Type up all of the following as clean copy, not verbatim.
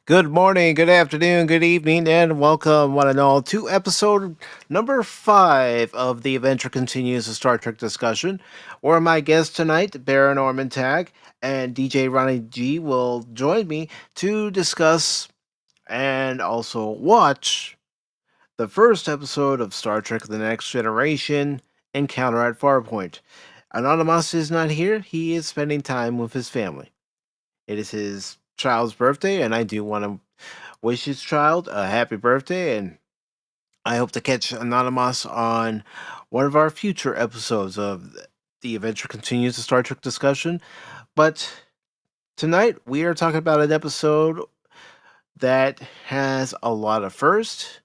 Good morning, good afternoon, good evening, and welcome, one and all, to episode number 5 of the Adventure Continues, a Star Trek discussion, where my guest tonight, Baron Orman Tag, and DJ Ronnie G will join me to discuss and also watch the first episode of Star Trek The Next Generation, Encounter at Farpoint. Anonymous is not here, he is spending time with his family. It is his child's birthday, and I do want to wish his child a happy birthday, and I hope to catch Anonymous on one of our future episodes of the Adventure Continues the Star Trek discussion. But tonight we are talking about an episode that has a lot of first,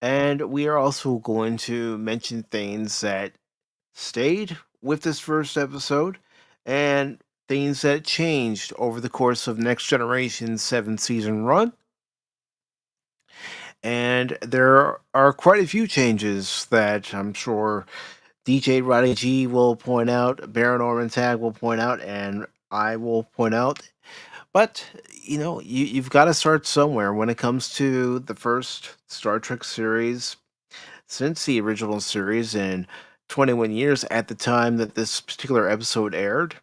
and we are also going to mention things that stayed with this first episode and things that changed over the course of Next Generation's 7 season run. And there are quite a few changes that I'm sure DJ Roddy G will point out, Baron Orman Tag will point out, and I will point out. But, you've got to start somewhere when it comes to the first Star Trek series since the original series in 21 years at the time that this particular episode aired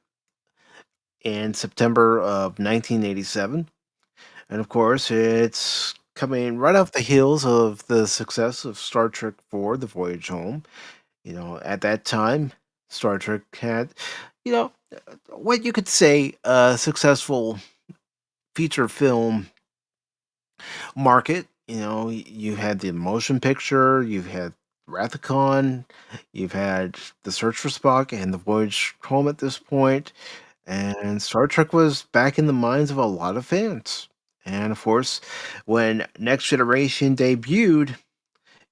in September of 1987. And of course, it's coming right off the heels of the success of Star Trek IV, The Voyage Home. At that time, Star Trek had, you know, what you could say a successful feature film market. You had the motion picture, you've had Rathacon, you've had The Search for Spock and The Voyage Home at this point, and Star Trek was back in the minds of a lot of fans. And of course, when Next Generation debuted,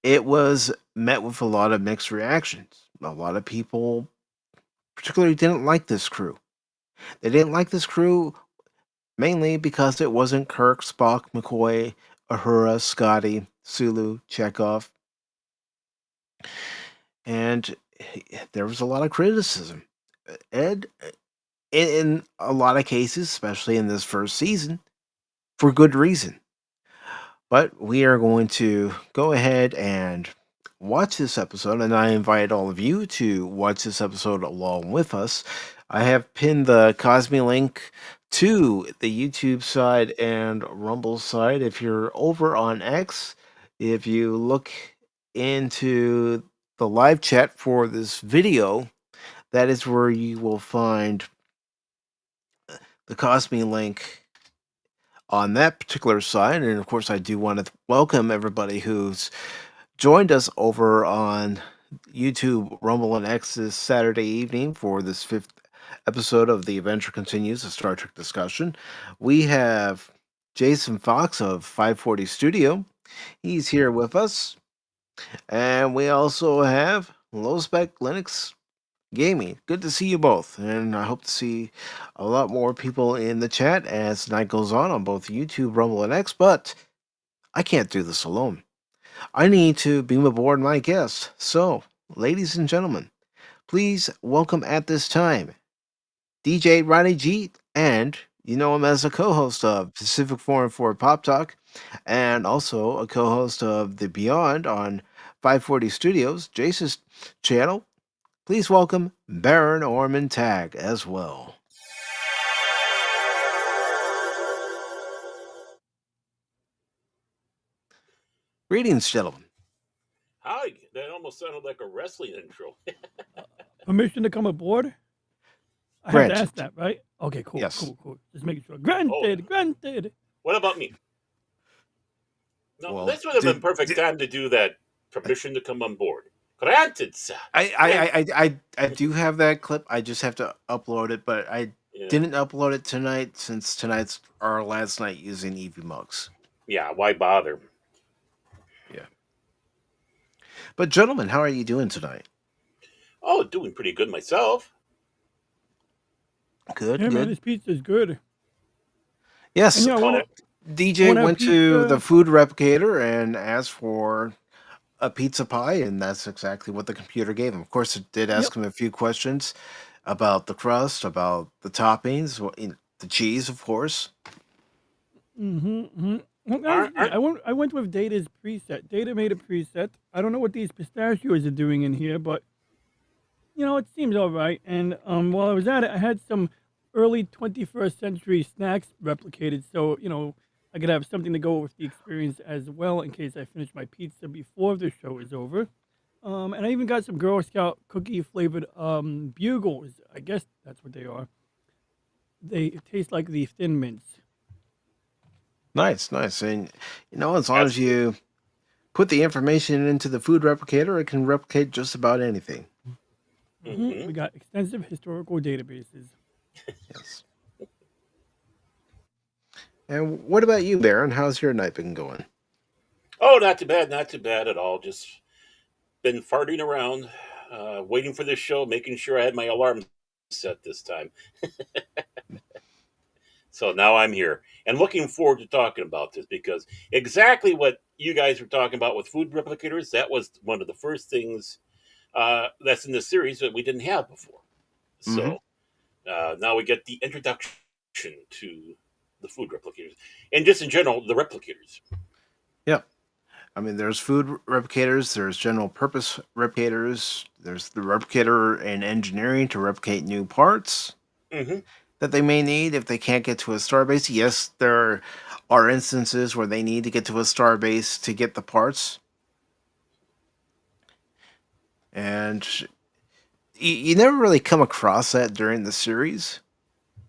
it was met with a lot of mixed reactions. A lot of people particularly didn't like this crew. They didn't like this crew mainly because it wasn't Kirk, Spock, McCoy, Uhura, Scotty, Sulu, Chekhov, and there was a lot of criticism. And in a lot of cases, especially in this first season, for good reason. But we are going to go ahead and watch this episode, and I invite all of you to watch this episode along with us. I have pinned the Cosme link to the YouTube side and Rumble side. If you're over on X, if you look into the live chat for this video, that is where you will find the Cosme link on that particular side. And of course, I do want to welcome everybody who's joined us over on YouTube, Rumble, and X this Saturday evening for this 5th episode of The Adventure Continues, a Star Trek discussion. We have Jason Fox of 540 Studio. He's here with us. And we also have Low Spec Linux Gaming. Good to see you both. And I hope to see a lot more people in the chat as the night goes on both YouTube, Rumble, and X. But I can't do this alone. I need to beam aboard my guest. So, ladies and gentlemen, please welcome at this time DJ Ronnie G, and you know him as a co-host of Pacific Forum for Pop Talk, and also a co-host of The Beyond on 540 Studios, Jace's channel. Please welcome Baron Orman Tag as well. Greetings, gentlemen. Hi, that almost sounded like a wrestling intro. Permission to come aboard? I have to Granted. ask that, right? Okay, cool, Yes. cool. Just making sure. Granted. What about me? No, Well, this would have been perfect time to do that. Permission to come on board. Granted, sir. I do have that clip. I just have to upload it, but I Yeah. didn't upload it tonight since tonight's our last night using EV mugs. Yeah, why bother? Yeah. But gentlemen, how are you doing tonight? Oh, doing pretty good myself. Good, Yeah, good. man, this pizza's good. Yes. And yeah, I wanna, DJ wanna have went to pizza. the food replicator and asked for a pizza pie, and that's exactly what the computer gave him. Of course, it did ask him a few questions about the crust, about the toppings, the cheese, of course. Well, that was Aren't, good. aren't I went with Data's preset. Data made a preset. I don't know what these pistachios are doing in here, but it seems all right. And while I was at it, I had some early 21st century snacks replicated, so I could have something to go with the experience as well in case I finish my pizza before the show is over. And I even got some Girl Scout cookie flavored bugles. I guess that's what they are. They taste like the Thin Mints. Nice, nice. And as long that's as good. you put the information into the food replicator, it can replicate just about anything. Hmm. We got extensive historical databases. Yes. And what about you, Baron? How's your night been going? Oh, not too bad, not too bad at all. Just been farting around, waiting for this show, making sure I had my alarm set this time. So now I'm here and looking forward to talking about this because exactly what you guys were talking about with food replicators, that was one of the first things that's in the series that we didn't have before. Mm-hmm. So now we get the introduction to the food replicators and just in general, the replicators. Yep. I mean, there's food replicators, there's general purpose replicators, there's the replicator in engineering to replicate new parts Hmm. that they may need if they can't get to a starbase. Yes, there are instances where they need to get to a starbase to get the parts. And you never really come across that during the series,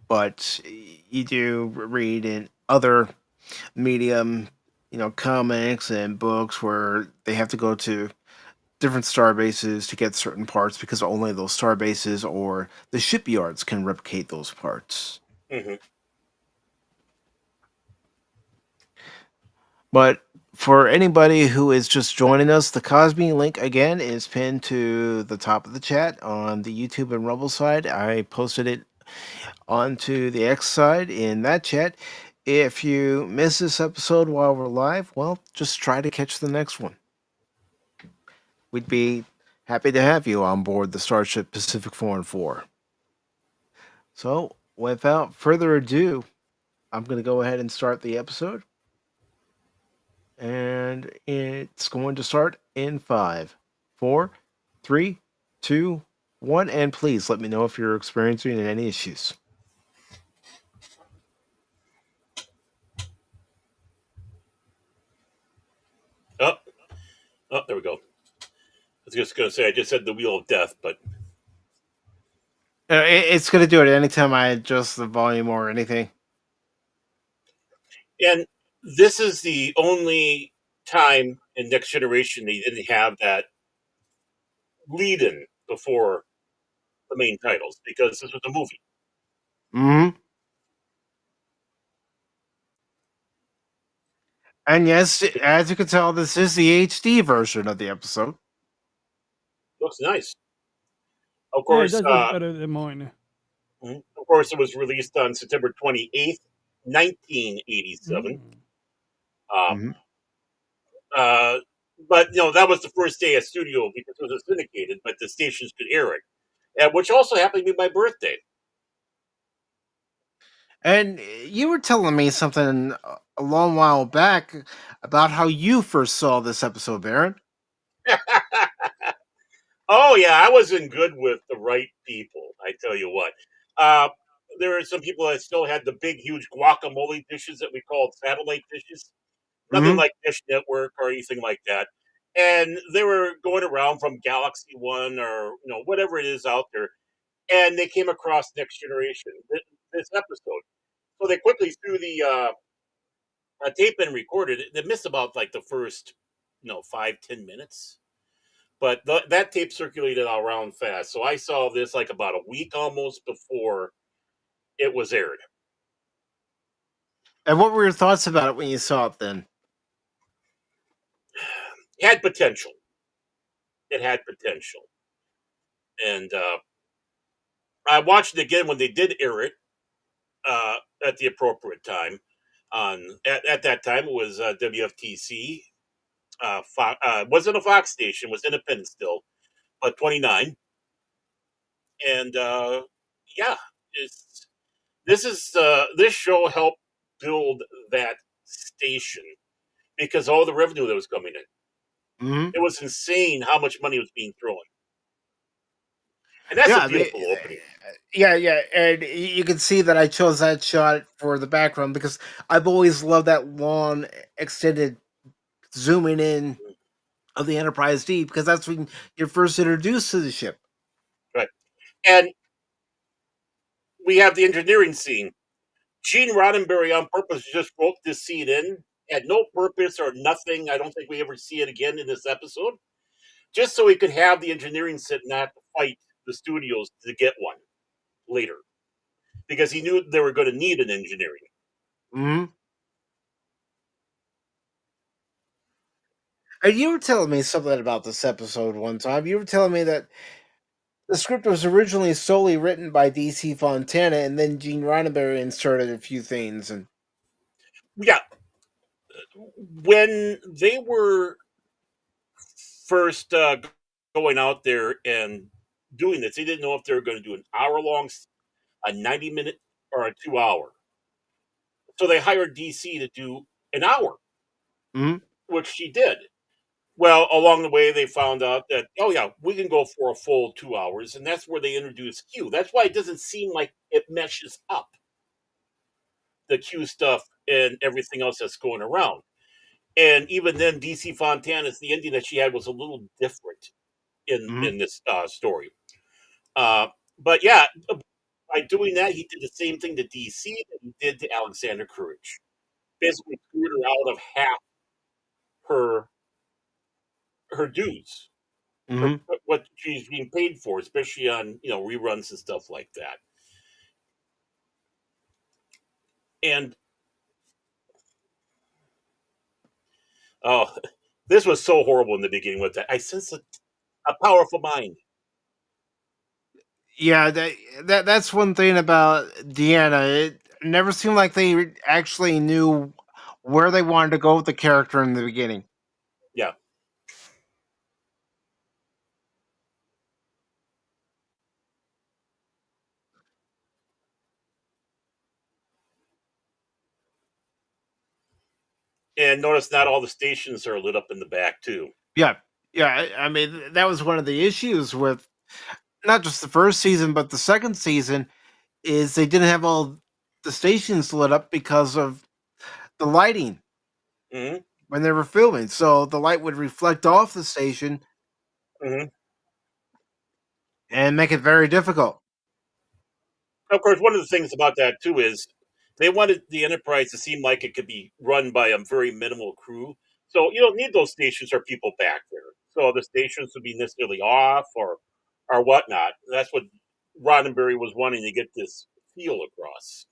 but you do read in other medium, comics and books where they have to go to different star bases to get certain parts because only those star bases or the shipyards can replicate those parts. Hmm. But for anybody who is just joining us, the Cosme link again is pinned to the top of the chat on the YouTube and Rumble side. I posted it onto the X side in that chat. If you miss this episode while we're live, well, just try to catch the next one. We'd be happy to have you on board the Starship Pacific 4 and 4. So, without further ado, I'm going to go ahead and start the episode. And it's going to start in 5, 4, 3, 2, 1. And please let me know if you're experiencing any issues. Oh, oh, there we go. I was just going to say I just said the wheel of death, but It's going to do it anytime I adjust the volume or anything. and this is the only time in Next Generation they didn't have that lead in before the main titles because this was a movie. Mm-hmm. And yes, as you can tell, this is the HD version of the episode. Looks nice. Of Yeah, it course, does look better than mine. of course, it was released on September 28th, 1987. Mm. Um, Mm-hmm. uh, but that was the first day of studio because it was syndicated, but the stations could air it, which also happened to be my birthday. And you were telling me something a long while back about how you first saw this episode, Baron. Oh yeah, I was in good with the right people. I tell you what. Uh, there are some people that still had the big, huge guacamole dishes that we called satellite dishes. Nothing Mm-hmm. like Dish Network or anything like that. And they were going around from Galaxy One or whatever it is out there, and they came across Next Generation this episode. So they quickly threw the tape and recorded it. They missed about like the first 5-10 minutes, but that tape circulated around fast. So I saw this like about a week almost before it was aired. And what were your thoughts about it when you saw it then? It had potential. It had potential, and I watched it again when they did air it at the appropriate time. At that time, it was WFTC. Wasn't a Fox station; was independent still, but 29. And yeah, it's this show helped. build that station because all the revenue that was coming in. Hmm. It was insane how much money was being thrown, and that's Yeah, a I mean, beautiful opening. yeah, yeah, and you can see that I chose that shot for the background because I've always loved that long, extended zooming in of the Enterprise D because that's when you're first introduced to the ship. Right, and we have the engineering scene. Gene Roddenberry on purpose just wrote this scene in, had no purpose or nothing. I don't think we ever see it again in this episode, just so he could have the engineering sit and not have to fight the studios to get one later because he knew they were going to need an engineering. Hmm. And you were telling me something about this episode one time. You were telling me that the script was originally solely written by DC Fontana, and then Gene Roddenberry inserted a few things. And Yeah, when they were first going out there and doing this, they didn't know if they were going to do an hour long, a 90-minute, or a 2 hour. So they hired DC to do an hour, mhm, which she did. Well, along the way, they found out that, oh, yeah, we can go for a full 2 hours. And that's where they introduced Q. That's why it doesn't seem like it meshes up the Q stuff and everything else that's going around. And even then, DC Fontana's the ending that she had was a little different mhm, in this story. Uh, but yeah, by doing that, he did the same thing to DC that he did to Alexander Courage. Basically, screwed her out of half her her dues, her, mhm. what she's being paid for, especially on reruns and stuff like that. And oh, this was so horrible in the beginning with that. I sense a powerful mind. Yeah, that's one thing about Deanna. It never seemed like they actually knew where they wanted to go with the character in the beginning. Yeah, and notice not all the stations are lit up in the back too. Yeah, yeah. I mean, that was one of the issues with not just the first season, but the second season. Is they didn't have all the stations lit up because of the lighting Hmm. when they were filming. So the light would reflect off the station Hmm. and make it very difficult. Of course, one of the things about that too is they wanted the Enterprise to seem like it could be run by a very minimal crew. So you don't need those stations or people back there. So the stations would be necessarily off or whatnot. That's what Roddenberry was wanting to get this feel across.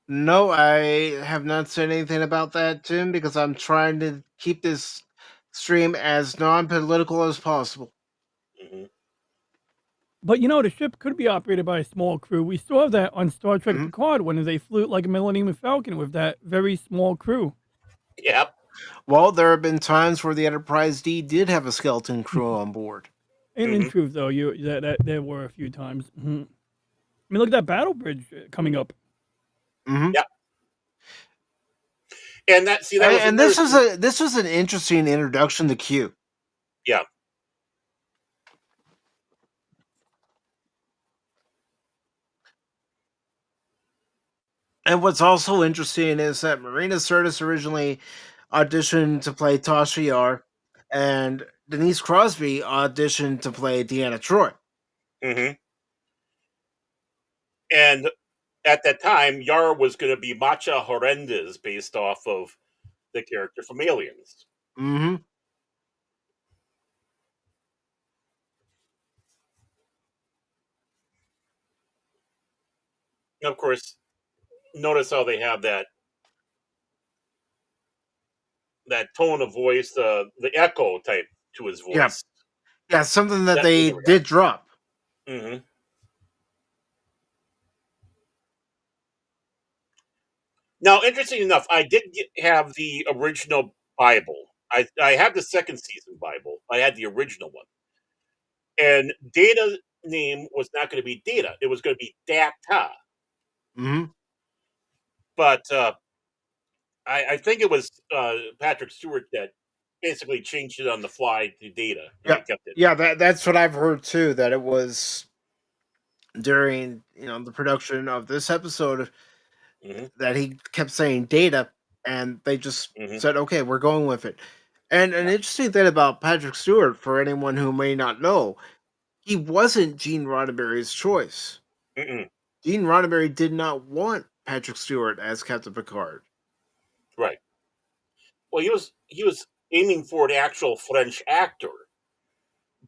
No, I have not said anything about that, Tim, because I'm trying to keep this stream as non-political as possible. Hmm. But the ship could be operated by a small crew. We saw that on Star Trek Mhm. Picard when they flew like a Millennium Falcon with that very small crew. Yep. Well, there have been times where the Enterprise D did have a skeleton crew on board. In Hmm. truth, though, that there were a few times. I mean, look at that battle bridge coming up. Hmm. Yep. And that was And another thing. this was an interesting introduction to Q. Yeah. And what's also interesting is that Marina Sirtis originally auditioned to play Tasha Yar, and Denise Crosby auditioned to play Deanna Troy. Hmm. And at that time, Yara was going to be Macha Horrendez based off of the character from Aliens. Hmm. And of course, notice how they have that tone of voice, the echo type to his Yeah, voice yeah, something that that we they never got. did drop. Now, interesting enough, I did have the original Bible. I had the second season Bible. I had the original one, and Data's name was not going to be Data. It was going to be Data. Hmm. But I think it was Patrick Stewart that basically changed it on the fly to Data, and Yeah, they kept it. yeah, that's what I've heard too. That it was during the production of this episode Hmm. that he kept saying data, and they just Hmm. said, "Okay, we're going with it." And an Yeah. interesting thing about Patrick Stewart, for anyone who may not know, he wasn't Gene Roddenberry's choice. Mm-mm. Gene Roddenberry did not want Patrick Stewart as Captain Picard. Right. Well, he was aiming for an actual French actor,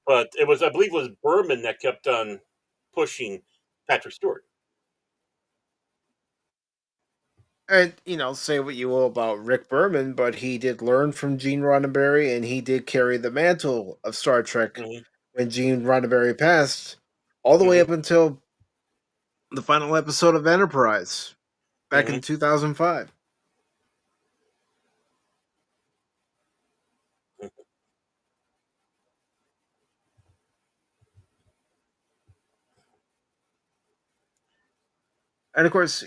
but it was, I believe, it was Berman that kept on pushing Patrick Stewart. And say what you will about Rick Berman, but he did learn from Gene Roddenberry, and he did carry the mantle of Star Trek Hmm. when Gene Roddenberry passed, all the way Hmm. up until the final episode of Enterprise back Hmm. in 2005. And of course,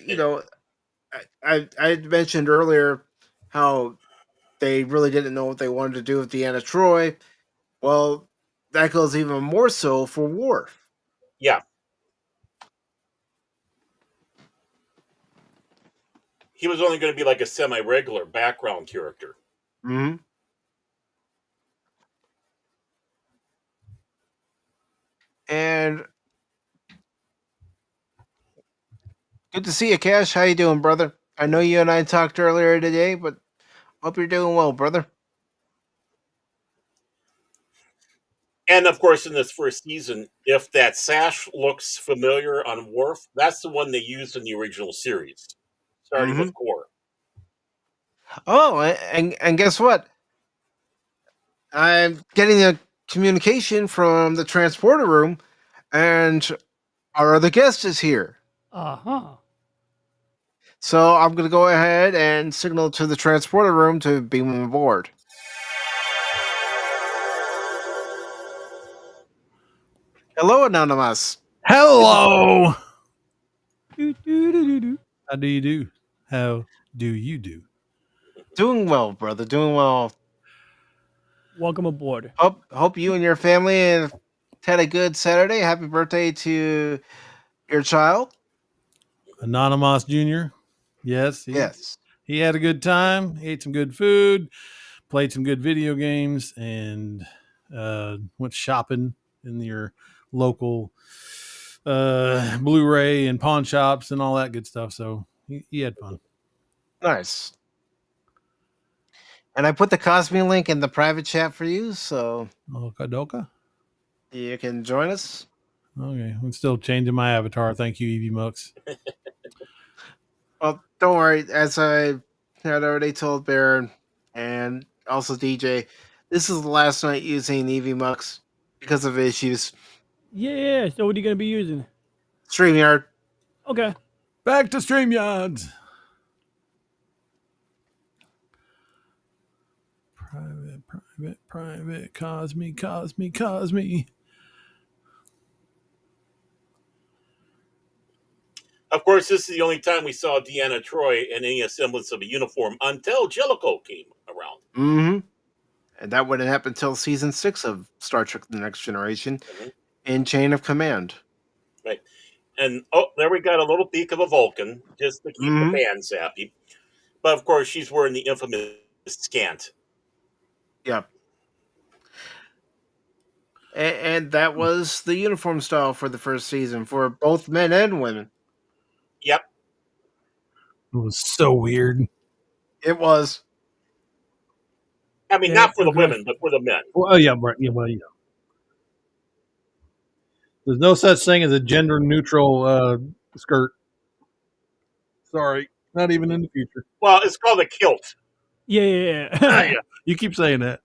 I had mentioned earlier how they really didn't know what they wanted to do with Deanna Troy. Well, that goes even more so for Worf. Yeah, he was only going to be like a semi-regular background character. Hmm. And good to see you, Cash. How you doing, brother? I know you and I talked earlier today, but hope you're doing well, brother. And of course, in this first season, if that sash looks familiar on Worf, that's the one they used in the original series, starting Hmm. with Core. Oh, and guess what? I'm getting a communication from the transporter room, and our other guest is here. Uh-huh. So I'm going to go ahead and signal to the transporter room to beam him aboard. Hello, Anonymous. Hello. Do, do, do, do, do. How do you do? How do you do? Doing well, brother. Doing well. Welcome aboard. Hope you and your family have had a good Saturday. Happy birthday to your child. Anonymous Jr. Yes, he Yes. he had a good time. He ate some good food, played some good video games, and went shopping in your local Blu-ray and pawn shops and all that good stuff. So he had fun. Nice. And I put the Cosme link in the private chat for you, so Oka doka. you can join us. Okay, I'm still changing my avatar. Thank you, Evie Mux. Well, don't worry. As I had already told Baron and also DJ, this is the last night using EVMux because of issues. Yeah, so what are you going to be using? StreamYard. Okay. Back to StreamYards. Private, Cosme. Of course, this is the only time we saw Deanna Troy in any semblance of a uniform until Jellicoe came around. Mm-hmm. And that wouldn't happen until season 6 of Star Trek The Next Generation Mhm. in Chain of Command. Right. And oh, there we got a little peek of a Vulcan just to keep the Mm-hmm. fans happy. But of course, she's wearing the infamous scant. Yep. And that was the uniform style for the first season for both men and women. Yep. It was so weird. It was. I mean, Yeah, not for the women, but for the men. Well, oh yeah, right. Yeah, well, yeah. There's no such thing as a gender neutral skirt. Sorry, not even in the future. Well, it's called a kilt. Yeah, yeah, Ah, yeah. yeah, you keep saying that.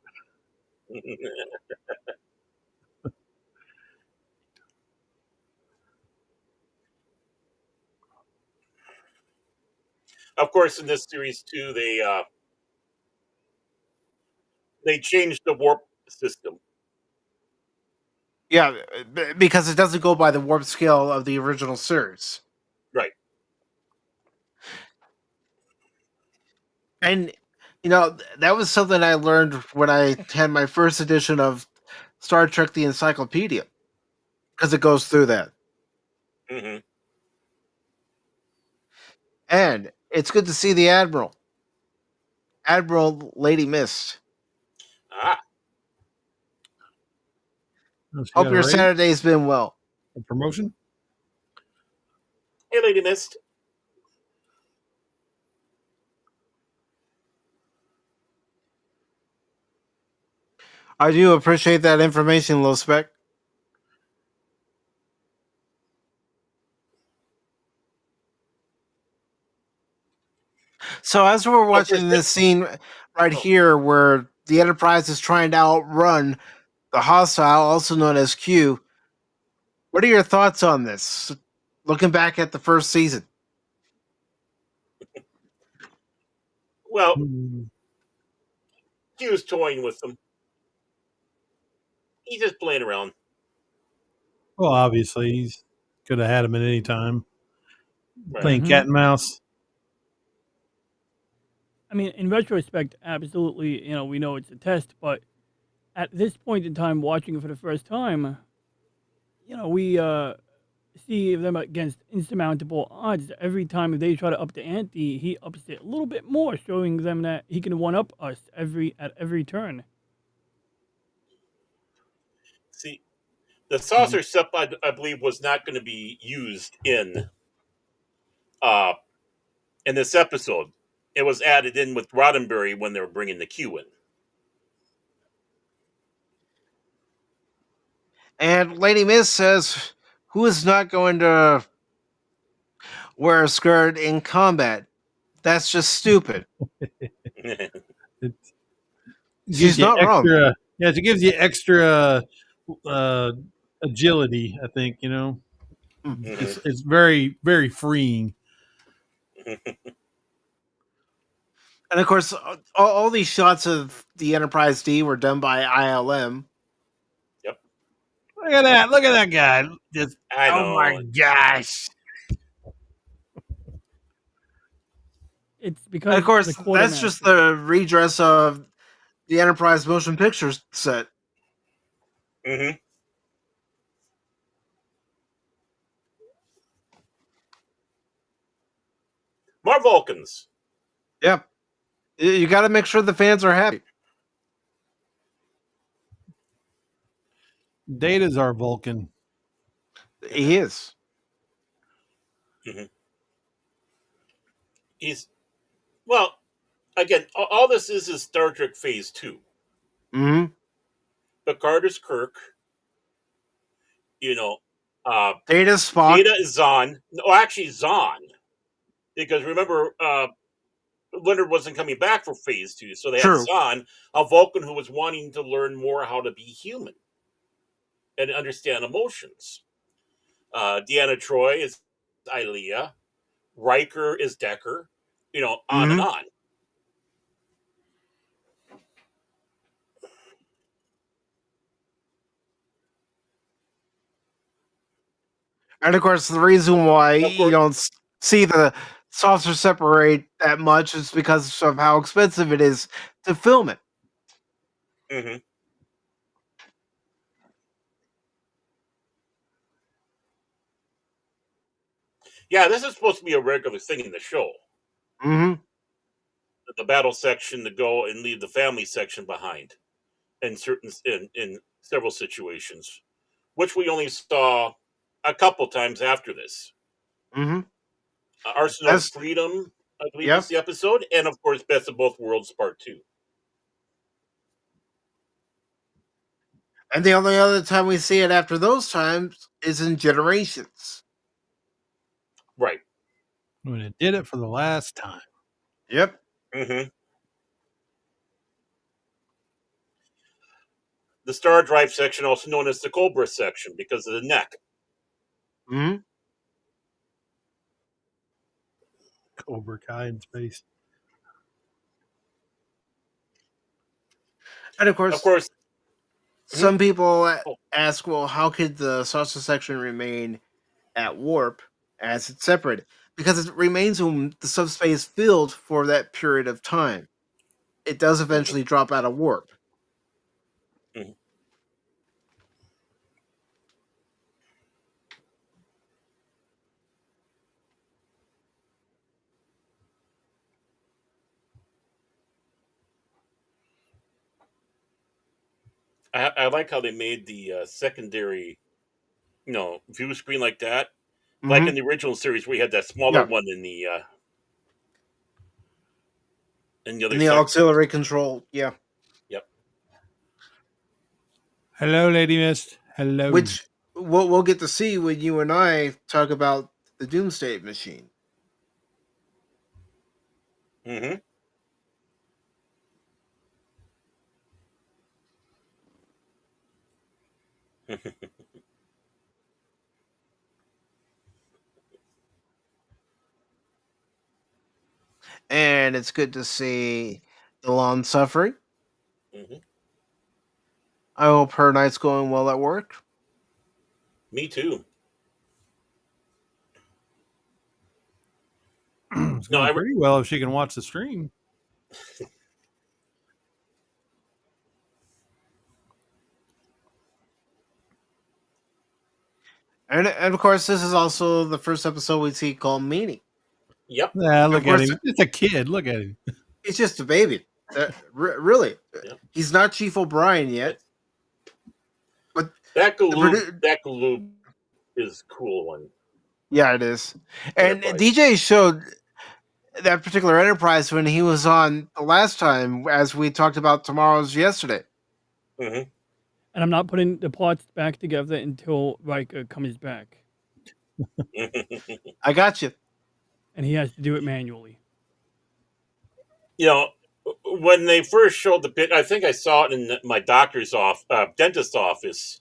Of course, in this series too, they changed the warp system. Yeah, because it doesn't go by the warp scale of the original series. Right. And that was something I learned when I had my first edition of Star Trek: The Encyclopedia, because it goes through that. Mm-hmm. And it's good to see the Admiral Lady Mist. Ah, Oh, she Hope got a your raise, Saturday's been well. a promotion. hey, Lady Mist. I do appreciate that information, Low Spec. So as we're Of course, watching this scene right oh, here, where the Enterprise is trying to outrun the hostile, also known as Q, what are your thoughts on this? Looking back at the first season, well, Hmm. he was toying with them. He's just playing around. Well, obviously, he's could have had him at any time Right. playing Hmm. cat and mouse. I mean, in retrospect, absolutely, we know it's a test, but at this point in time, watching it for the first time, we see them against insurmountable odds. Every time they try to up the ante, he ups it a little bit more, showing them that he can one up us at every turn. See, the saucer step, I believe, was not going to be used uh, in this episode. It was added in with Roddenberry when they were bringing the Q in. and Lady Mist says, "Who is not going to wear a skirt in combat? That's just stupid." It gives She's you not wrong. extra. Yeah, it gives you extra uh, agility. I think Mhm. it's very very freeing. And of course, all these shots of the Enterprise D were done by ILM. Yep, Look at that! Look at that guy! Just I oh my know. gosh! It's And of because the course, that's just quartermaster. the redress of the Enterprise motion pictures set. Hmm. More Vulcans. Yep. You got to make sure the fans are happy. Data's our Vulcan. He is. Hmm. He's well. Again, all this is Star Trek Phase 2. Mm-hmm. Picard is Kirk. You know, uh, Data's Spock. Data is Zahn. No, actually Zahn, because remember, Leonard wasn't coming back for Phase 2, so they had True. Zahn, a Vulcan who was wanting to learn more how to be human and understand emotions. Deanna Troy is Ilea. Riker is Decker. On and Mm-hmm. on. And of course, the reason why Of you course. don't see the saucer separate that much is because of how expensive it is to film it. Hmm. Yeah, this is supposed to be a regular thing in the show. Mm-hmm. The battle section to go and leave the family section behind in several situations, which we only saw a couple times after this. Mm-hmm. Arsenal of That's Freedom, I believe, was yep. the episode, and of course, Best of Both Worlds Part 2. And the only other time we see it after those times is in Generations. Right. When it did it for the last time. Yep. Hmm. The Star Drive section, also known as the Cobra section, because of the neck. Mm-hmm. Cobra Kai in space. And of Of course, course. some people Oh, ask, well, how could the saucer section remain at warp as it's separated? because it remains in the subspace field for that period of time. It does eventually drop out of warp. Mhm. I like how they made the secondary, view screen like that. Like in Hmm. the original series, we had that smaller Yeah, one in the in other the section. auxiliary control. Yeah, Yep. Hello, Lady Mist. Hello. which we'll get to see when you and I talk about the Doomsday Machine. Hmm. And it's good to see Delon suffering. Hmm. I hope her night's going well at work. Me too. It's No, going pretty well if she can watch the stream. And of course, this is also the first episode we see called Meaning. yep, Yeah, Of look at course, him. It's a kid. Look at him. it's just a baby. Really, yep. he's not Chief O'Brien yet, It's, but that the Galoob, that Galoob is a cool one. yeah, it is. And Enterprise. DJ showed that particular Enterprise when he was on the last time, as we talked about tomorrow's yesterday. Hmm. And I'm not putting the parts back together until Riker comes back, I got you. and he has to do it manually. you know, when they first showed the bit, I think I saw it in my dentist office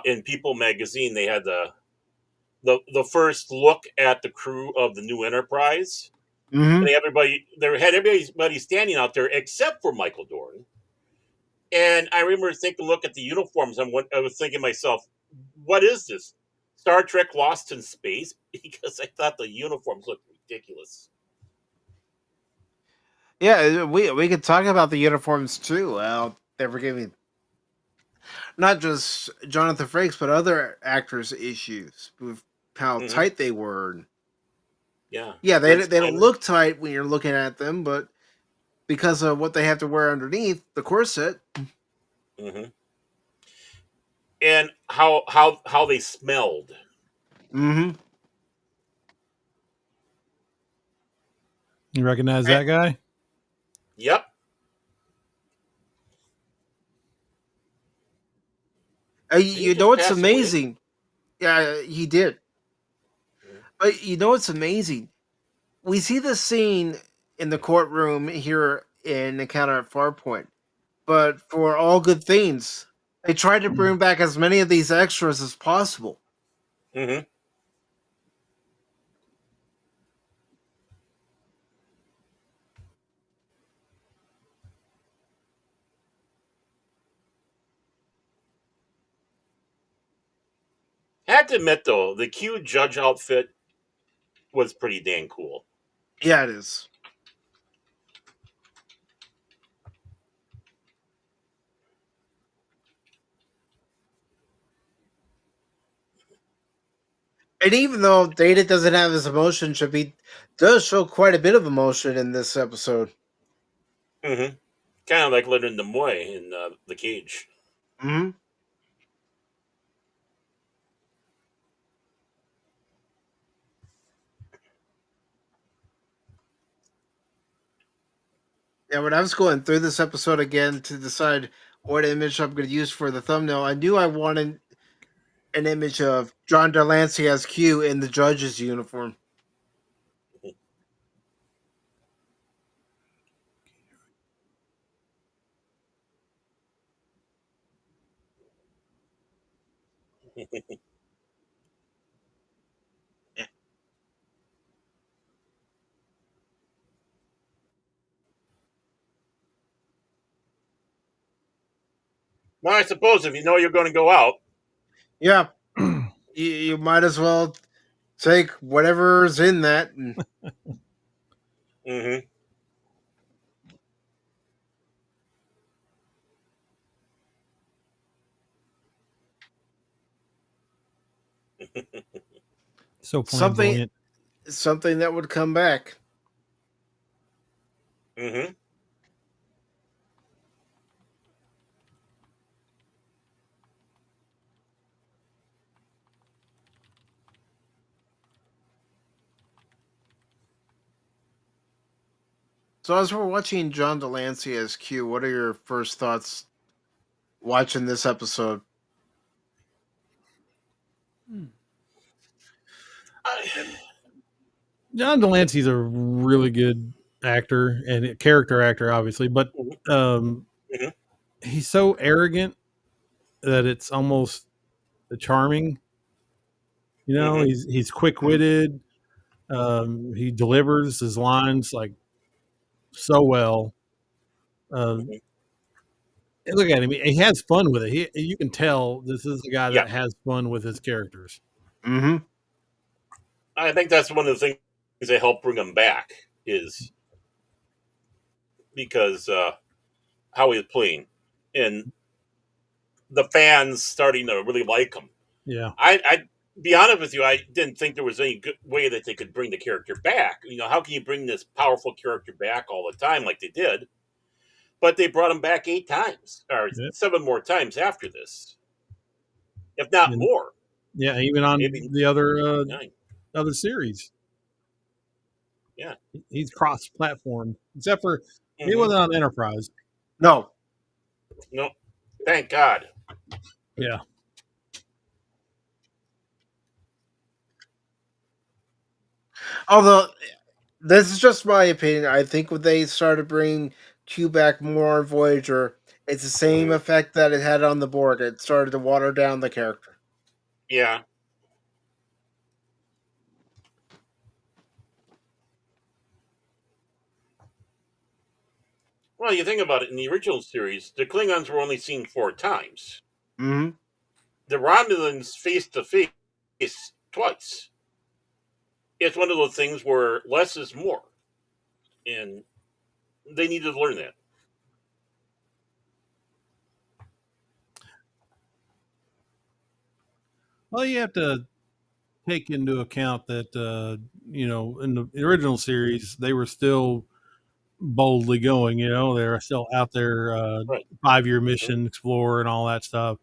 in People magazine. They had the first look at the crew of the new Enterprise. Hmm. And everybody standing out there except for Michael Dorn. And I remember taking a look at the uniforms, and I was thinking to myself, what is this? Star Trek Lost in Space? Because I thought the uniforms looked ridiculous. Yeah, we could talk about the uniforms too. Well, they were giving not just Jonathan Frakes, but other actors issues with how Hmm. tight they were. Yeah. Yeah, Brent they don't Spiner. look tight when you're looking at them, but because of what they have to wear underneath the corset. Hmm. And how they smelled. Hmm. You recognize that guy? Yep. Did he You know just what's pass away? amazing? Yeah, he did. But you know what's amazing? We see the scene in the courtroom here in Encounter at Farpoint. But for all good things, they tried to bring back as many of these extras as possible. Hmm. I have to admit though, the Q Judge outfit was pretty dang cool. Yeah, it is. And even though Data doesn't have his emotion chip, he does show quite a bit of emotion in this episode. Hmm. Kind of like Leonard Nimoy in The Cage. Hmm. Yeah, when I was going through this episode again to decide what image I'm going to use for the thumbnail, I knew I wanted an image of John Delancey as Q in the judge's uniform. Well, I suppose if you know you're going to go out. Yeah, you might as well take whatever's in that and Mm-hmm. So something flamboyant. something that would come back. Mm-hmm. So as we're watching John Delancey as Q, what are your first thoughts watching this episode? Hmm. John Delancey's a really good actor and a character actor, obviously, but um, Mm-hmm. he's so arrogant that it's almost charming. You know, Mm-hmm. he's quick witted. He delivers his lines like so well. Um, Mm-hmm. and look at him; he has fun with it. You can tell this is a guy Yeah, that has fun with his characters. Mm-hmm. I think that's one of the things that help bring him back is because how he's playing and the fans starting to really like him. Yeah, I be honest with you, I didn't think there was any good way that they could bring the character back. You know, how can you bring this powerful character back all the time like they did? But they brought him back 8 times or yeah, 7 more times after this, if not and more, yeah. Even on maybe the nine. other series, Yeah. he's cross platform, except for he Mm-hmm. wasn't on Enterprise. No. No, thank God. Yeah, Although this is just my opinion, I think when they started bringing Q back more on Voyager, it's the same Mm-hmm. effect that it had on the board. It started to water down the character. Yeah. Well, you think about it. In the original series, the Klingons were only seen 4 times. Mm-hmm. The Romulans face to face twice. It's one of those things where less is more, and they need to learn that. well, you have to take into account that in the original series they were still boldly going. You know, they're still out there, Right. 5 year Mhm. mission, explore, and all that stuff.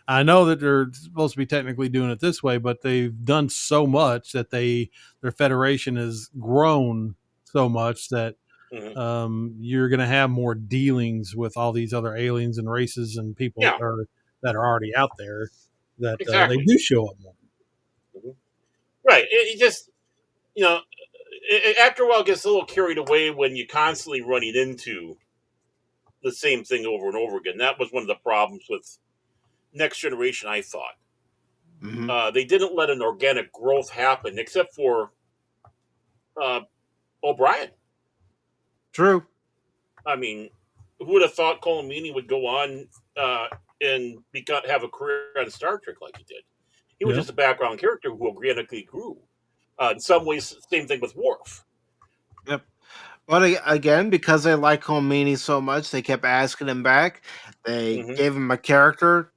I know that they're supposed to be technically doing it this way, but they've done so much that their federation has grown so much that Mhm. you're going to have more dealings with all these other aliens and races and people Yeah, that are already out there that they exactly. do show up more. Mhm. Right. It just, you know, after a while, it gets a little carried away when you're constantly running into the same thing over and over again. That was one of the problems with Next Generation, I thought. Mm-hmm. They didn't let an organic growth happen, except for uh, O'Brien. True. I mean, who would have thought Colin Meaney would go on and have a career on Star Trek like he did? He was Yeah. just a background character who organically grew. In some ways, same thing with Worf. Yep. But again, because they like Homini so much, they kept asking him back. They Hmm. gave him a character,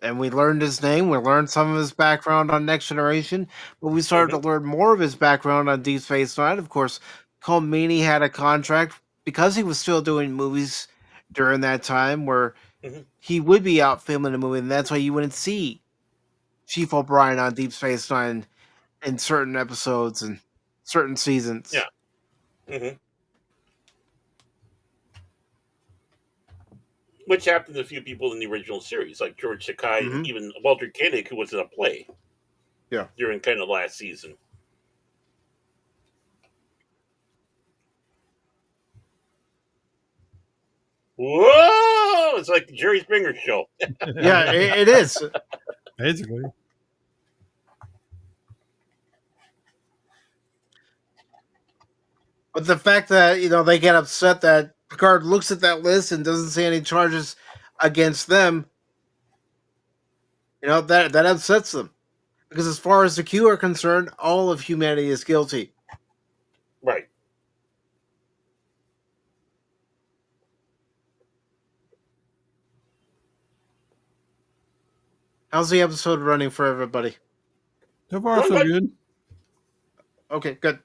and we learned his name. We learned some of his background on Next Generation, but we started Hmm. to learn more of his background on Deep Space Nine. Of course, Homini had a contract because he was still doing movies during that time where Hmm. he would be out filming a movie, and that's why you wouldn't see Chief O'Brien on Deep Space Nine in certain episodes and certain seasons. Yeah. Hmm. Which happened to a few people in the original series, like George Takei and Hmm. even Walter Koenig, who was in a play Yeah. during kind of last season. Whoa! It's like the Jerry Springer show. Yeah, it is. Basically. But the fact that they get upset that Picard looks at that list and doesn't see any charges against them, that upsets them. Because as far as the Q are concerned, all of humanity is guilty. Right. How's the episode running for everybody? So far, Going so good. good. Okay, good.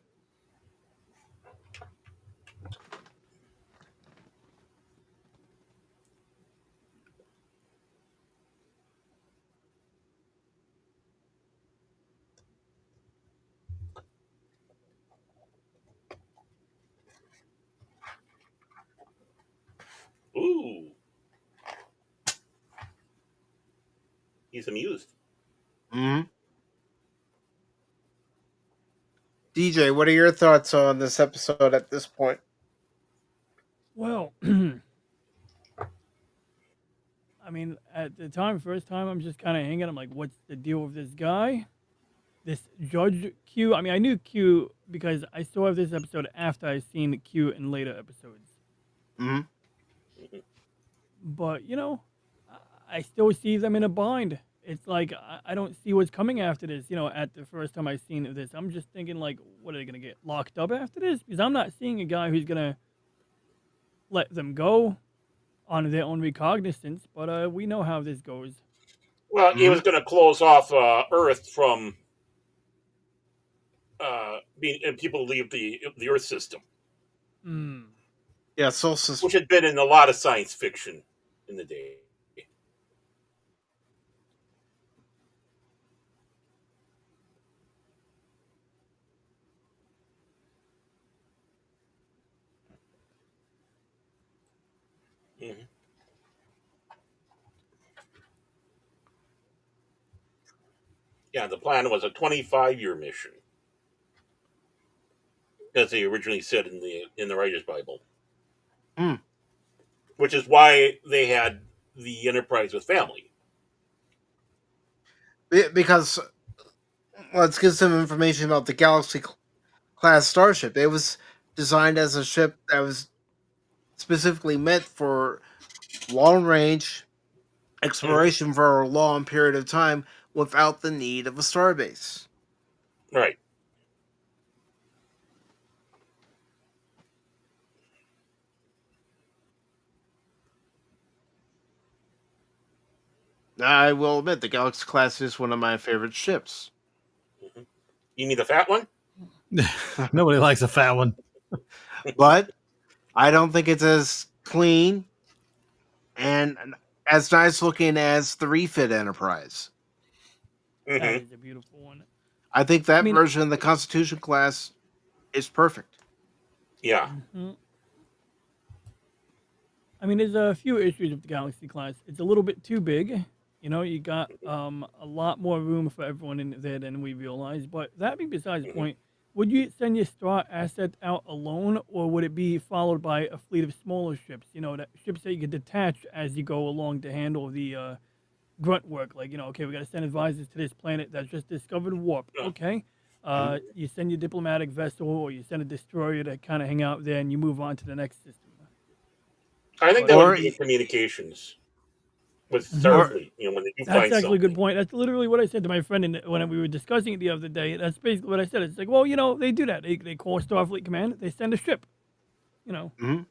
Ooh, he's amused. Hmm. DJ, what are your thoughts on this episode at this point? Well, I mean, at the time, first time, I'm just kind of hanging. I'm like, what's the deal with this guy? This Judge Q. I mean, I knew Q because I saw this episode after I seen Q in later episodes. Hmm. But I still see them in a bind. It's like I don't see what's coming after this. At the first time I seen this, I'm just thinking like, what are they gonna get locked up after this? Because I'm not seeing a guy who's gonna let them go on their own recognizance. But we know how this goes. Well, he Hmm. was going to close off Earth from being and people leave the Earth system, Mm. Yeah, Soul Sister. which had been in a lot of science fiction in the day. Mhm. Yeah, the plan was a 25-year mission, as they originally said in the Writer's Bible, Hmm. which is why they had the Enterprise with family. Because let's give some information about the Galaxy class starship. It was designed as a ship that was specifically meant for long range Mhm. exploration for a long period of time without the need of a starbase. Right. I will admit the Galaxy class is one of my favorite ships. Mhm. You mean the fat one? Nobody likes a fat one. But I don't think it's as clean and as nice looking as the refit Enterprise. That Hmm. is a beautiful one. I think I that mean, version of the Constitution class is perfect. Yeah. mhm. I mean, there's a few issues with the Galaxy class. It's a little bit too big. You got a lot more room for everyone in there than we realize. But that being besides the Hmm. point, would you send your star asset out alone, or would it be followed by a fleet of smaller ships? Ships that you could detach as you go along to handle the grunt work. Like, okay, we got to send advisors to this planet that's just discovered warp. Okay. You send your diplomatic vessel, or you send a destroyer to kind of hang out there, and you move on to the next system. I think But that would Or be in communications with Mhm. or Starfleet. When they do That's find actually a good something. point. That's literally what I said to my friend when we were discussing it the other day. That's basically what I said. It's like, well, they do that. They call Starfleet Command. They send a ship. You know. Mhm.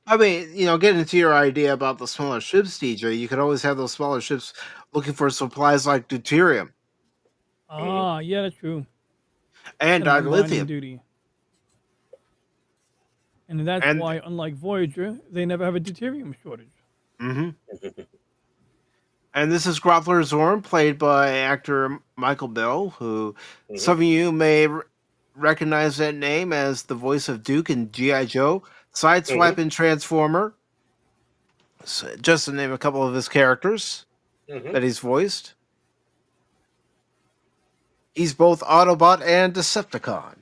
I mean, getting to your idea about the smaller ships, DJ, you could always have those smaller ships looking for supplies like deuterium Hmm. Ah, yeah, that's true. and Send them on mining dilithium. duty, and that's And why, unlike Voyager, they never have a deuterium shortage. mhm. And this is Groppler Zorn, played by actor Michael Bell, who Hmm. some of you may recognize that name as the voice of Duke in G.I. Joe, Hmm. Sideswipe in Transformer, just to name a couple of his characters Hmm. that he's voiced. He's both Autobot and Decepticon.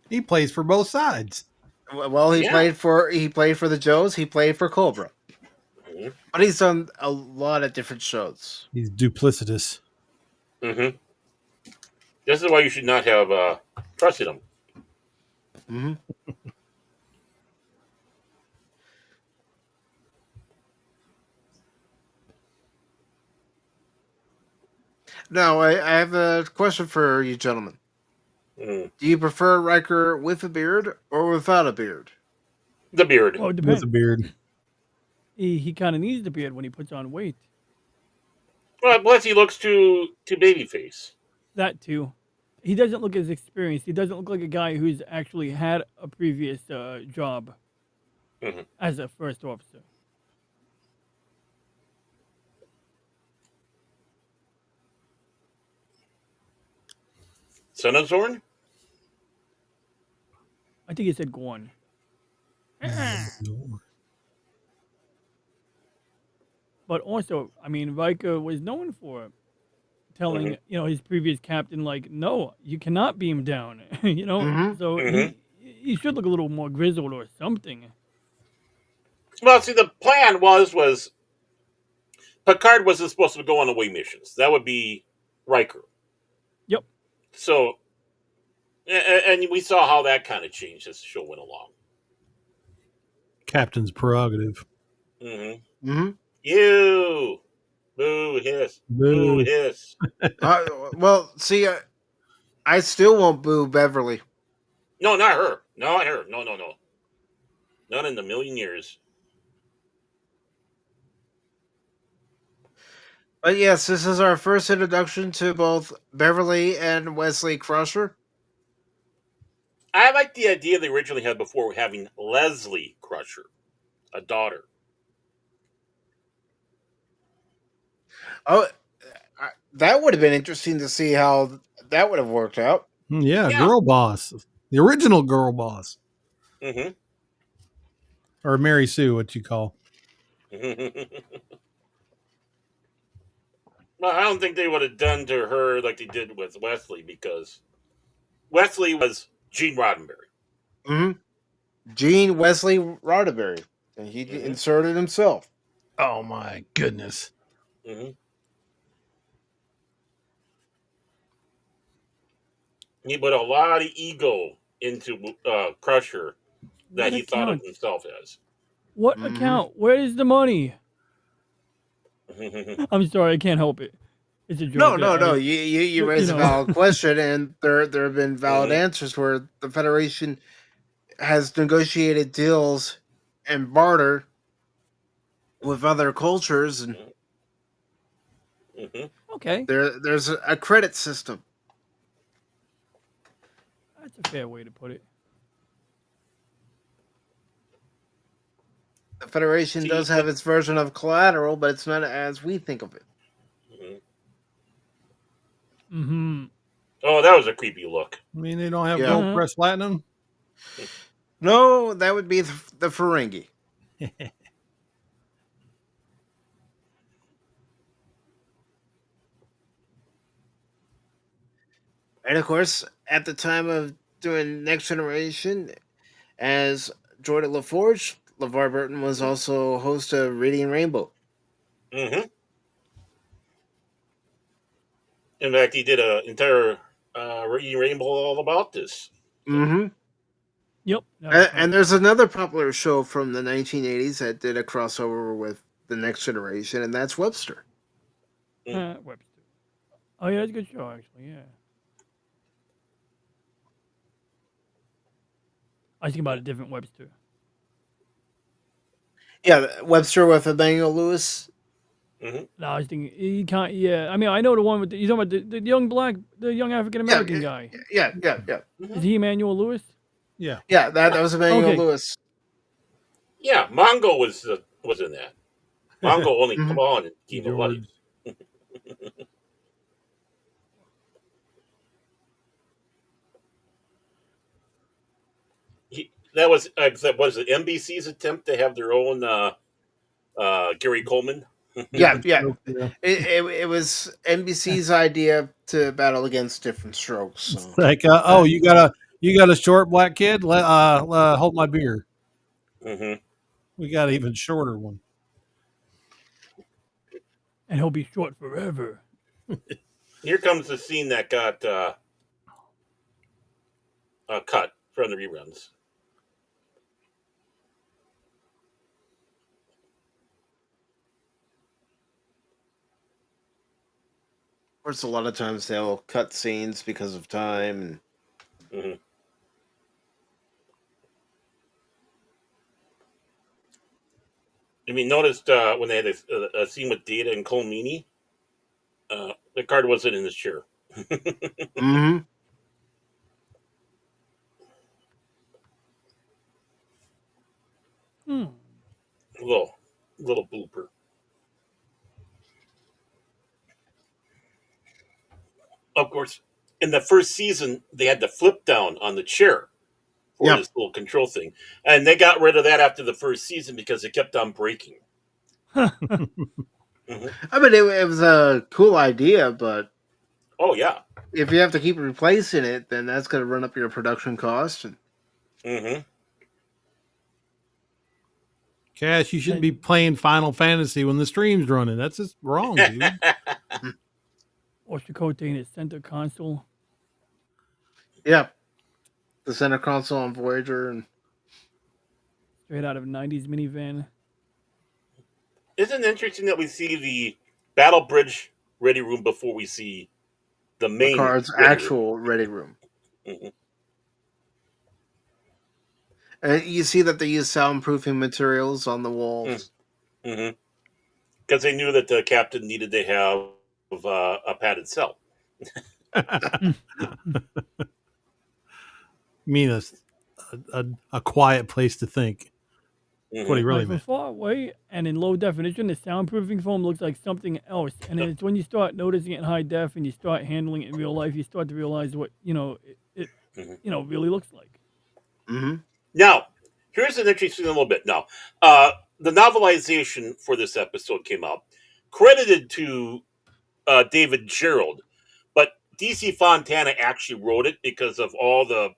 He plays for both sides. Well, Yeah. he played for the Joes, he played for Cobra, Hmm. but he's done a lot of different shows. He's duplicitous. Hmm. This is why you should not have trusted him. Hmm. Now, I have a question for you gentlemen. Mm. Do you prefer Riker with a beard or without a beard? The beard. Well, it with a depends. beard. He kind of needs the beard when he puts on weight. Well, plus he looks too baby face. That too. He doesn't look as experienced. He doesn't look like a guy who's actually had a previous job Mhm. as a first officer. Son of Zorn? I think he said Gorn. But also, I mean, Riker was known for telling Hmm. his previous captain like, no, you cannot beam down. Mm-hmm. So Hmm. he should look a little more grizzled or something. Well, see, the plan was Picard wasn't supposed to go on away missions. That would be Riker. Yep. So, and we saw how that kind of changed as the show went along. Captain's prerogative. Hmm. Mm-hmm. You, boo hiss, boo Boo. hiss. Well, see, I still won't boo Beverly. No, not her. Not her. No, no, no. Not in a million years. But yes, this is our first introduction to both Beverly and Wesley Crusher. I like the idea they originally had before having Leslie Crusher, a daughter. Oh, that would have been interesting to see how that would have worked out. Yeah, Yeah. girl boss. The original girl boss. Hmm. Or Mary Sue, what you call. Well, I don't think they would have done to her like they did with Wesley because Wesley was Gene Roddenberry. Mm-hmm. Gene Wesley Roddenberry, and he Hmm. inserted himself. Oh my goodness. Hmm. He put a lot of ego into Crusher that What he thought of account? himself as. What Mm-hmm. account? Where is the money? Hmm. I'm sorry, I can't help it. It's a No, joke. no, no. You raise a valid question, and there have been valid Hmm. answers where the Federation has negotiated deals and barter with other cultures, and Hmm. Okay, there's a credit system. that's a fair way to put it. The Federation See, does have its version of collateral, but it's not as we think of it. mhm. Mm-hmm. Oh, that was a creepy look. I mean, they don't have Yeah. gold pressed platinum. No, that would be the Ferengi. And of course, at the time of doing Next Generation, as Jordan LaForge, LeVar Burton was also host of Reading Rainbow. Hmm. In fact, he did an entire Rainbow all about this. Mm-hmm. Yep, that was And right. there's another popular show from the 1980s that did a crossover with the Next Generation, and that's Webster. Webster. Oh yeah, that's a good show actually. Yeah, I was thinking about a different Webster. Yeah, Webster with Emmanuel Lewis. Hmm. No, I was thinking he can't. Yeah, I mean I know the one with you talking about the young black, the young African Yeah, American guy. yeah. Is he Emmanuel Lewis? Yeah. Yeah, that was Emmanuel Okay. Lewis. Yeah, Mongo was in that. Mongo only Mm-hmm. come on in Game of Life. George. That was it NBC's attempt to have their own Gary Coleman. Yeah, Different yeah. strokes, yeah. It was NBC's idea to battle against different strokes. It's So. like, oh, you got a short black kid. Hold my beer. Hmm. We got an even shorter one. And he'll be short forever. Here comes the scene that got cut from the reruns. course, a lot of times they'll cut scenes because of time. Hmm. I mean, noticed when they had a scene with Data and Colmini, the card wasn't in his chair. Mm-hmm. Hmm. little little blooper. Of course, in the first season, they had the flip down on the chair for Yep. this little control thing, and they got rid of that after the first season because it kept on breaking. Hmm. I mean, it was a cool idea, but Oh yeah. if you have to keep replacing it, then that's going to run up your production cost. And Hmm. Cash, you shouldn't be And playing Final Fantasy when the stream's running. That's just wrong, dude. Oshikote in his center console. yeah, the center console on Voyager, and Straight out of 90s minivan. Isn't it interesting that we see the Battle Bridge ready room before we see the main Picard's ready room? actual ready room. Hmm. And you see that they use soundproofing materials on the walls. Hmm. Because they knew that the captain needed to have a padded cell. Hmm. Mean a quiet place to think. That's what he Hmm. really Like from meant. far away and in low definition, the soundproofing foam looks like something else. And then it's when you start noticing it in high def and you start handling it in real life, you start to realize what Hmm. really looks like. Mm-hmm. Now, here's an interesting little bit. Now, the novelization for this episode came out, credited to David Gerald, but DC Fontana actually wrote it because of all the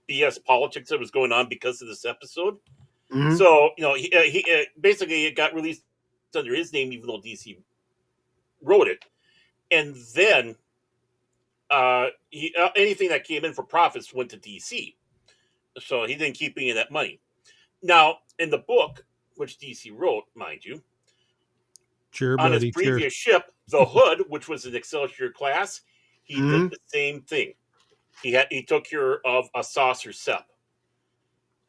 BS politics that was going on because of this episode. Mm-hmm. So, he basically it got released under his name, even though DC wrote it. And then anything that came in for profits went to DC. So he didn't keep any of that money. Now, in the book, which DC wrote, mind you, Sure, on his buddy. Sure. previous ship, the Hood, which was an Excelsior class, he did Mm-hmm. the same thing. He took care of a saucer sep.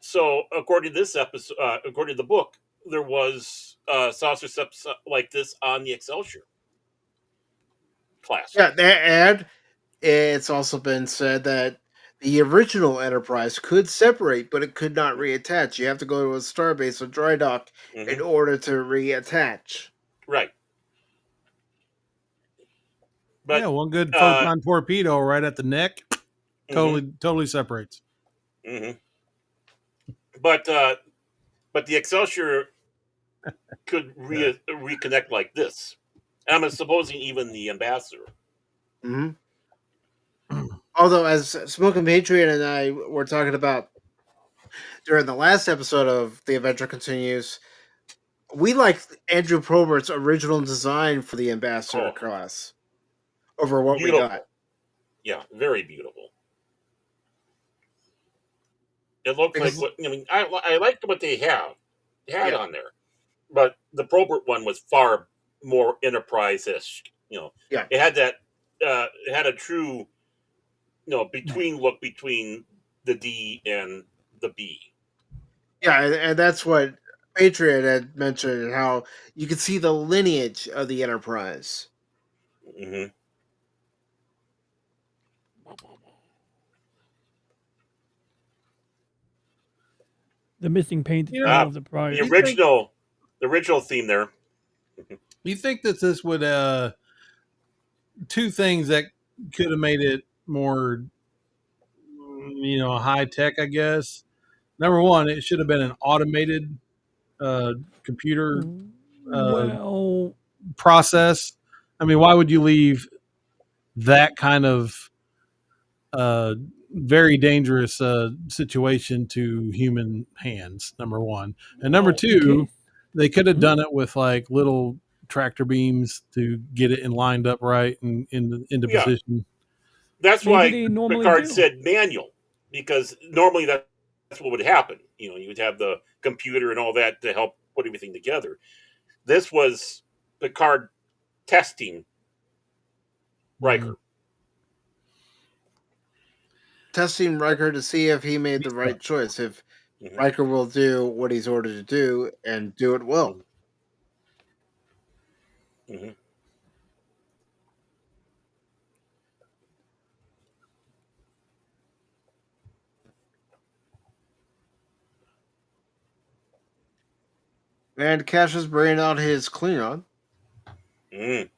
So according to this episode, according to the book, there was saucer seps like this on the Excelsior class. Yeah, and it's also been said that the original Enterprise could separate, but it could not reattach. You have to go to a starbase or dry dock in Hmm. order to reattach. Right, Yeah, but one good uh, photon torpedo right at the neck. hmm Totally separates. hmm but but the Excelsior could reconnect like this. I'm supposing even the Ambassador. Mm-hmm. Although, as Smoking Patriot and I were talking about during the last episode of The Adventure Continues, we liked Andrew Probert's original design for the Ambassador Oh, class over what we got. beautiful! Yeah, very beautiful. It looks like Because, what I mean. I liked what they had yeah, on there, but the Probert one was far more enterprise-ish. yeah, It had that. It had a true between look between the D and the B. yeah, and that's what Patriot had mentioned how you could see the lineage of the Enterprise. Hmm. The missing painted You know, panel Ah, of the the prior. you think original theme there. you think that this would two things that could have made it more high tech, I guess. Number one, it should have been an automated computer uh, Well, process. I mean, why would you leave that kind of uh, very dangerous situation to human hands? Number one, and number well, in two, case. they could have Mhm. done it with like little tractor beams to get it in lined up right and into Yeah, position. that's Maybe why they normally Picard do. said manual because normally that's what would happen. You would have the computer and all that to help put everything together. This was Picard testing Riker. Testing Riker to see if he made the right choice. If Riker will do what he's ordered to do and do it well. Mm-hmm. And Cash is bringing out his Klingon. Mm.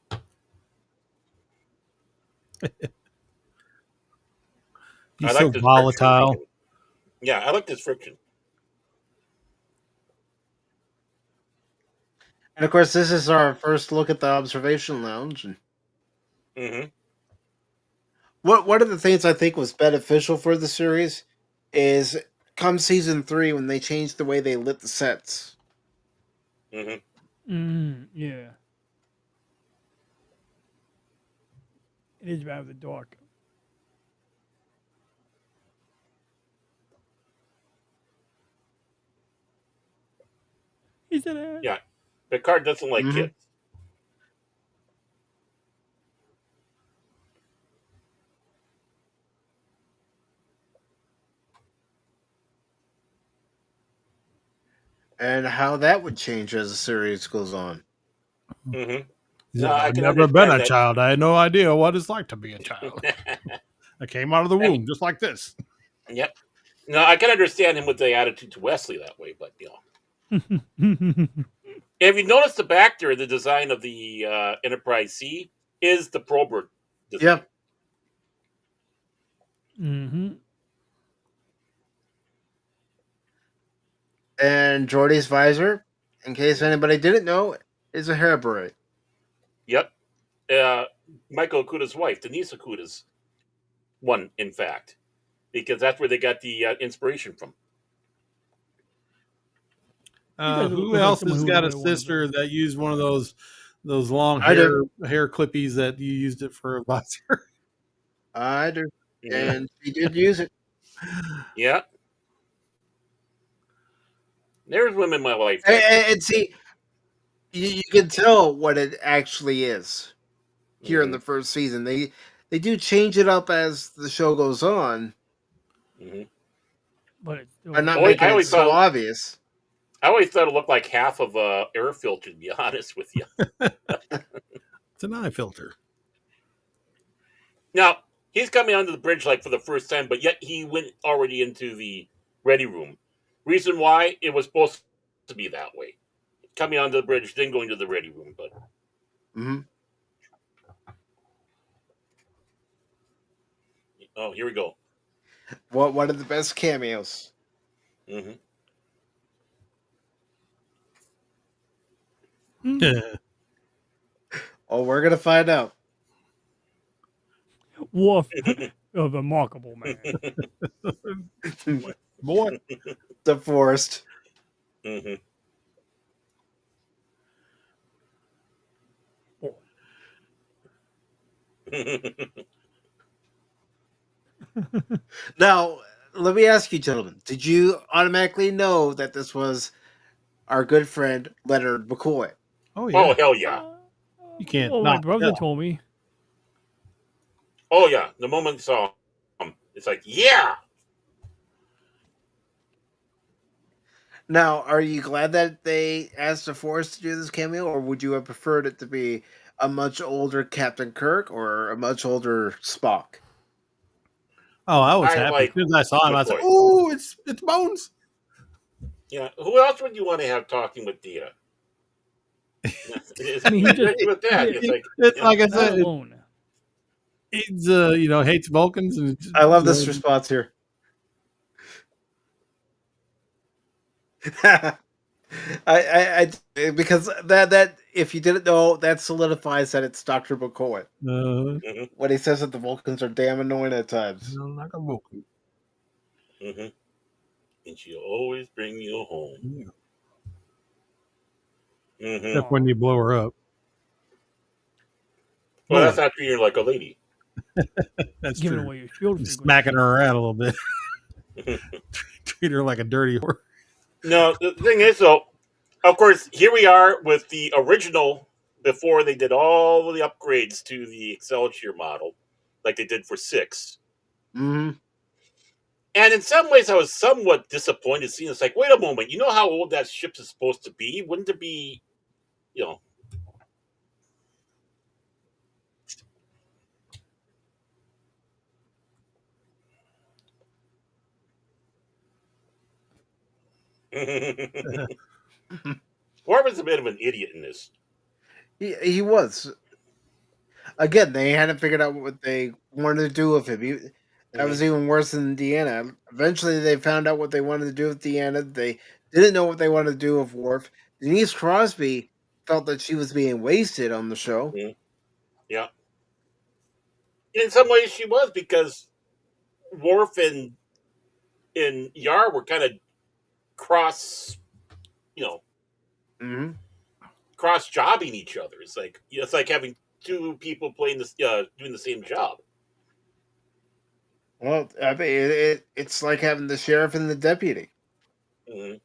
He's I so like this volatile. friction. Yeah, I like this friction. And of course, this is our first look at the observation lounge. And Mm-hmm. one of the things I think was beneficial for the series is come season 3 when they changed the way they lit the sets. Mm-hmm. Yeah. It is rather dark. He said ass. Yeah. Picard doesn't like kids. And how that would change as the series goes on. Mm-hmm. He's No, like, I I've can never been a understand that. child. I had no idea what it's like to be a child. I came out of the womb just like this. Yep. No, I can understand him with the attitude to Wesley that way, but Have you noticed the back there, the design of the Enterprise C is the Prober design? Yep. Mm-hmm. And Geordi's visor, in case anybody didn't know, is a hair beret. Yep. Michael Okuda's wife, Denise Okuda's one, in fact, because that's where they got the inspiration from. Who else has got a sister that used one of those long hair clippies that you used it for a visor? I do. And she did use it. Yeah. There's women in my life. And see, you can tell what it actually is here in the first season. They do change it up as the show goes on. But it's still by not making it so obvious. I always thought it looked like half of a air filter, to be honest with you. It's an eye filter. Now, he's coming onto the bridge like for the first time, but yet he went already into the ready room. Reason why? It was supposed to be that way. Coming onto the bridge, then going to the ready room. But oh, here we go. One of the best cameos. Oh, we're gonna find out. Wolf, a remarkable man. Boy, divorced. Now, let me ask you, gentlemen, did you automatically know that this was our good friend Leonard McCoy? Oh yeah. Oh hell yeah! You can't. Well, my brother told me. Oh yeah! The moment I saw him, it's like yeah. Now, are you glad that they asked DeForest to do this cameo, or would you have preferred it to be a much older Captain Kirk or a much older Spock? Oh, I was happy. As soon as I saw him, I said, "Oh, it's Bones." Yeah. Who else would you want to have talking with Data? I mean, he just with that. It's like I said, he's hates Vulcans, and I love this response here. I because that if you didn't know, that solidifies that it's Dr. McCoy. When he says that the Vulcans are damn annoying at times. Like a Vulcan. And she'll always bring you home. Except when you blow her up. Well, that's after you're like a lady. That's giving true. away your shield frequency. Smacking her around a little bit. Treat her like a dirty horse. No, the thing is, though, of course, here we are with the original before they did all of the upgrades to the Excelsior model, like they did for 6. Hmm. And in some ways, I was somewhat disappointed seeing it's like, wait a moment, you know how old that ship is supposed to be? Wouldn't it be, you know? Warman's a bit of an idiot in this. He was. Again, they hadn't figured out what they wanted to do with him. That Mhm. was even worse than Deanna. Eventually, they found out what they wanted to do with Deanna. They didn't know what they wanted to do with Worf. Denise Crosby felt that she was being wasted on the show. Mhm. Yeah. In some ways, she was because Worf and Yar were kind of cross, you know, Hmm. cross jobbing each other. It's like having two people playing this, doing the same job. Well, I mean, it's like having the sheriff and the deputy. Mm-hmm.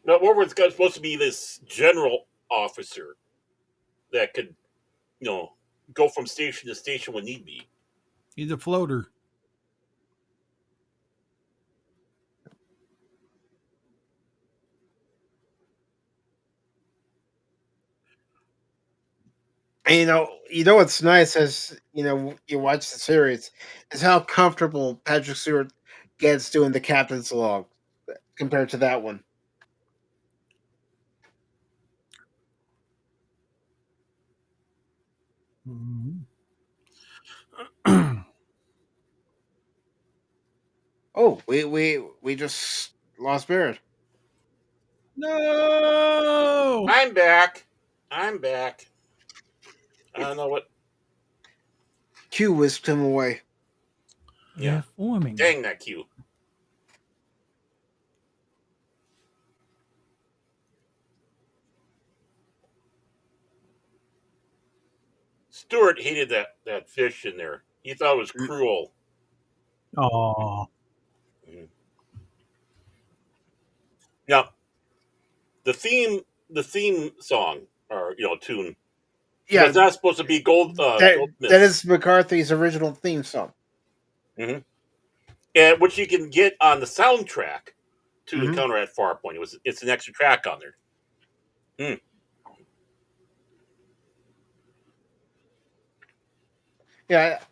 Now, Warwards got supposed to be this general officer that could, you know, go from station to station when need be. He's a floater. And you know what's nice as you watch the series is how comfortable Patrick Stewart gets doing the captain's log compared to that one. Mhm. Oh, we just lost Barrett. No. I'm back. I'm back. I don't know what. Q whisked him away. Yeah. They're forming. Dang that cue. Stewart hated that fish in there. He thought it was Mm. cruel. Oh, Mhm. Now, the theme song or tune Yeah, was not supposed to be that Goldsmith's, is McCarthy's original theme song. hmm and which you can get on the soundtrack to Hmm. Encounter at Farpoint. It's an extra track on there. Hmm. Yeah,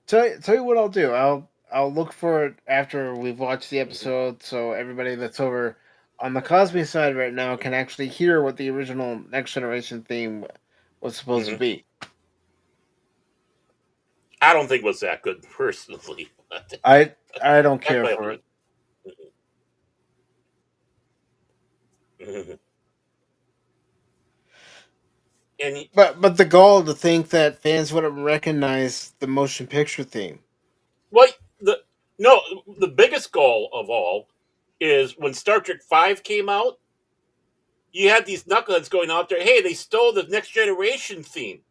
tell you what I'll do. I'll look for it after we've watched the Mhm. episode, so everybody that's over on the Cosby side right now Mhm. can actually hear what the original Next Generation theme was supposed to Mhm. be. I don't think it was that good personally. But I I don't that's care my for opinion. it, Mhm. And but the gall to think that fans wouldn't recognize the motion picture theme. what the no the biggest goal of all is when Star Trek Five came out. You had these knuckleheads going out there. Hey, they stole the Next Generation theme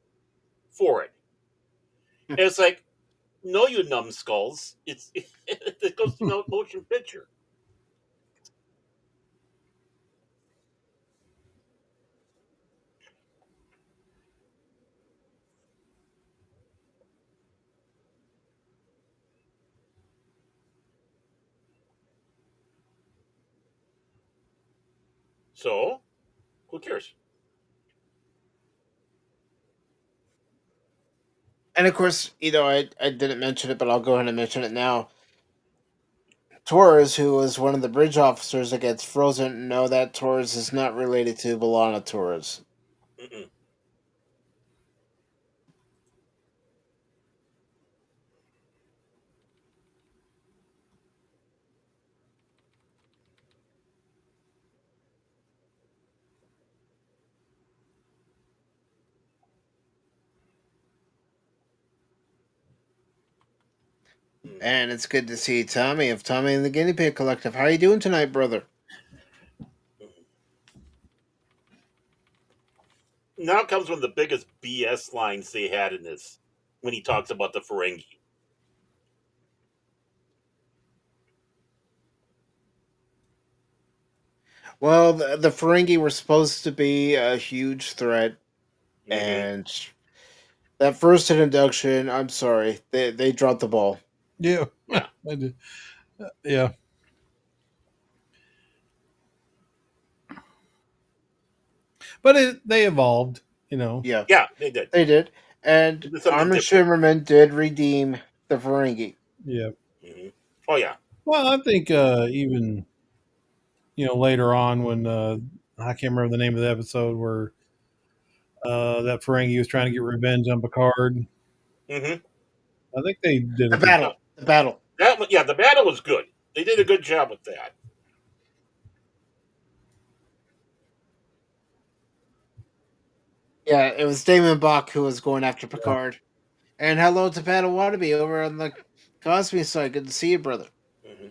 for it. And it's like, no, you numbskulls. It goes to motion picture. So who cares? And of course, I didn't mention it, but I'll go ahead and mention it now. Torres, who was one of the bridge officers that gets frozen, know that Torres is not related to Balana Torres. Mm-mm. Mm. And it's good to see Tommy of Tommy and the Guinea Pig Collective. How you doing tonight, brother? Now comes one of the biggest BS lines they had in this when he talks about the Ferengi. Well, the Ferengi were supposed to be a huge threat, Hmm. and that first introduction, I'm sorry, they dropped the ball. Yeah, Yeah, I did. Yeah, but they evolved. You know. Yeah, yeah, they did. they did, They and did something Armin different. Shimmerman did redeem the Ferengi. Yeah. Hmm. Oh yeah. Well, I think even later on when I can't remember the name of the episode where that Ferengi was trying to get revenge on Picard. Hmm. I think they did The a good. No, battle, the battle. yeah, the battle was good. They did a good job with that. Yeah, it was Damon Bach who was going after Yeah. Picard. And hello to Battle Wannabe over on the Cosme side. Good to see you, brother. Hmm.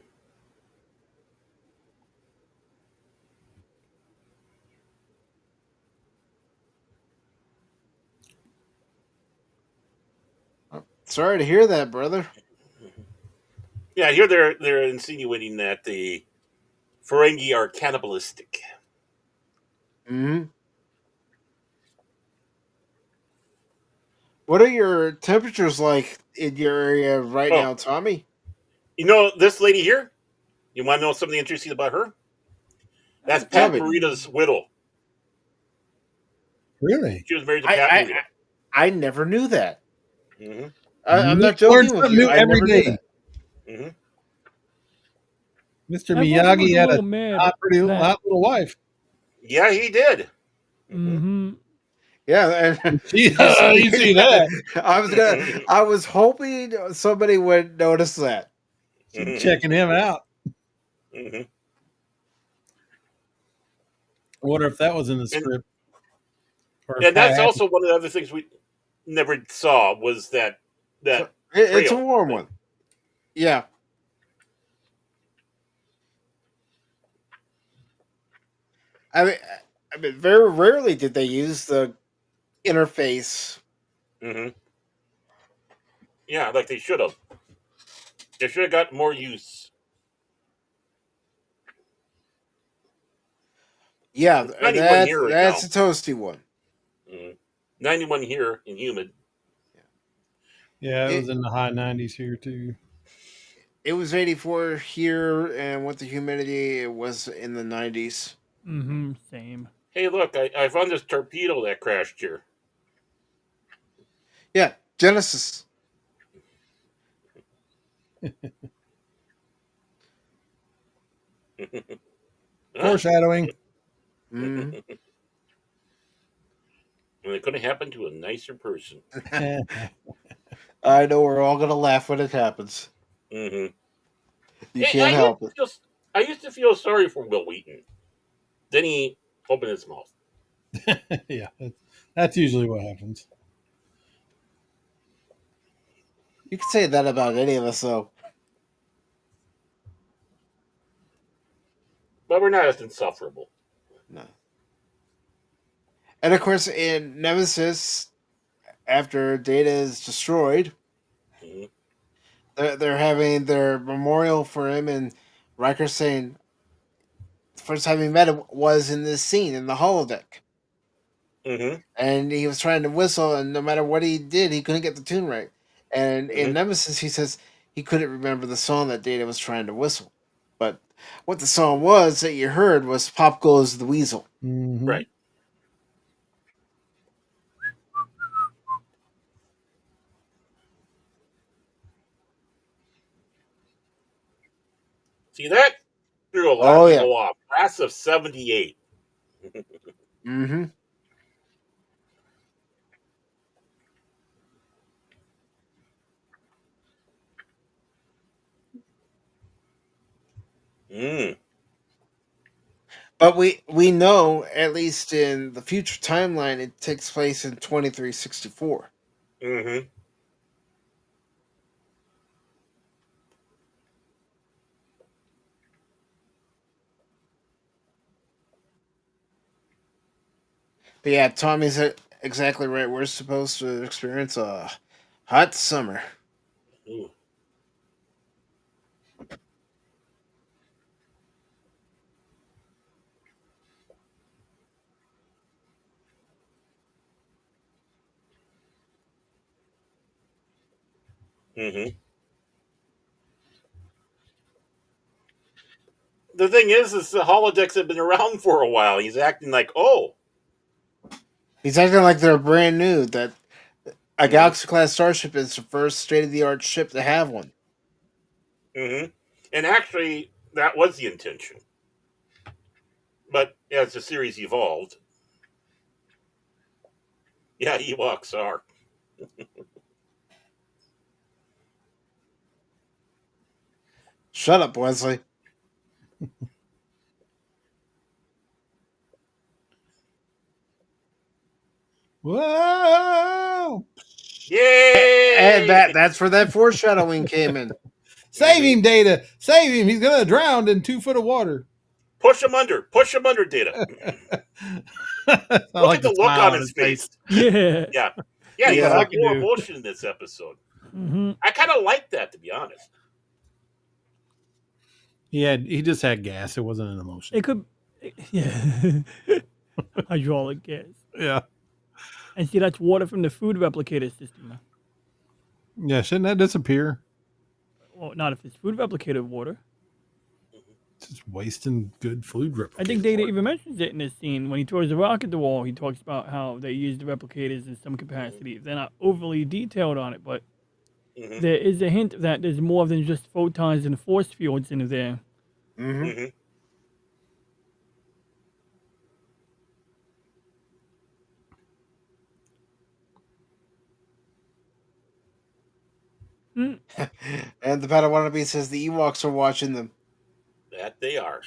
Oh, sorry to hear that, brother. Yeah, here they're insinuating that the Ferengi are cannibalistic. Hmm. What are your temperatures like in your area right Oh, now, Tommy? you know this lady here? You want to know something interesting about her? That's Tell Pat me. Morita's widow. Really? She was married to I Pat I Morita. I never knew that. Hmm. I'm not Learn joking with something you. new I every never knew day. that. Hmm. Mr. I've always was Miyagi a had a little mad hot, pretty that. hot little wife. Yeah, he did. Hmm. Mm-hmm. Yeah, and She, did you see? you see that? I was hoping somebody would notice that. She checking him out. Hmm. I wonder if that was in the and script or if and that's Pat. also one of the other things we never saw was that So it's a trail warm thing. one. Yeah, I mean, very rarely did they use the interface. Hmm. Yeah, like they should have. They should have got more use. Yeah, It's 91 that's here right that's now. a toasty one. Hmm. 91 here in humid. Yeah, it was It in the high 90s here too. it was 84 here, and with the humidity, it was in the 90s. Mm-hmm. Same. Hey, look, I found this torpedo that crashed here. Yeah, Genesis. Huh? Foreshadowing. Mm. And it could have happened to a nicer person. I know we're all gonna laugh when it happens. Hmm. You Hey, can't help it. I used to feel sorry for Will Wheaton. Then he opened his mouth. Yeah, that's usually what happens. You can say that about any of us, though. But we're not as insufferable. No. And of course, in Nemesis, after Data is destroyed, Hmm. they're having their memorial for him, and Riker saying the first time he met him was in this scene in the holodeck. Hmm. And he was trying to whistle, and no matter what he did, he couldn't get the tune right. And in Hmm. Nemesis, he says he couldn't remember the song that Data was trying to whistle. But what the song was that you heard was Pop Goes the Weasel. Hmm. Right. See, that threw a lot of Oh, yeah. people off. Class of 78. Mm-hmm. Mm. But we know, at least in the future timeline, it takes place in 2364. Hmm. But yeah, Tommy's exactly right. We're supposed to experience a hot summer. Ooh. Hmm. The thing is the holodecks have been around for a while. He's acting like, oh, He's acting like they're brand new. That a hmm Galaxy class starship is the first state of the art ship to have one. hmm and actually, that was the intention. But as the series evolved, yeah, Ewoks are. Shut up, Wesley. Whoa! And Yay! that's where that foreshadowing came in. Save Mhm. him, Data! Save him! He's gonna drown in 2 foot of water. Push him under. Push him under, Data. I Look like at the the look smile on on his his face. face. Yeah. Yeah. Yeah, That's he's what Yeah. I got can more do. emotion in this episode. Hmm. I kind of like that, to be honest. He just had gas. It wasn't an emotion. It could, yeah. Hydraulic gas. Yeah. And see, that's water from the food replicator system. Yeah, shouldn't that disappear? Well, not if it's food replicator water. Just wasting good food replicator. I think Data water. even mentions it in this scene when he throws the rock at the wall. He talks about how they use the replicators in some capacity. They're not overly detailed on it, but Hmm there is a hint that there's more than just photons and force fields in there. Mm-hmm. hmm Mm. And the Padawan says the Ewoks are watching them. That they are.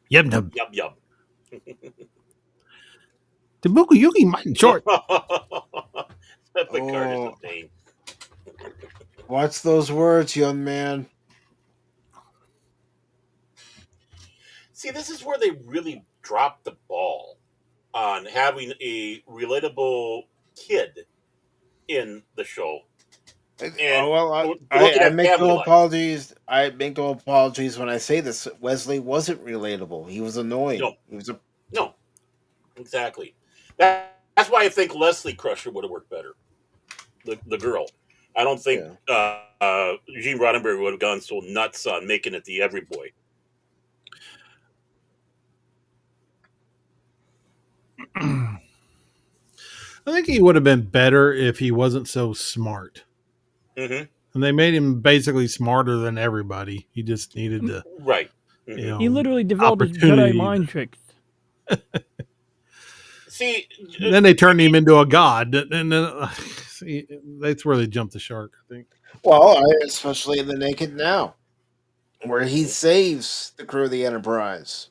Yum yum. Yum yum. Tabuku Yuki mighty short. Picard is a Oh, pain. watch those words, young man. See, this is where they really dropped the ball on having a relatable kid in the show. And Oh well, looking I at make family no life. apologies. I make no apologies when I say this. Wesley wasn't relatable. He was annoying. No, He was a no, exactly. That's why I think Leslie Crusher would have worked better. The girl. I don't think yeah. Gene Roddenberry would have gone so nuts on making it the every boy. I think he would have been better if he wasn't so smart. Hmm And they made him basically smarter than everybody. He just needed to, Right. you hmm know, He literally developed his Jedi opportunity. mind tricks. See, Then they turned him into a god, and then see, that's where they jumped the shark. I think. Well, especially in the Naked Now, where he saves the crew of the Enterprise.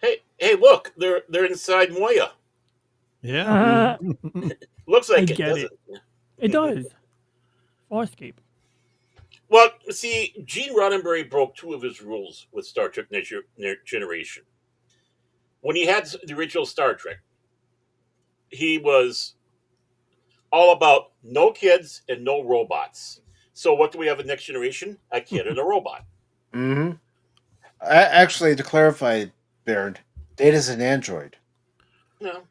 hey, look, they're inside Moya. Yeah. Looks I like it, get it. doesn't It does. Farscape. Well, see, Gene Roddenberry broke two of his rules with Star Trek Next Generation. When he had the original Star Trek, he was all about no kids and no robots. So what do we have in Next Generation? A kid and a robot. Mm-hmm. Actually, to clarify, Baird, Data's an android. No,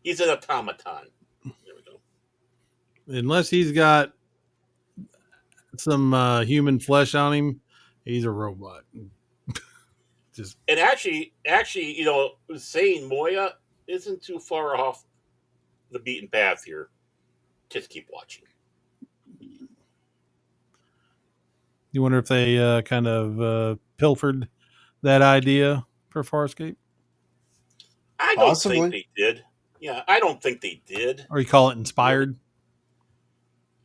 he's an automaton. There we go. Unless he's got some human flesh on him, he's a robot. Just And actually, saying Moya isn't too far off the beaten path here. Just keep watching. you wonder if they kind of pilfered that idea for Farscape, I don't think Possibly. they did. Yeah, I don't think they did. or you call it inspired.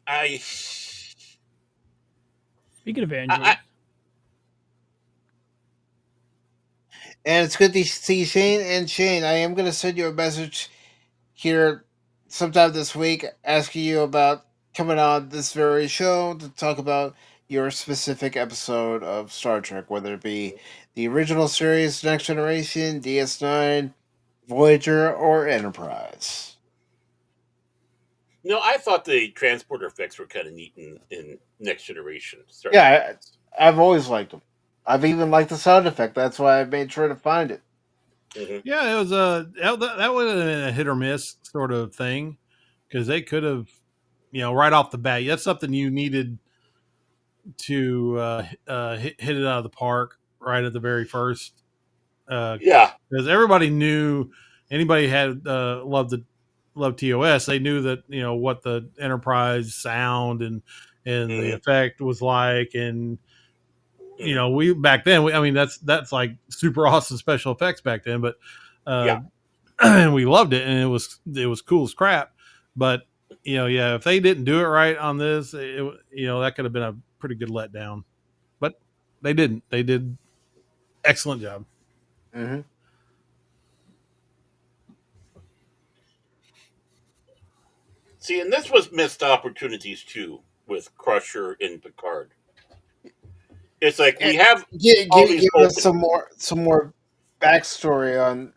I, Speaking of I, androids, And it's good to see Shane. And Shane, I am going to send you a message here sometime this week asking you about coming on this very show to talk about your specific episode of Star Trek, whether it be the original series, Next Generation, DS9, Voyager, or Enterprise. I thought the transporter effects were kind of neat in Next Generation. Star Trek. Yeah, I've always liked them. I've even liked the sound effect. That's why I made sure to find it. Mhm. Yeah, it was that would have been a hit or miss sort of thing because they could have right off the bat. That's something you needed to hit it out of the park right at the very first, Yeah. because everybody knew, anybody had loved TOS. They knew that what the Enterprise sound and the Hmm. effect was like, and Hmm. we back then. I mean, that's like super awesome special effects back then, but uh, Yeah. and we loved it, and it was cool as crap. But yeah, if they didn't do it right on this, that could have been a pretty good letdown. But they didn't. They did excellent job. Hmm. See, and this was missed opportunities too with Crusher and Picard. It's like we And have all give, these give us open. some more backstory on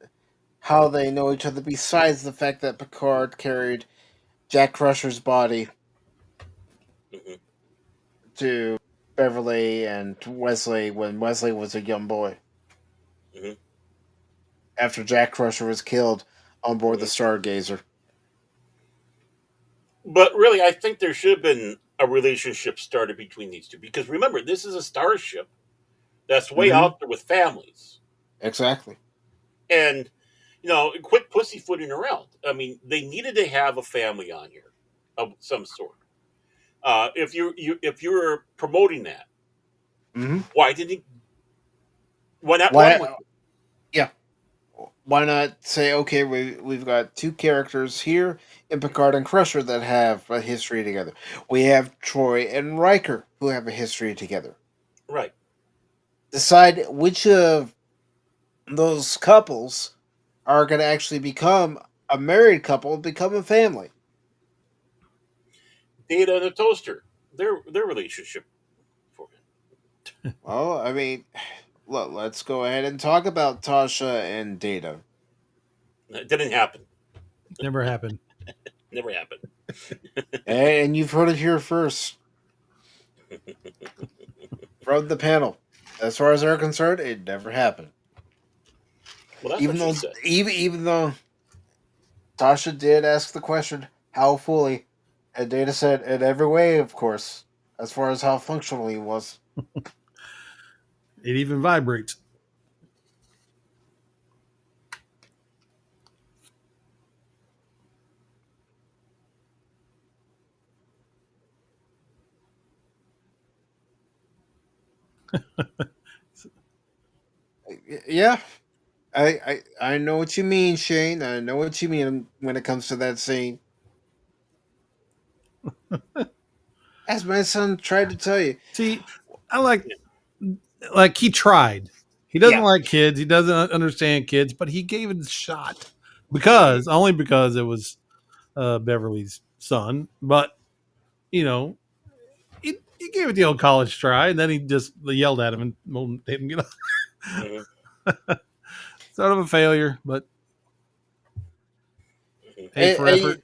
how they know each other, besides the fact that Picard carried Jack Crusher's body Hmm. to Beverly and Wesley when Wesley was a young boy, Hmm. after Jack Crusher was killed on board the Hmm. Stargazer. But really, I think there should have been a relationship started between these two because remember, this is a starship that's way Hmm. out there with families, Exactly. and quit pussyfooting around. I mean, they needed to have a family on here of some sort. If you were promoting that, Hmm. why didn't why not run with Why? Yeah. Why not say, okay, we've got two characters here in Picard and Crusher that have a history together. We have Troy and Riker who have a history together. it? Right. Decide which of those couples are going to actually become a married couple and become a family. Data and a toaster, their relationship for Well, I mean, let's go ahead and talk about Tasha and Data. it didn't happen. Never happened. Never happened. And you've heard it here first from the panel. As far as they're concerned, it never happened. Well, that's what Even she though said. even though Tasha did ask the question, how fully, and Data said in every way, of course, as far as how functional he was. It even vibrates. Yeah, I know what you mean, Shane. I know what you mean when it comes to that scene. As my son tried to tell you. See, I like he tried. He doesn't Yeah. like kids. He doesn't understand kids, but he gave it a shot Hmm. because only because it was Beverly's son. But you know, he gave it the old college try, and then he just yelled at him and won't let him get off. Hmm. Sort of a failure, but Hmm. A for And, effort.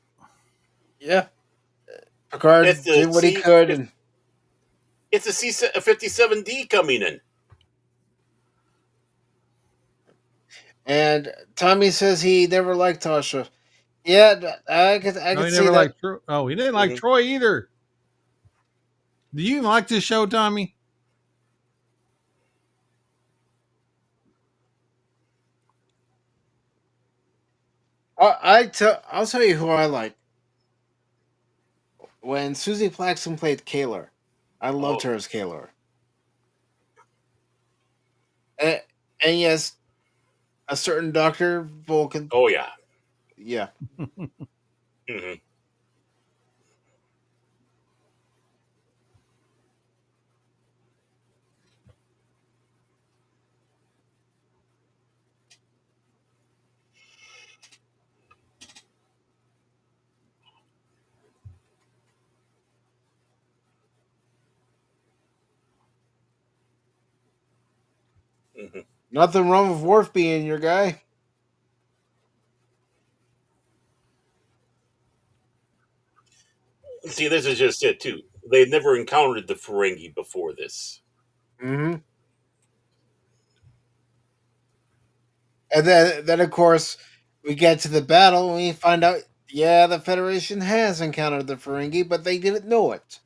yeah, It's Picard the did what he C. could, and It's a C57D coming in. Tommy says he never liked Tasha. Yeah, I No, could he see never that. liked Troy. Oh, he didn't like Hmm. Troy either. Do you even like this show, Tommy? I'll tell you who I like. When Susie Plaxton played Kaylor, I loved Oh, her as Kaylor. And, and yes, a certain Doctor Vulcan. oh yeah. Yeah, Hmm. Hmm. nothing wrong with Worf being your guy. See, this is just it too. They never encountered the Ferengi before this. Hmm. And then of course we get to the battle and we find out Yeah, the Federation has encountered the Ferengi, but they didn't know it.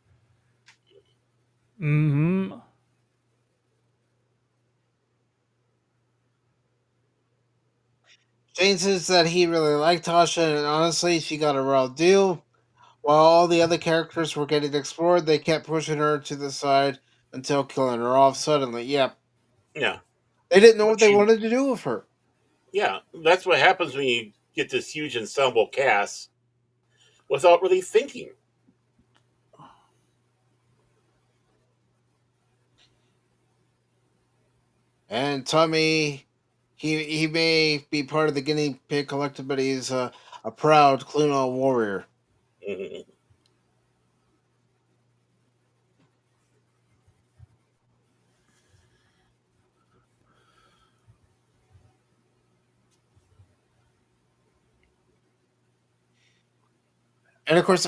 Mm-hmm. Shane says that he really liked Tasha, and honestly, she got a raw deal. While all the other characters were getting explored, they kept pushing her to the side until killing her off suddenly. Yeah, Yeah, they didn't know but what they she, wanted to do with her. yeah, that's what happens when you get this huge ensemble cast without really thinking. And Tommy, he may be part of the guinea pig collective, but he's a proud Cluno warrior. Mhm. And of course,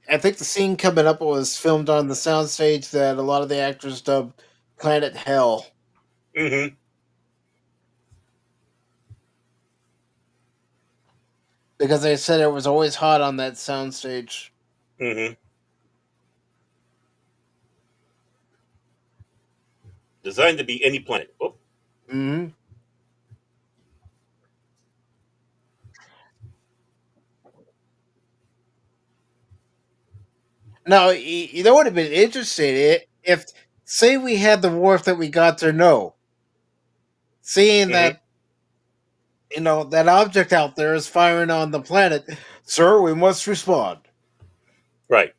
I think the scene coming up was filmed on the soundstage that a lot of the actors dubbed Planet Hell Mhm. because they said it was always hot on that soundstage. Mhm. Designed to be any planet. Oh. Hmm. Now, you know what would have been interesting if, say, we had the wharf that we got to know, seeing Mhm. that that object out there is firing on the planet. Sir, we must respond. Right.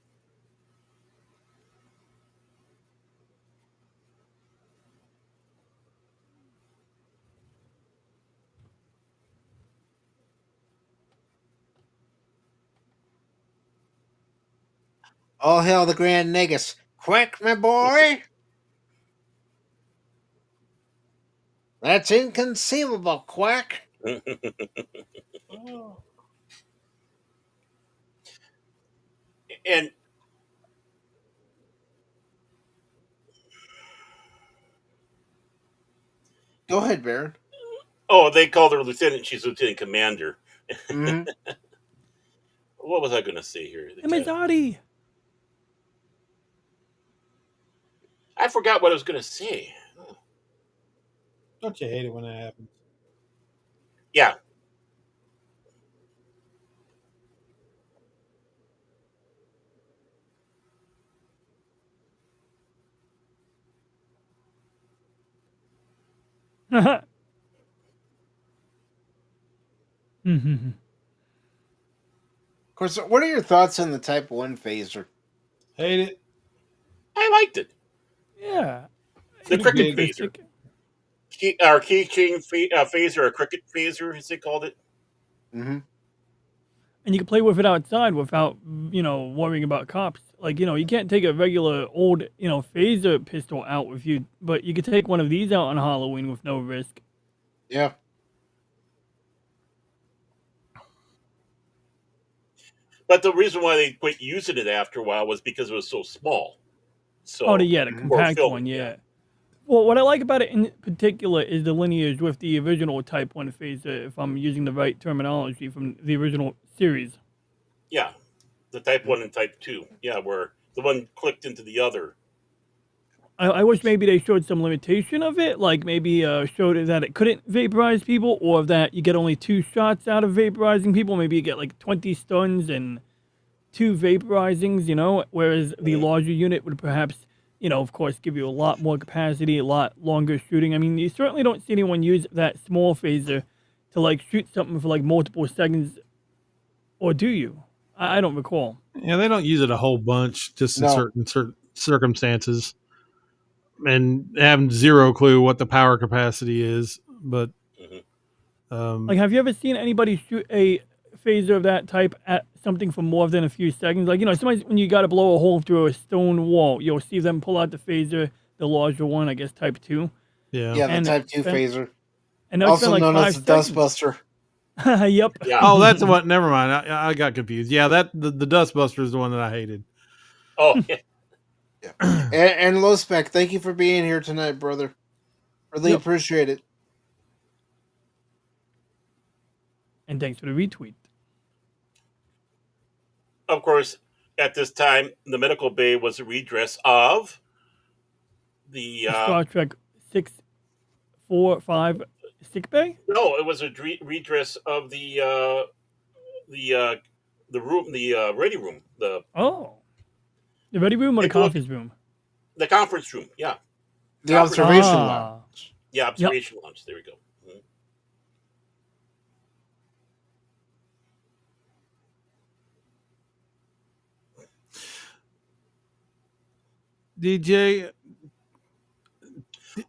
All hail the Grand Negus. Quick, my boy! That's inconceivable, Quack. Oh. And Go ahead, Baron. oh, they called her lieutenant. She's lieutenant commander. Hmm. What was I going to say here? Hey, Miss Audie. I forgot what I was going to say. Don't you hate it when that happens? Yeah. Mm-hmm. Of course, what are your thoughts on the Type 1 phaser? Hate it. I liked it. Yeah, The it's Pretty cricket big. phaser. futuristic. Our keychain phaser, or cricket phaser, as they called it. Hmm. And you can play with it outside without worrying about cops. Like you can't take a regular old phaser pistol out with you, but you could take one of these out on Halloween with no risk. Yeah. But the reason why they quit using it after a while was because it was so small. Oh, So yeah, the Hmm. for compact filming, one, yeah. yeah. Well, what I like about it in particular is the lineage with the original Type 1 phaser, if I'm using the right terminology from the original series. Yeah. The type 1 and type 2. Yeah, where the one clicked into the other. I wish maybe they showed some limitation of it, like maybe showed it that it couldn't vaporize people, or that you get only 2 shots out of vaporizing people. Maybe you get like 20 stuns and 2 vaporizings, whereas the Mhm. larger unit would perhaps, of course, give you a lot more capacity, a lot longer shooting. I mean, you certainly don't see anyone use that small phaser to like shoot something for like multiple seconds, or do you? I don't recall. Yeah, they don't use it a whole bunch, just in No. certain circumstances, and have zero clue what the power capacity is. But Mhm. Like, um, have you ever seen anybody shoot a phaser of that type at something for more than a few seconds? Like, sometimes when you got to blow a hole through a stone wall, you'll see them pull out the phaser, the larger one, I guess Type 2, yeah. Yeah, the and Type 2 spend, phaser. and they'll spend Also like known as five the seconds. Dustbuster. Yep. Yeah. Oh, that's the one. Never mind. I got confused. Yeah, that the Dustbuster is the one that I hated. Oh, yeah. Yeah. And Low Spec, thank you for being here tonight, brother. Really Yep. appreciate it. And thanks for the retweet. Of course, at this time, the medical bay was a redress of the The Star Trek 645 sick bay. no, it was a redress of the room, the ready room, Oh, the ready room or the take a look, conference room? the conference room. Yeah, The conference room. observation Ah, lounge. Yeah, yep. observation lounge. There we go. Mhm. DJ,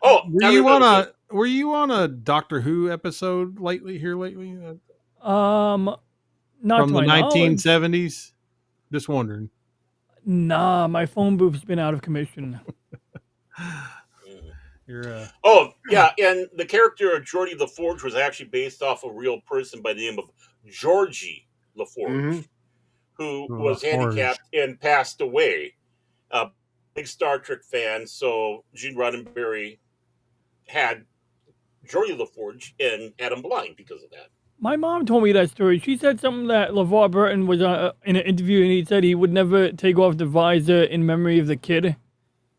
Oh, I remember. So, were you on a Doctor Who episode lately Um, not from to the my knowledge. 1970s? Just wondering. Nah, my phone booth's been out of commission. mhm. You're Oh yeah, and the character of Geordie LaForge was actually based off a real person by the name of Georgie Mm-hmm. LaForge, who La was Forge. handicapped and passed away. Big Star Trek fan, so Gene Roddenberry had Geordie LaForge and had him blind because of that. My mom told me that story. She said something that LeVar Burton was in an interview and he said he would never take off the visor in memory of the kid.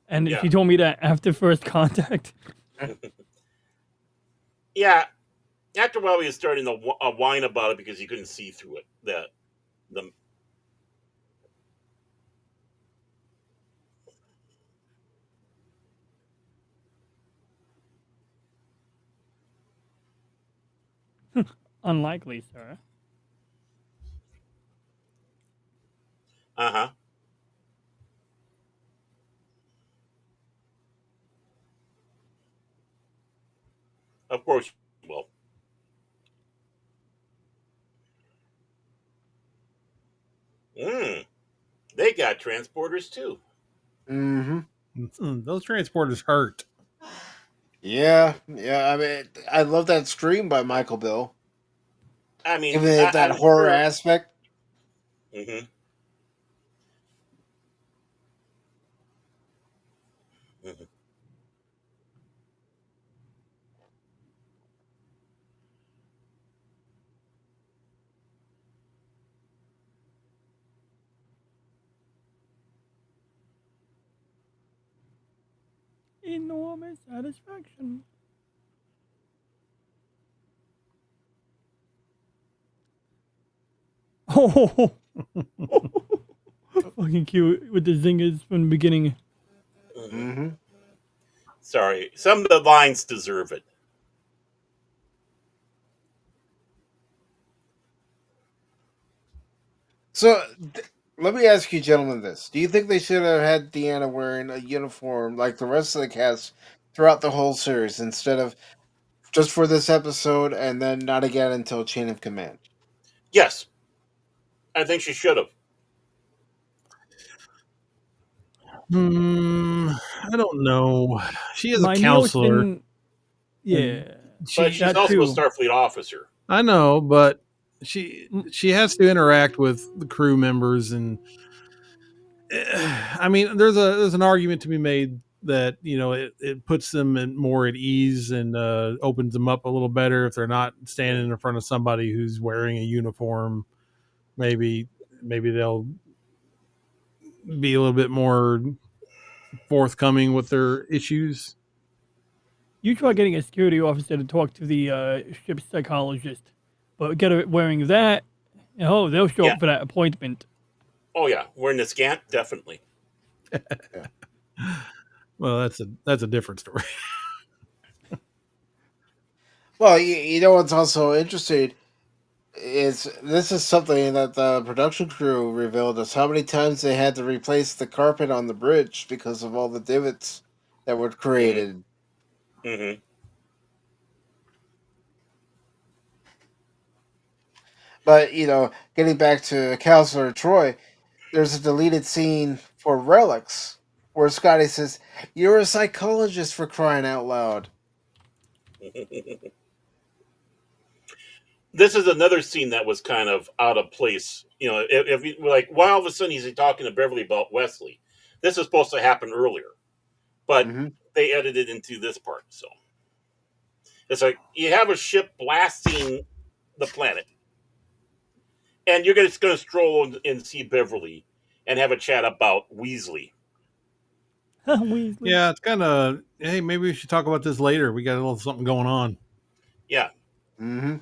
And Yeah, she told me that after first contact. yeah. After a while, he was starting to whine about it because he couldn't see through it. That the Unlikely, sir. uh huh, of course. Well, mm, they got transporters too. Mm-hmm. Those transporters hurt. Yeah, yeah. I mean, I love that scream by Michael Bill, I mean, giving it that I'm horror sure. aspect. Hmm. Hmm. Enormous satisfaction. Oh, fucking cute with the zingers from the beginning. Hmm. Mm-hmm. Sorry, some of the lines deserve it. So, let me ask you, gentlemen, this: do you think they should have had Deanna wearing a uniform like the rest of the cast throughout the whole series, instead of just for this episode and then not again until Chain of Command? Yes, I think she should have. Hmm, I don't know. She is a My counselor, notion, and yeah, But she. she's that also a too. Starfleet officer. I know, but M- she has to interact with the crew members, and I mean, there's an argument to be made that it puts them more at ease and opens them up a little better if they're not standing in front of somebody who's wearing a uniform. Maybe maybe they'll be a little bit more forthcoming with their issues. You try getting a security officer to talk to the ship's psychologist, but get her wearing that. Oh, they'll show Yeah. up for that appointment. Oh yeah, wearing the scant, definitely. Yeah. Well, that's a different story. Well, you know what's also interesting is this is something that the production crew revealed us how many times they had to replace the carpet on the bridge because of all the divots that were Hmm. created. Hmm. But getting back to Counselor Troy, there's a deleted scene for Relics where Scotty says, "You're a psychologist, for crying out loud." This is another scene that was kind of out of place. If you like, why all of a sudden he's talking to Beverly about Wesley? This is supposed to happen earlier, but Hmm. they edited into this part. So it's like you have a ship blasting the planet, and you're just going to stroll and see Beverly and have a chat about Weasley. Weasley. Yeah, it's kind of. Hey, maybe we should talk about this later. We got a little something going on. Yeah, Mm-hmm.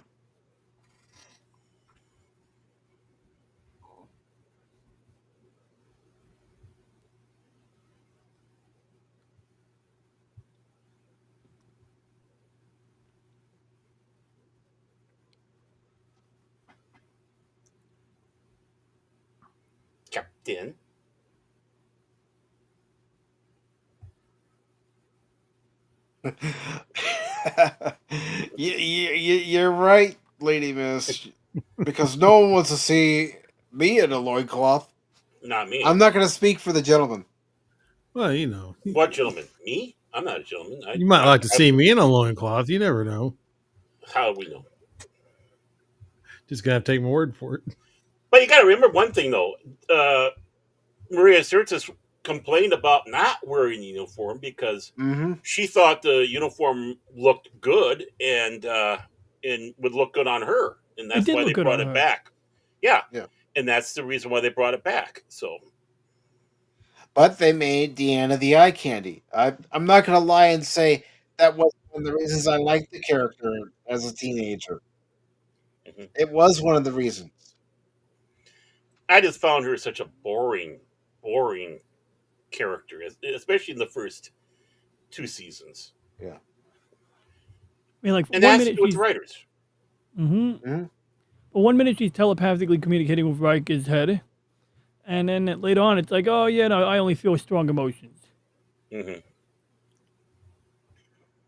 Captain. You're right, Lady Miss, because no one wants to see me in a loincloth. Not me. I'm not going to speak for the gentleman. Well, you know, What gentleman? Me? I'm not a gentleman. you might like to see me in a loincloth. You never know. How do we know? Just gotta take my word for it. But you got to remember one thing, though. Uh, Maria Sirtis complained about not wearing a uniform because Mm-hmm. she thought the uniform looked good and would look good on her, and It that's did why look they good brought on it her. back. Yeah, Yeah. and that's the reason why they brought it back. So But they made Deanna the eye candy. I'm not going to lie and say that was one of the reasons I liked the character as a teenager. mhm. It was one of the reasons. I just found her such a boring character, especially in the first two seasons, Yeah. I mean, like and that one has to minute do with the she's, writers. mm-hmm, Mm-hmm. but 1 minute she's telepathically communicating with Riker's head, and then later on it's like, oh yeah, no, I only feel strong emotions. Hmm.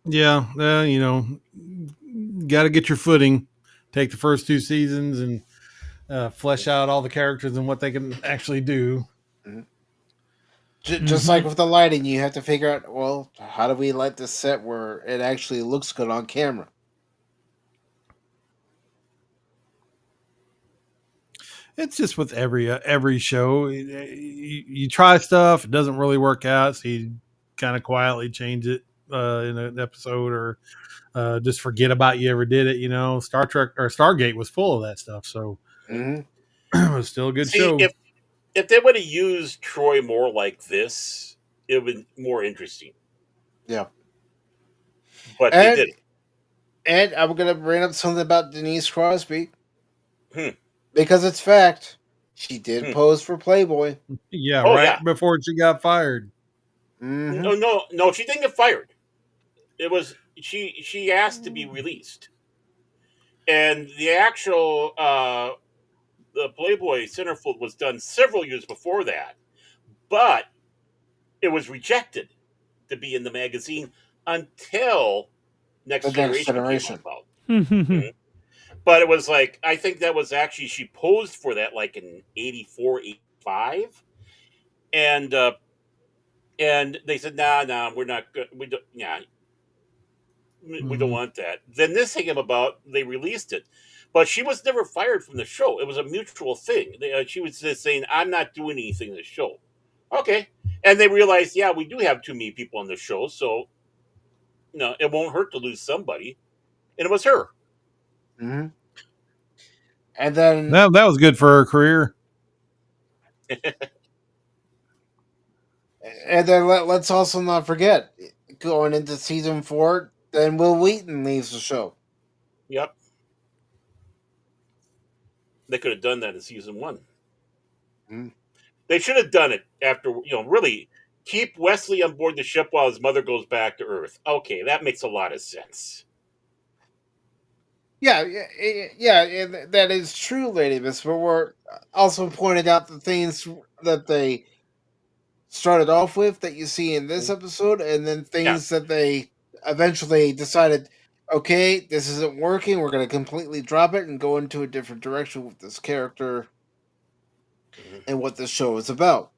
Yeah, you know, got to get your footing. Take the first two seasons and flesh out all the characters and what they can actually do. Mm-hmm. Just Mm-hmm. like with the lighting, you have to figure out, well, how do we light this set where it actually looks good on camera? It's just with every show. You try stuff, it doesn't really work out, so you kind of quietly change it in an episode, or just forget about you ever did it. You know, Star Trek or Stargate was full of that stuff, so Mm-hmm. it was still a good See, show. if they would have used Troy more like this, it would be more interesting. Yeah. But they And didn't. and I'm gonna bring up something about Denise Crosby Hmm. because it's fact. She did Hmm. pose for Playboy. Yeah, Oh right yeah. before she got fired. Mm-hmm. No. She didn't get fired. It was she asked to be released, and the actual the Playboy centerfold was done several years before that, but it was rejected to be in the magazine until The Next Next Generation came Generation. about. Mm-hmm. Mhm. But it was like I think that was actually she posed for that like in 84, 85, and and they said nah, we're not good. We don't yeah we don't Hmm. want that. Then this came about, they released it, but she was never fired from the show. It was a mutual thing. She was just saying, "I'm not doing anything in the show." Okay, and they realized, yeah, we do have too many people on the show, so it won't hurt to lose somebody, and it was her. Mm-hmm. And then That was good for her career. let's also not forget going into season 4. Then Will Wheaton leaves the show. Yep, they could have done that in season one. Mm-hmm. They should have done it after, really keep Wesley on board the ship while his mother goes back to Earth. Okay, that makes a lot of sense. Yeah, that is true, Lady Miss. But we're also pointed out the things that they started off with that you see in this episode, and then Yeah. things that they eventually decided, okay, this isn't working. We're going to completely drop it and go into a different direction with this character Mhm. and what this show is about.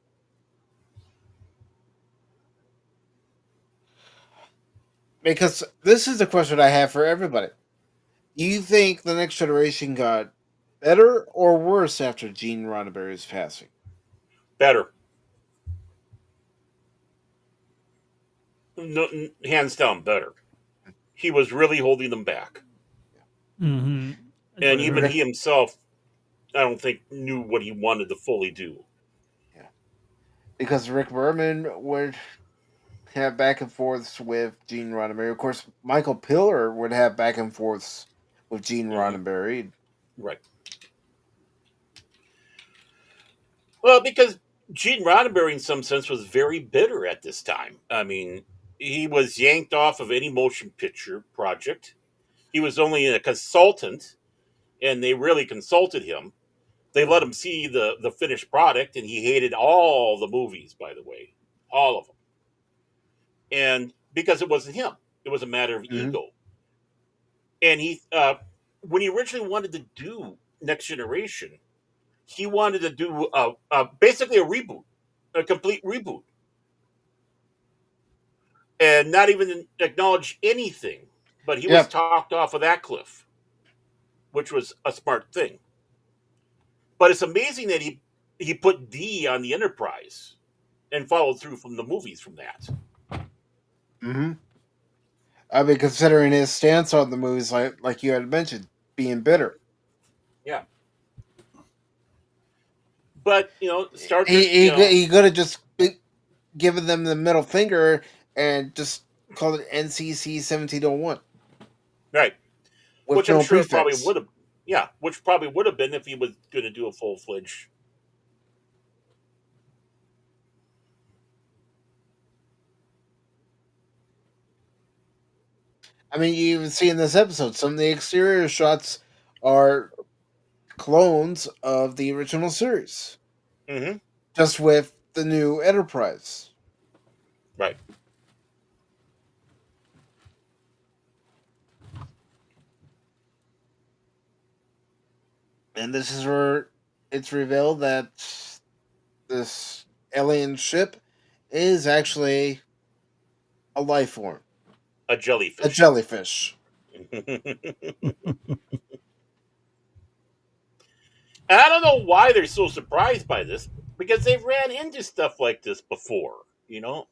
Because this is a question I have for everybody. Do you think the Next Generation got better or worse after Gene Roddenberry's passing? Better. No, hands down, better. He was really holding them back. Mm-hmm. That's what And I even heard. he himself I don't think knew what he wanted to fully do. Yeah, because Rick Berman would have back and forths with Gene Roddenberry. Of course, Michael Piller would have back and forths with Gene Mm-hmm. Roddenberry. Right. Well, because Gene Roddenberry, in some sense, was very bitter at this time. I mean, he was yanked off of any motion picture project. He was only a consultant, and they really consulted him. They let him see the finished product, and he hated all the movies, by the way, all of them. And because it wasn't him, it was a matter of Mm-hmm. ego. And when he originally wanted to do Next Generation, he wanted to do basically a reboot, a complete reboot, and not even acknowledge anything. But he was Yep. talked off of that cliff, which was a smart thing. But it's amazing that he put D on the Enterprise and followed through from the movies from that. Mm-hmm. I mean, considering his stance on the movies, like you had mentioned, being bitter, Yeah. But Star Trek. he could have just given them the middle finger and just called it NCC 1701 Right. with Which I'm no sure it probably prefix. would have. Yeah, which probably would have been if he was going to do a full fledged. I mean, you even see in this episode, some of the exterior shots are clones of the original series, Mm-hmm. just with the new Enterprise. Right. And this is where it's revealed that this alien ship is actually a life form, A a jellyfish. jellyfish. And I don't know why they're so surprised by this because they've ran into stuff like this before. You know.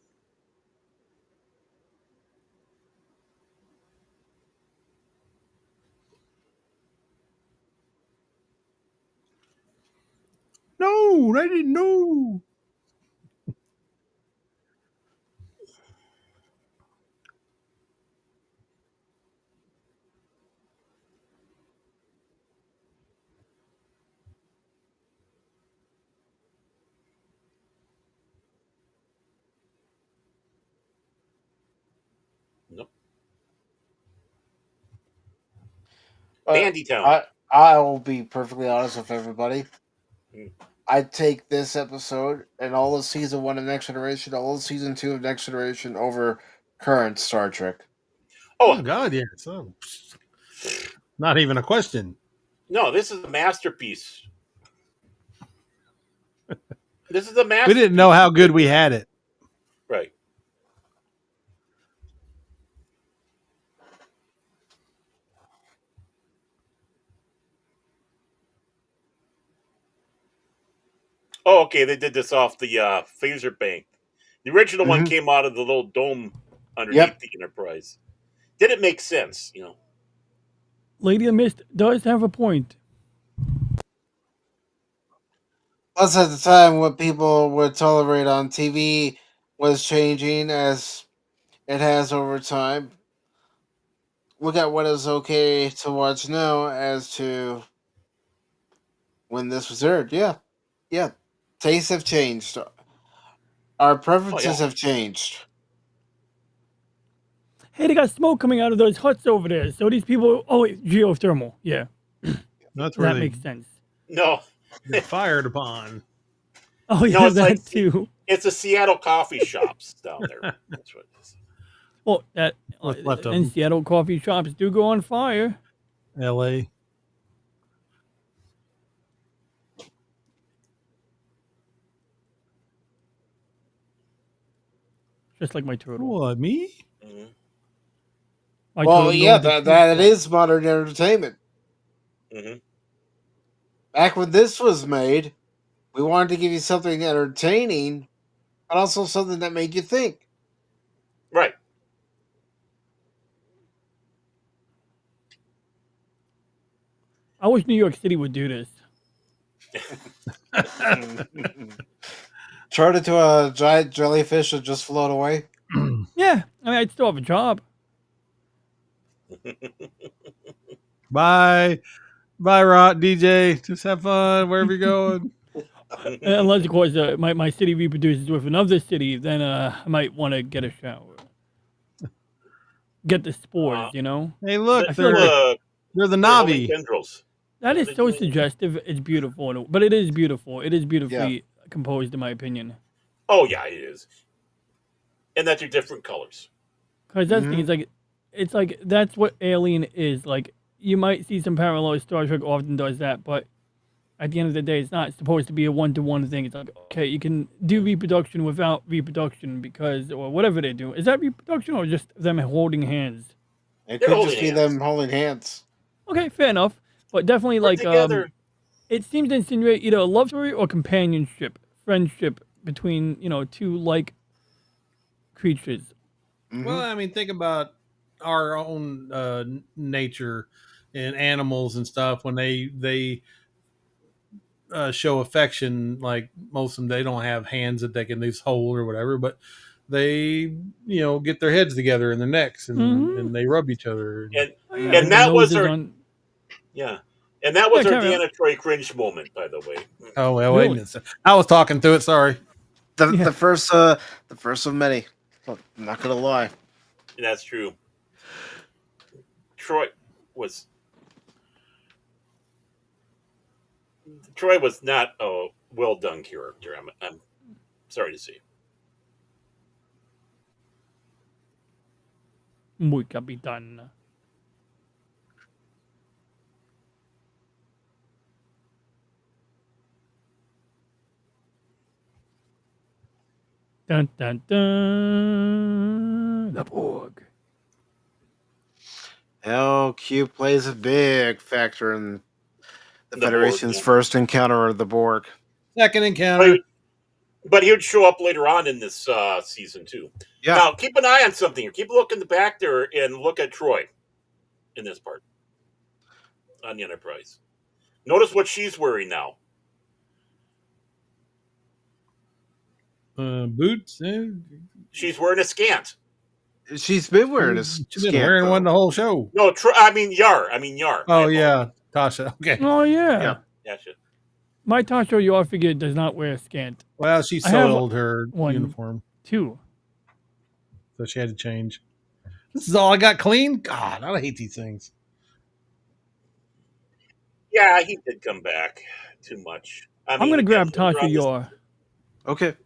No, I didn't know. Nope. But Bandytown. I will be perfectly honest with everybody. Mm. I'd take this episode and all of season one of Next Generation, all of season two of Next Generation over current Star Trek. Oh Oh God, yes. Oh, not even a question. no, this is a masterpiece. This is a We didn't know masterpiece. how good we had it. Right. Oh, okay. They did this off the phaser bank. The original one Mm-hmm. came out of the little dome underneath Yep. the Enterprise. Did it make sense? Lady of Mist does have a point. Plus, at the time, what people would tolerate on TV was changing as it has over time. Look at what is okay to watch now as to when this was aired. Yeah, yeah. Tastes have changed. Our Oh yeah. preferences have changed. Hey, they got smoke coming out of those huts over there. So these people. Oh, wait, geothermal. Yeah, That's where that they makes sense. No, get fired upon. Oh no. yeah, It's like that too. it's the Seattle coffee shops down there. That's what it is. Well, that What's left of and them? Seattle coffee shops do go on fire. L.A. Just like my turtle. What, me? Mm-hmm. My Well, turtle yeah, knows the that truth. is modern entertainment. Mm-hmm. Back when this was made, we wanted to give you something entertaining, but also something that made you think. Right. I wish New York City would do this. Turn into a giant jellyfish and just float away. Yeah, I mean, I'd still have a job. Bye, Rod DJ. Just have fun wherever you're going. Unless, of course, my city reproduces with another city, then I might want to get a shower. Get the spores, you know? Hey, look, I feel like they're the they're holding Navi. tendrils. that is They're so doing- suggestive. It's beautiful, but it is beautiful. It is beautifully Yeah. composed, in my opinion. Oh yeah, it is. And that they're different colors. Because that's the thing, it's like that's what Alien is. Like, you might see some parallels. Star Trek often does that, but at the end of the day, it's not supposed to be a one-to-one thing. It's like, okay, you can do reproduction without reproduction because, or whatever they do. Is that reproduction or just them holding hands? It They're could holding just be hands. them holding hands. Okay, fair enough. But definitely, We're like, together. it seems to insinuate either a love story or companionship, friendship between, two like creatures. Well, I mean, think about our own nature and animals and stuff when they show affection. Like most of them, they don't have hands that they can just hold or whatever, but they get their heads together in their necks and they rub each other. And Oh, yeah, and the that was noses our on. yeah. And that was Yeah, our carry on. Deanna Troy cringe moment, by the way. Oh well, wait a Really? minute. I was talking through it. Sorry. The first of many. I'm not gonna lie. That's true. Troy was not a well done character. I'm sorry to say. Muy capitán. Dun dun dun. The Borg. LQ plays a big factor in the The Federation's Borg, yeah. first encounter of the Borg. Second encounter. But he would show up later on in this season too. Yeah. Now keep an eye on something here. Keep looking back there and look at Troy in this part on the Enterprise. Notice what she's wearing now. Boots. She's wearing a scant. She's been wearing a She's been wearing one the whole show. No, I mean Yar. Oh yeah, Tasha. Okay. Oh yeah. Yeah. Gotcha. My Tasha Yar figure does not wear a scant. Well, she I have soiled her one. uniform, Too. so she had to change. This is all I got clean. God, I hate these things. Yeah, he did come back too much. I'm gonna grab again, Tasha Yar. Okay.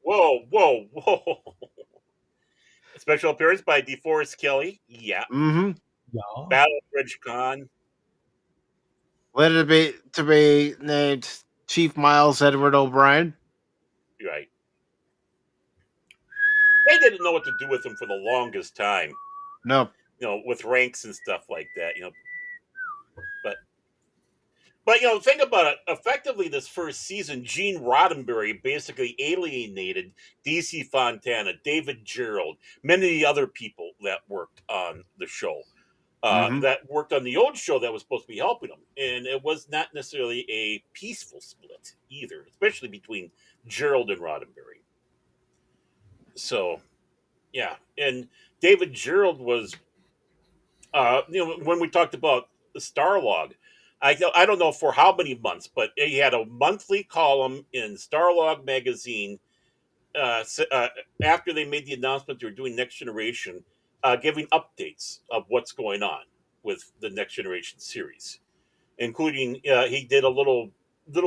Whoa. A special appearance by DeForest Kelly. Yeah. Mm-hmm. Yeah. Battle Bridge Con. Let it be to be named Chief Miles Edward O'Brien. Right. They didn't know what to do with him for the longest time. No. With ranks and stuff like that. But think about it. Effectively, this first season, Gene Roddenberry basically alienated DC Fontana, David Gerald, many of the other people that worked on the show, that worked on the old show that was supposed to be helping them. And it was not necessarily a peaceful split either, especially between Gerald and Roddenberry. So, yeah. And David Gerald was, when we talked about the Starlog, I don't know for how many months, but he had a monthly column in Starlog magazine after they made the announcement they were doing Next Generation, giving updates of what's going on with the Next Generation series, including he did a bit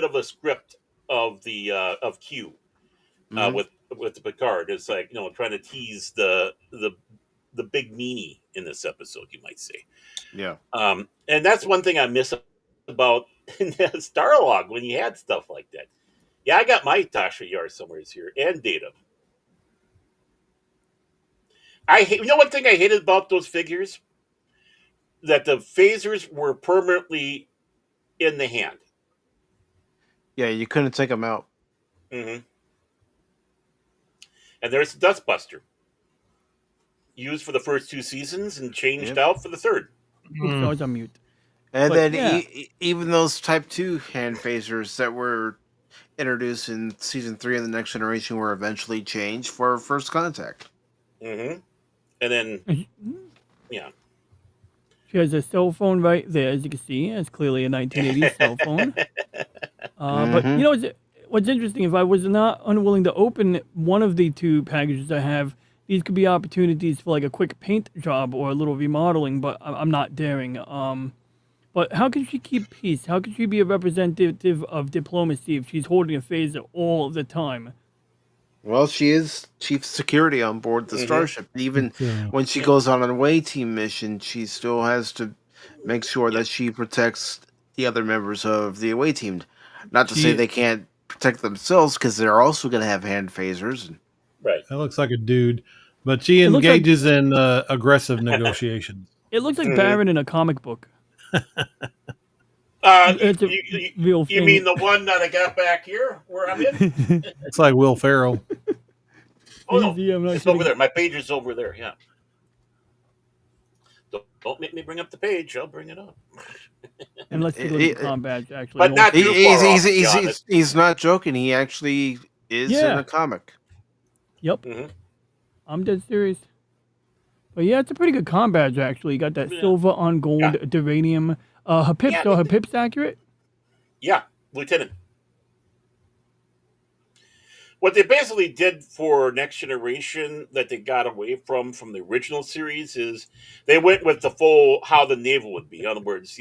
of a script of the of Q with the Picard. It's like trying to tease the big meanie in this episode, you might say. Yeah. And that's one thing I miss about Starlog when you had stuff like that. Yeah, I got my Tasha Yar somewhere here and Data. One thing I hated about those figures? That the phasers were permanently in the hand. Yeah, you couldn't take them out. Mm-hmm. And there's the Dustbuster. Used for the first two seasons and changed out for the third. Oops, I was on mute. And But then yeah, even those Type 2 hand phasers that were introduced in Season 3 of The Next Generation were eventually changed for First Contact. And then, she yeah. has a cell phone right there, as you can see. It's clearly a 1980s cell phone. But you know what's interesting? If I was not unwilling to open one of the two packages I have, these could be opportunities for like a quick paint job or a little remodeling. But I'm not daring. But how can she keep peace? How can she be a representative of diplomacy if she's holding a phaser all the time? Well, she is chief security on board the starship. Even when she goes on an away team mission, she still has to make sure that she protects the other members of the away team. Not to say She they can't protect themselves, because they're also going to have hand phasers. Right. That looks like a dude, but she it looks like engages in aggressive negotiations. it looks like Baron in a comic book. You, It's a you, real you thing. mean the one that I got back here where I'm in? It's like Will Ferrell. Oh, no. Easy, I'm not It's kidding. over there. My page is over there. Yeah. Don't make me bring up the page. I'll bring it up. And let's take a look at the combat actually. But not too far off, to be honest. He's not joking. He actually is in Yeah. a comic. Yep. Mhm. I'm dead serious. But yeah, it's a pretty good com badge actually. You got that silver on gold duranium. Her pips, Yeah, so her pips accurate? Yeah, Lieutenant. What they basically did for Next Generation that they got away from the original series is they went with the full how the naval would be. In other words,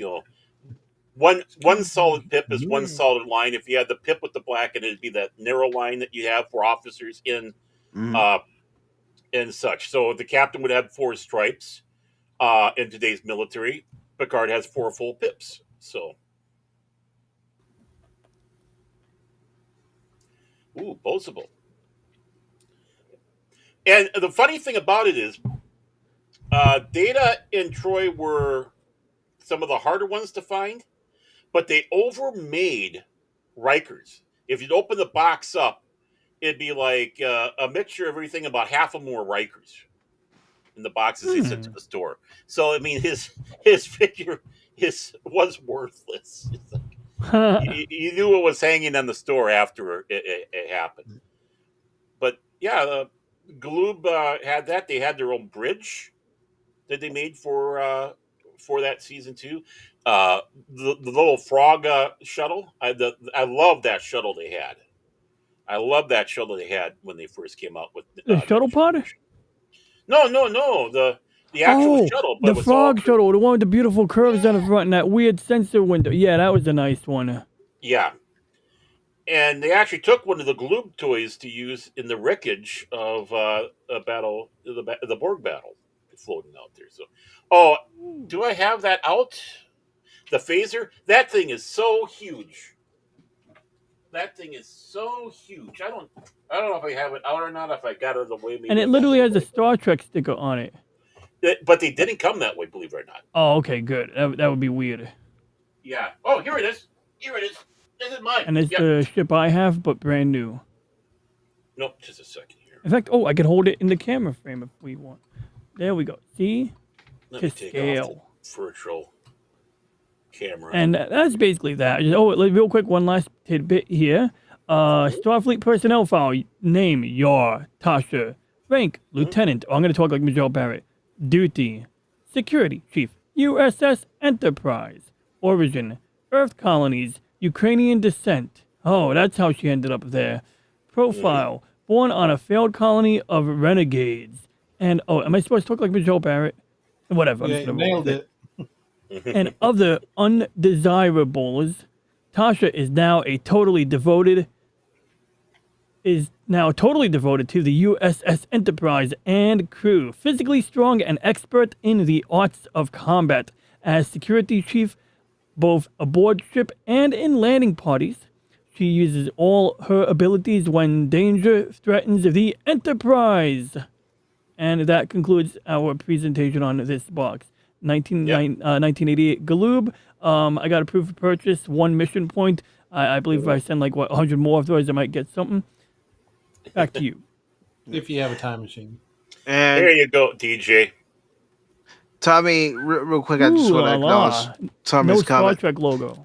one solid pip is one solid line. If you had the pip with the black, and it'd be that narrow line that you have for officers in and such. So the captain would have 4 stripes in today's military. Picard has 4 full pips. So, boastable. And the funny thing about it is, Data and Troy were some of the harder ones to find, but they overmade Rikers. If you'd open the box up, it'd be like a mixture of everything. About half of them were Rikers in the boxes they sent to the store. So I mean, his figure was worthless. You knew it was hanging on the store after it happened. But yeah, Galoob had that. They had their own bridge that they made for that season 2. The little frog shuttle. I love that shuttle they had. I love that shuttle they had when they first came out with The shuttle pod? No. The actual shuttle. But the frog shuttle, the one with the beautiful curves on the front and that weird sensor window. Yeah, that was a nice one. Yeah. And they actually took one of the Galoob toys to use in the wreckage of a battle, the Borg battle, floating out there. So, do I have that out? The phaser? That thing is so huge. That thing is so huge. I don't know if I have it out or not. If I got it the way, maybe. And it literally has a Star Trek sticker on it. But they didn't come that way, believe it or not. Oh, okay, good. That would be weird. Yeah. Oh, here it is. Here it is. This is mine. And it's the ship I have, but brand new. Nope, just a second here. In fact, I could hold it in the camera frame if we want. There we go. See? Let To me take scale. off the virtual camera. And that's basically that. Real quick, one last tidbit here. Starfleet personnel file. Name, Yar, Tasha. Rank, Lieutenant. I'm going to talk like Michelle Barrett. Duty, Security Chief, USS Enterprise. Origin, Earth colonies, Ukrainian descent. Oh, that's how she ended up there. Profile, born on a failed colony of renegades. And, am I supposed to talk like Michelle Barrett? Whatever. I'm Yeah, just gonna nailed roll with it. And of the undesirables, Tasha is now totally devoted to the USS Enterprise and crew. Physically strong and expert in the arts of combat. As security chief, both aboard ship and in landing parties, she uses all her abilities when danger threatens the Enterprise. And that concludes our presentation on this box. 1988 Galoob. I got approved for purchase, 1 mission point. I believe if I send 100 more of those, I might get something. Back to you. If you have a time machine. And there you go, DJ. Tommy, real quick, I just Ooh want to la acknowledge la. Tommy's No Star comment. Trek logo.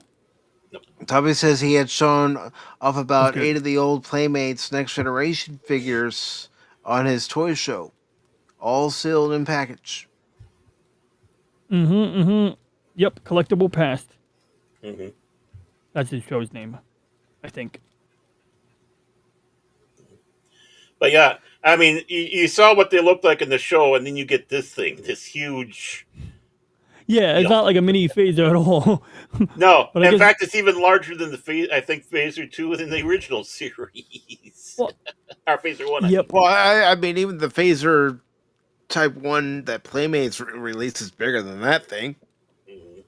Tommy says he had shown off That's about good. 8 of the old Playmates Next Generation figures on his toy show, all sealed and packaged. Yep, collectible past. Hmm. That's his show's name, I think. But yeah, I mean, you saw what they looked like in the show, and then you get this thing, this huge, Yeah, you it's know. not like a mini phaser at all. No, But I in guess, fact, it's even larger than I think Phaser 2 in the original series. well, Or Phaser 1, I mean. yep. Well, I mean, even the Phaser Type 1 that Playmates released is bigger than that thing. Mhm.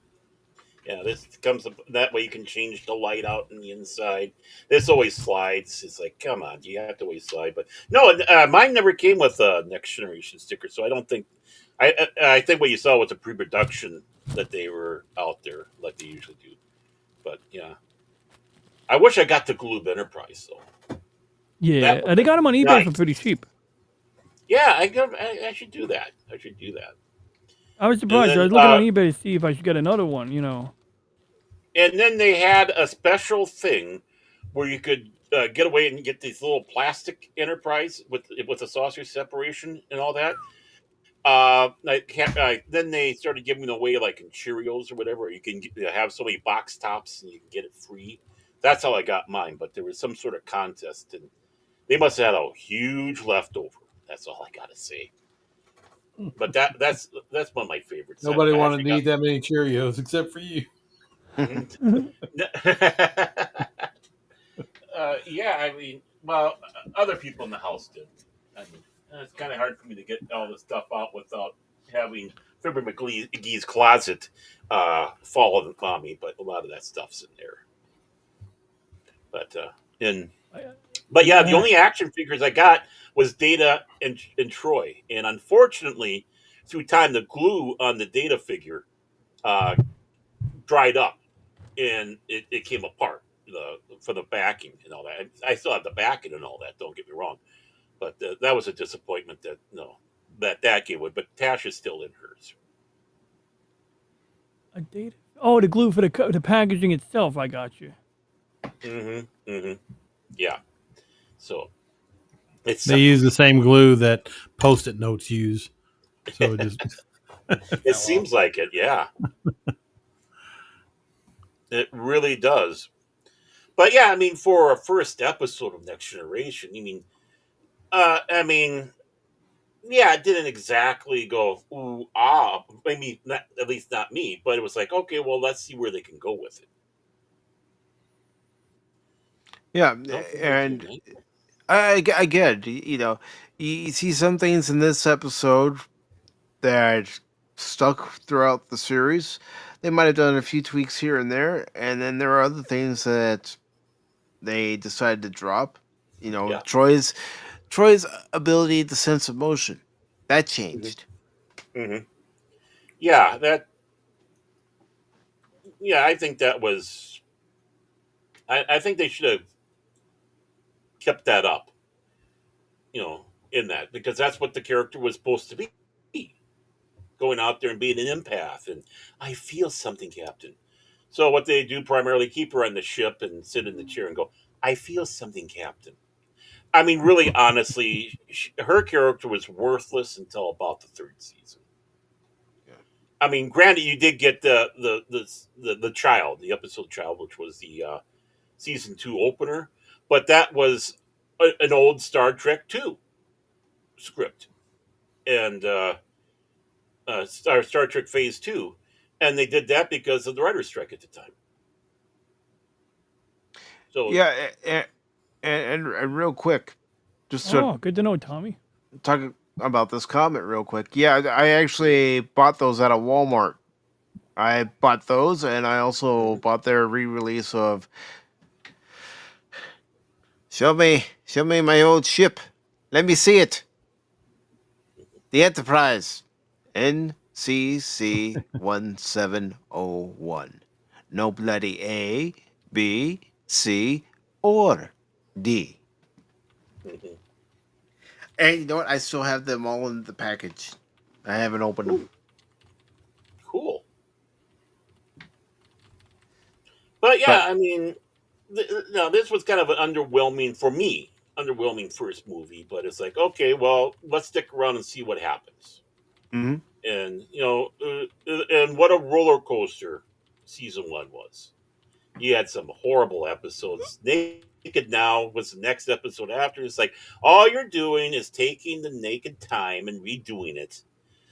Yeah, this comes that way you can change the light out in the inside. This always slides. It's like, come on, do you have to always slide? But no, mine never came with a next generation sticker, so I don't think. I think what you saw was a pre-production that they were out there like they usually do. But yeah, I wish I got the Gloob Enterprise though. Yeah, That would they have got them on been eBay for nice. pretty cheap. Yeah, I should do that. I should do that. I was And surprised. I then was looking on eBay to see if I should get another one. You know. they had a special thing where you could get away and get these little plastic Enterprise with the saucer separation and all that. Then they started giving away like in Cheerios or whatever. You can have so many box tops and you can get it free. That's how I got mine. But there was some sort of contest, and they must have had a huge leftover. That's all I gotta say. But that's one of my favorites. Nobody I wanted actually to got. eat that many Cheerios except for you. Mhm. Yeah, I mean, well, other people in the house did. I mean, it's kind of hard for me to get all this stuff out without having Fibber McGee's closet falling on me, but a lot of that stuff's in there. But and I- but yeah, the Yeah, only action figures I got was Data and Troy, and unfortunately, through time, the glue on the Data figure uh, dried up and it came apart for the backing and all that. I still have the backing and all that. Don't get me wrong, but that was a disappointment that that gave away. But Tash is still in hers. a data. Oh, the glue for the packaging itself. I got you. Mm-hmm. Mm-hmm. Yeah. So it's They use the same glue that Post-it notes use, so it just it fell off. seems like it. Yeah, it really does. But yeah, I mean, for a first episode of Next Generation, I mean, yeah, it didn't exactly go ooh ah. I mean, not, at least not me. But it was like, okay, well, let's see where they can go with it. Yeah, Nothing like you, and man. I get it. You know, you see some things in this episode that stuck throughout the series. They might have done a few tweaks here and there, and then there are other things that they decided to drop. You know, Yeah. Troy's ability to sense emotion that Hmm. changed. Hmm. Yeah, that. Yeah, I think that was. I think they should have kept that up. In that because that's what the character was supposed to be, going out there and being an empath. And I feel something, Captain. So what they do primarily keep her on the ship and sit in the chair and go, I feel something, Captain. I mean, really, honestly, her character was worthless until about the third season. Yeah. I mean, granted, you did get the child, the episode child, which was the season 2 opener, but that was an old Star Trek 2 script and Star Trek Phase 2, and they did that because of the writer's strike at the time. So, Yeah, and real quick, just to Oh, good to know, Tommy. talk about this comment real quick. Yeah, I actually bought those at a Walmart. I bought those, and I also mhm. bought their re-release of show me my old ship. Let me see it. The Enterprise, NCC 1701. No bloody A, B, C, or D. Mhm. And you know what? I still have them all in the package. I haven't opened them. But yeah, But I mean, no, this was kind of an underwhelming for me. Underwhelming first movie, but it's like, okay, well, let's stick around and see what happens. mhm. And and what a roller coaster season one was. You had some horrible episodes. Naked Now was the next episode after. It's like all you're doing is taking the Naked Time and redoing it.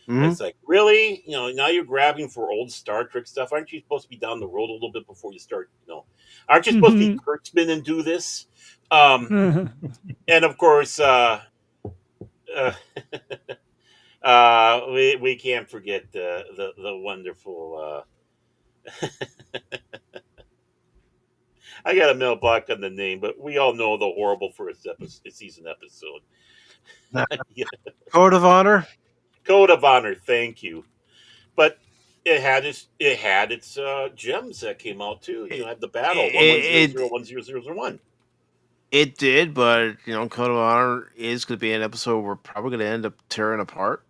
Mhm. It's like, really? Now you're grabbing for old Star Trek stuff. Aren't you supposed to be down the road a little bit before you start? Aren't you supposed to be Kurtzman and do this? Um, and of course, uh, we can't forget the wonderful. I got a mail block on the name, but we all know the horrible first season episode. Yeah. Code of Honor. Code of Honor. Thank you. But it had its gems that came out too. It, Had the battle it 1100 1001. it did, but Code of Honor is going to be an episode we're probably going to end up tearing apart.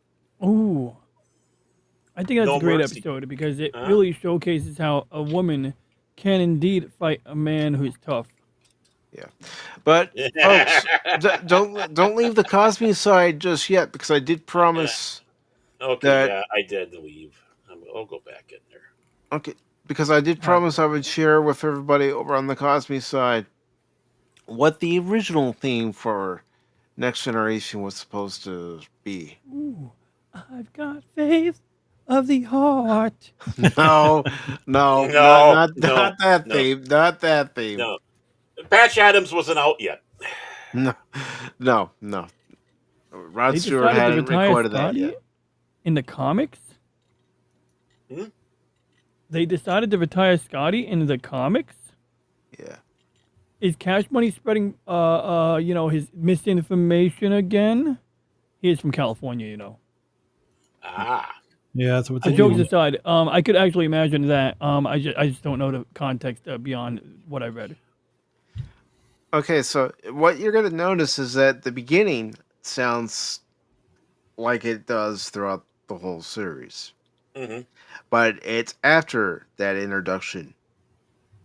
Ooh, I think that's No a great mercy. episode because it Huh? really showcases how a woman can indeed fight a man who's tough. Yeah, but folks, don't leave the Cosby side just yet because I did promise Okay, that. yeah, I did leave. I'll go back in there. Okay, because I did Have promise I would share with everybody over on the Cosby side what the original theme for Next Generation was supposed to be. Ooh, I've got faith of the heart. No, no, not No, not no, not that no, theme, not that theme. no. Patch Adams wasn't out yet. No, no, no. Rod They Stewart decided to hadn't retire recorded that Scotty yet. in the comics. Hmm? They decided to retire Scotty in the comics. Yeah. Is Cash Money spreading, his misinformation again? He is from California. Ah, Yeah, that's what they Jokes do. aside, I could actually imagine that. I just don't know the context beyond what I read. Okay, so what you're going to notice is that the beginning sounds like it does throughout the whole series. hmm But it's after that introduction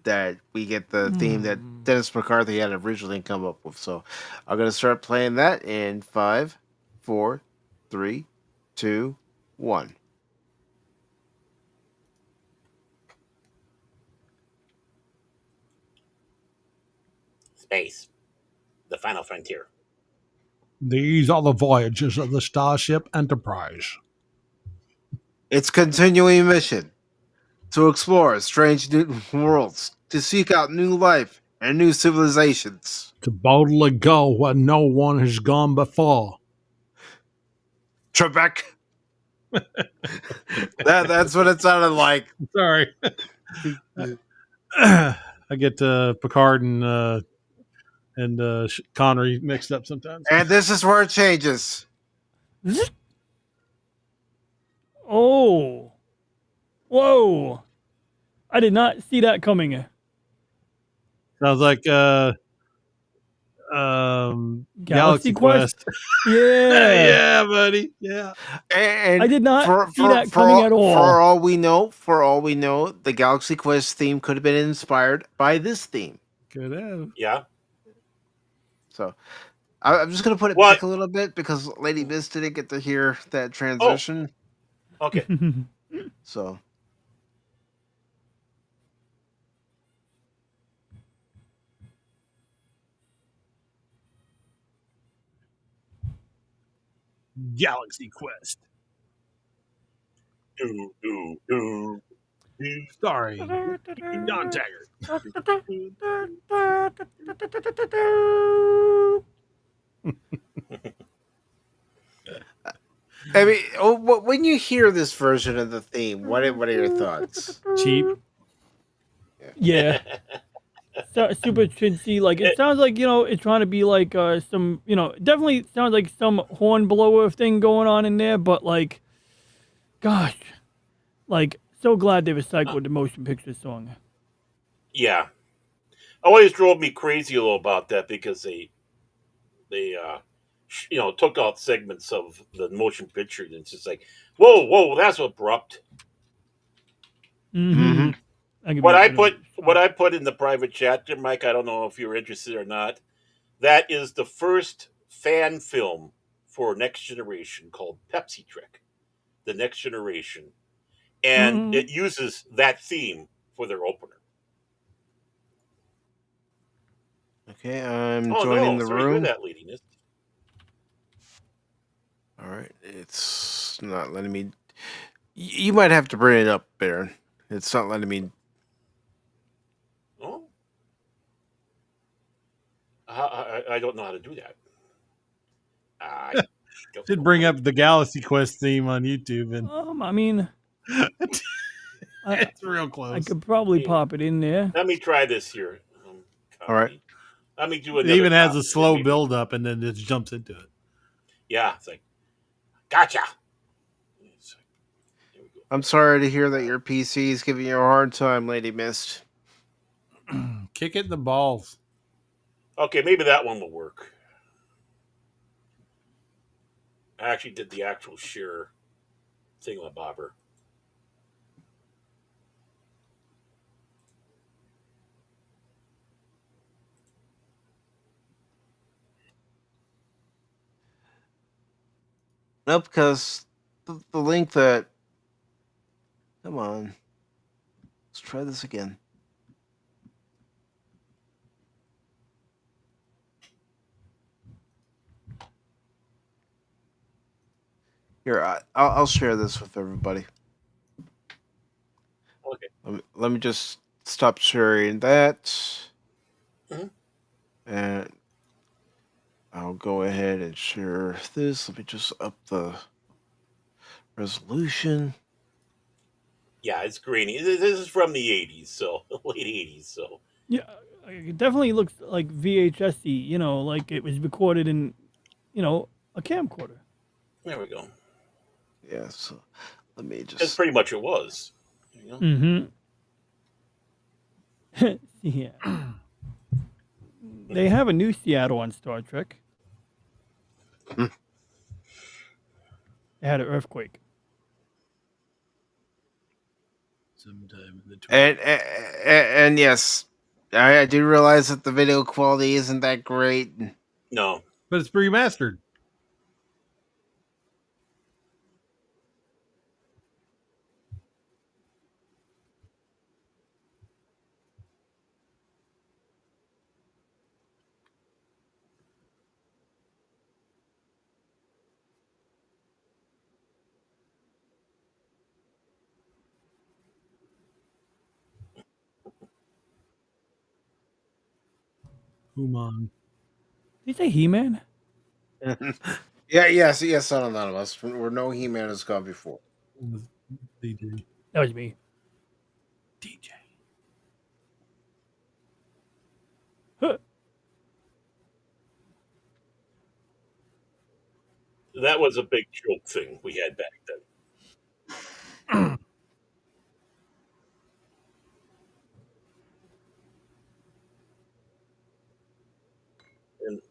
that we get the theme that Dennis McCarthy had originally come up with. So I'm going to start playing that in 5, 4, 3, 2, 1. space, the final frontier. These are the voyages of the Starship Enterprise. Its continuing mission to explore strange new worlds, to seek out new life and new civilizations. To boldly go where no one has gone before. Trebek. That's what it sounded like. Sorry. I get Picard and Connery mixed up sometimes. And this is where it changes. Oh, whoa! I did not see that coming. Sounds like Galaxy Quest. Yeah. Yeah, buddy. Yeah. And I did not see that coming at all. For all we know, the Galaxy Quest theme could have been inspired by this theme. Could have. Yeah. So I'm just going to put it What? back a little bit because Lady Miss didn't get to hear that transition. Okay. So Galaxy Quest. Do, do, do, do. Sorry. Don Taggart. I mean, when you hear this version of the theme, what are your thoughts? Cheap. Yeah. Super chintzy. Like it sounds like it's trying to be like some definitely sounds like some horn blower thing going on in there. But like, gosh, like so glad they recycled the motion picture song. Yeah. Always drove me crazy a little about that because they took out segments of the motion picture and it's just like, whoa, that's abrupt. Mm-hmm. I'll give What you a I bit of a put what I put in the private chat there, Mike, I don't know if you're interested or not. That is the first fan film for Next Generation called Pepsi Trick, The Next Generation. And Mhm. it uses that theme for their opener. Okay, I'm Oh joining no, the sorry to hear room. that, ladiness. All right, it's not letting me. You might have to bring it up, Baron. It's not letting me. Oh, I don't know how to do that. I don't Should know bring how to up the Galaxy Quest theme on YouTube, and I mean, I it's real I close. could probably Hey, pop it in there. let me try this here. All right, Copy. Let me do It another even has a copy. Then slow maybe. build up, and then it just jumps into it. Yeah, it's like, gotcha. There we go. I'm sorry to hear that your PC is giving you a hard time, Lady Mist. Kick it in the balls. Okay, maybe that one will work. I actually did the actual share thingamabobber. No, because the link that. Come on, let's try this again. Here, I'll share this with everybody. Okay. Let me just stop sharing that, Mhm. and I'll go ahead and share this. Let me just up the resolution. Yeah, it's grainy. This is from the 80s, so late 80s. So Yeah, it definitely looks like VHS-y. Like it was recorded in, a camcorder. there we go. Yeah, so let me That's just. pretty much it was. You know? Mm-hmm. Yeah. They have a new Seattle on Star Trek. They had an earthquake. Sometime in the And yes, I do realize that the video quality isn't that great. No. But it's remastered. Human. Did you say He-Man? Yes, Son of Anonymous. Where no He-Man has gone before. DJ. That was me. DJ. Huh. That was a big joke thing we had back then. And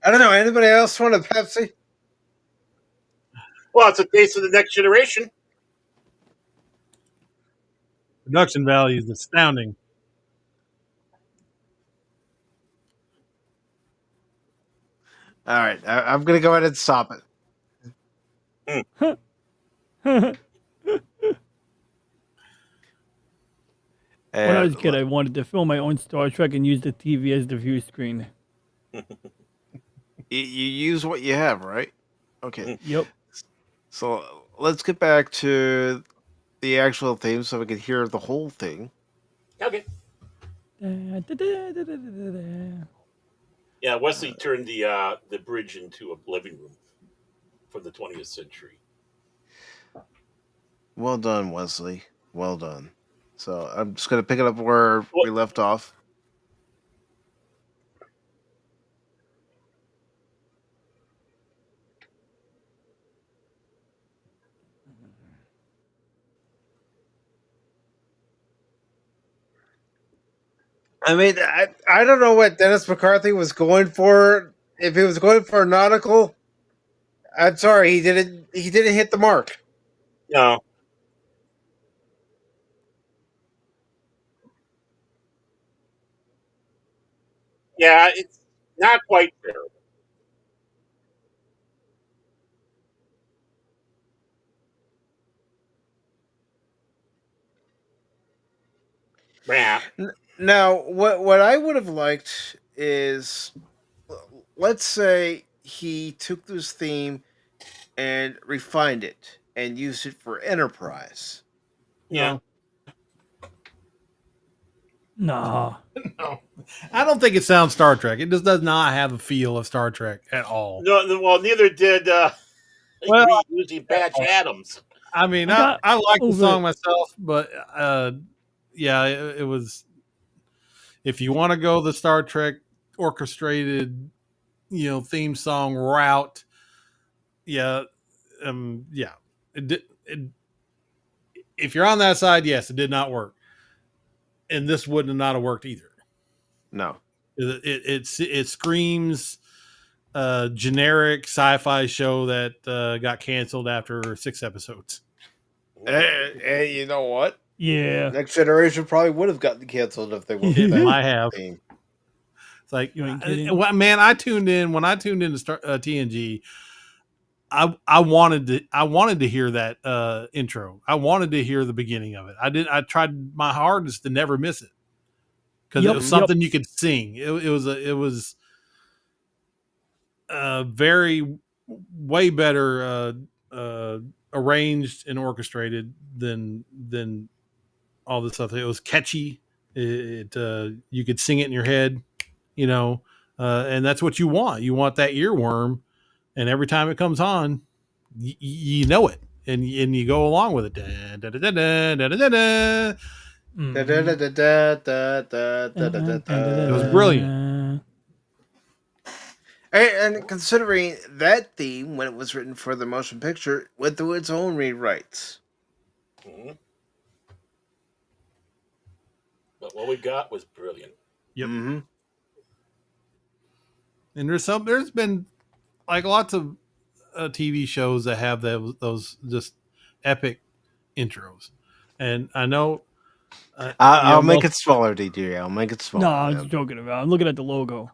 I don't know. Anybody else want a Pepsi? well, it's a taste of the next generation. Production value is astounding. All right, I'm gonna go ahead and stop it. When I And was a kid, I wanted to film my own Star Trek and use the TV as the view screen. you use what you have, right? Okay. Yep. So let's get back to the actual theme so we can hear the whole thing. Okay. Yeah, Wesley turned the bridge into a living room for the 20th century. Well done, Wesley. Well done. So I'm just gonna pick it up where Well, we left off. I mean, I don't know what Dennis McCarthy was going for. If he was going for a nautical, I'm sorry, he didn't. He didn't hit the mark. No. Yeah, it's not quite fair. Yeah. Now, what I would have liked is, let's say he took this theme and refined it and used it for Enterprise. Yeah. No. Nah. No, I don't think it sounds Star Trek. It just does not have a feel of Star Trek at all. No, well, neither did Well, using Patch Adams. I mean, I got I like the over song it. myself, but yeah, it was. If you want to go the Star Trek orchestrated, theme song route, yeah, yeah, if you're on that side, yes, it did not work, and this would not have worked either. No. It screams generic sci-fi show that got canceled after 6 episodes. And you know what? Yeah. Next Generation probably would have gotten canceled if they went with It that might have. theme. It's like, You ain't kidding. man, I tuned in when I tuned into TNG. I wanted to hear that intro. I wanted to hear the beginning of it. I tried my hardest to never miss it because it Yep. was Yep. something you could sing. It was very way better arranged and orchestrated than all this stuff. It was catchy. You could sing it in your head, and that's what you want. You want that earworm, and every time it comes on, you know it, and you go along with it. Da, da, da, da, da, da, da, da. Da, da, da, da, da, da, da, da, It was da. brilliant. And considering that theme, when it was written for the motion picture, went through its own rewrites. Mm-hmm. But what we got was brilliant. Yep. Mm-hmm. And there's been like lots of TV shows that have those just epic intros, and I know. I'll make it smaller, DD. I'll make it smaller. No, I'm just joking around. I'm looking at the logo.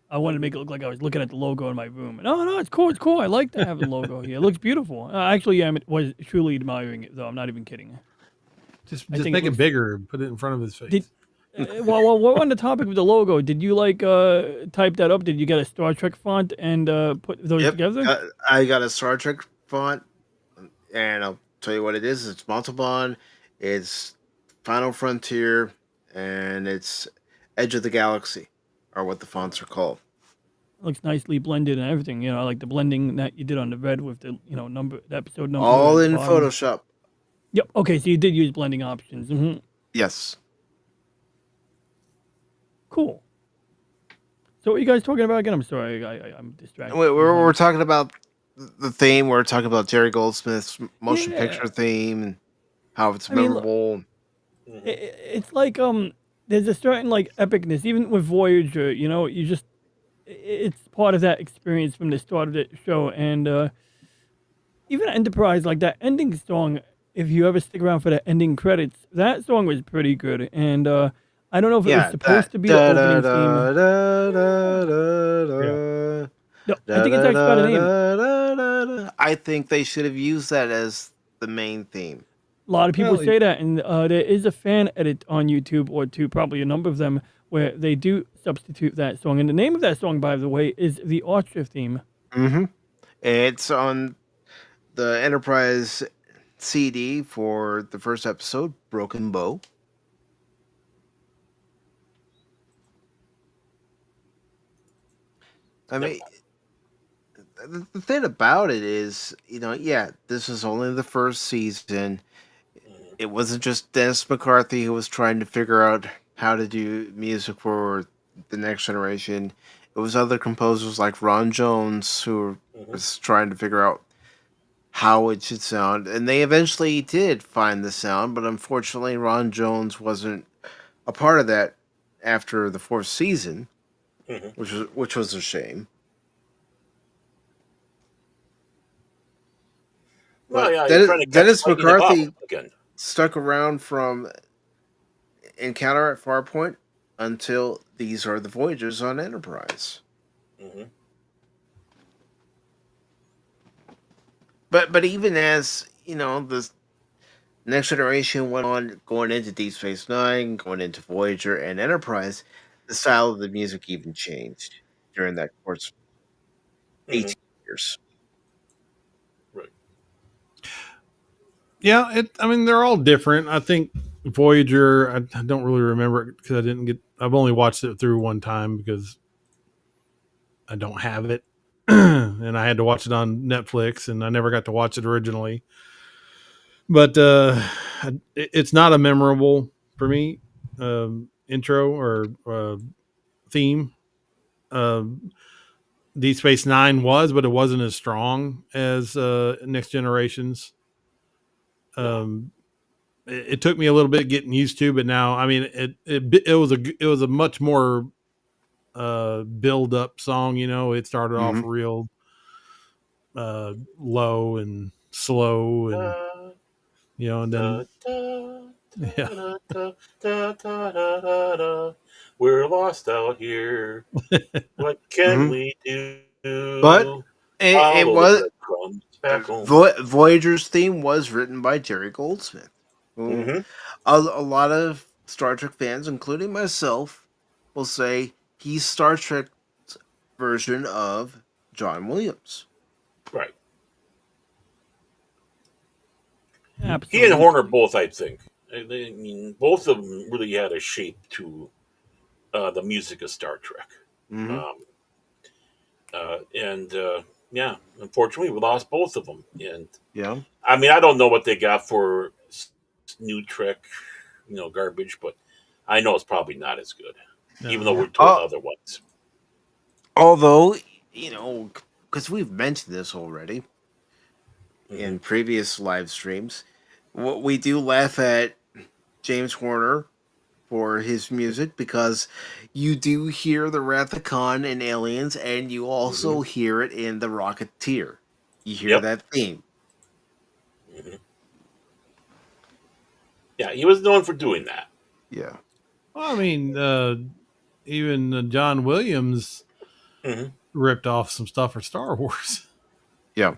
I wanted to make it look like I was looking at the logo in my room. No, it's cool. It's cool. I like to have the logo here. It looks beautiful. Actually, I was truly admiring it, though. I'm not even kidding. Just think make it it looks- bigger and put it in front of his face. Well, we're on the topic of the logo. Did you type that up? Did you get a Star Trek font and put those together? I got a Star Trek font, and I'll tell you what it is. It's Montalban, it's Final Frontier, and it's Edge of the Galaxy, are what the fonts are called. Looks nicely blended and everything. I like the blending that you did on the red with the number, the episode number. All at the in bottom. Photoshop. Yep. Okay, so you did use blending options. Mm-hmm. Yes. Cool. So what are you guys talking about again? I'm sorry, I'm distracted. We're talking about the theme. We're talking about Jerry Goldsmith's motion Yeah. picture theme and how it's I mean, memorable. It's like there's a certain like epicness, even with Voyager. You just it's part of that experience from the start of the show, and even Enterprise, like that ending song. If you ever stick around for the ending credits, that song was pretty good, and I don't know if it was supposed to be the opening theme. No, I think it's actually got a name. I think they should have used that as the main theme. A lot of people Well, say that, and there is a fan edit on YouTube or two, probably a number of them, where they do substitute that song. And the name of that song, by the way, is the Archer theme. Mm-hmm. It's on the Enterprise CD for the first episode, Broken Bow. I mean, the thing about it is, this is only the first season. It wasn't just Dennis McCarthy who was trying to figure out how to do music for the next generation. It was other composers like Ron Jones who was trying to figure out how it should sound. And they eventually did find the sound, but unfortunately Ron Jones wasn't a part of that after the fourth season, which was a shame. Well, But yeah, you're trying to catch Dennis lightning in a bottle McCarthy again. stuck around from Encounter at Farpoint until these are the Voyagers on Enterprise. Hmm. But even as the Next Generation went on, going into Deep Space Nine, going into Voyager and Enterprise, the style of the music even changed during that course of Hmm. 18 years. Right. Yeah, I mean, they're all different. I think Voyager. I don't really remember it because I didn't get. I've only watched it through one time because I don't have it, and I had to watch it on Netflix, and I never got to watch it originally. But it's not a memorable for me intro or theme. Um, Deep Space Nine was, but it wasn't as strong as Next Generations. No. It took me a little bit getting used to, but now, I mean, it was a much more build up song. You know, it started off Hmm. real low and slow, and Da, and da, then da, yeah, da, da, da, da, da, da, da. We're lost out here. What can Hmm. we But do? it Follow the was breadcrumbs back home. Voyager's theme was written by Jerry Goldsmith, who Hmm. a lot of Star Trek fans, including myself, will say he's Star Trek's version of John Williams. Right. He and Horner Absolutely. both, I think. I mean, both of them really had a shape to the music of Star Trek. Hmm. Um, and yeah, unfortunately, we lost both of them. And Yeah. I mean, I don't know what they got for new Trek, garbage, but I know it's probably not as good, even though no, we're told Uh, otherwise. although, because we've mentioned this already Hmm. in previous live streams, what we do laugh at James Horner for his music because you do hear the Wrath of Khan in Aliens, and you Hmm. also hear it in The Rocketeer. You hear Yep. that theme. Hmm. Yeah, he was known for doing that. Yeah. well, I mean, even John Williams Hmm. ripped off some stuff for Star Wars. Yeah.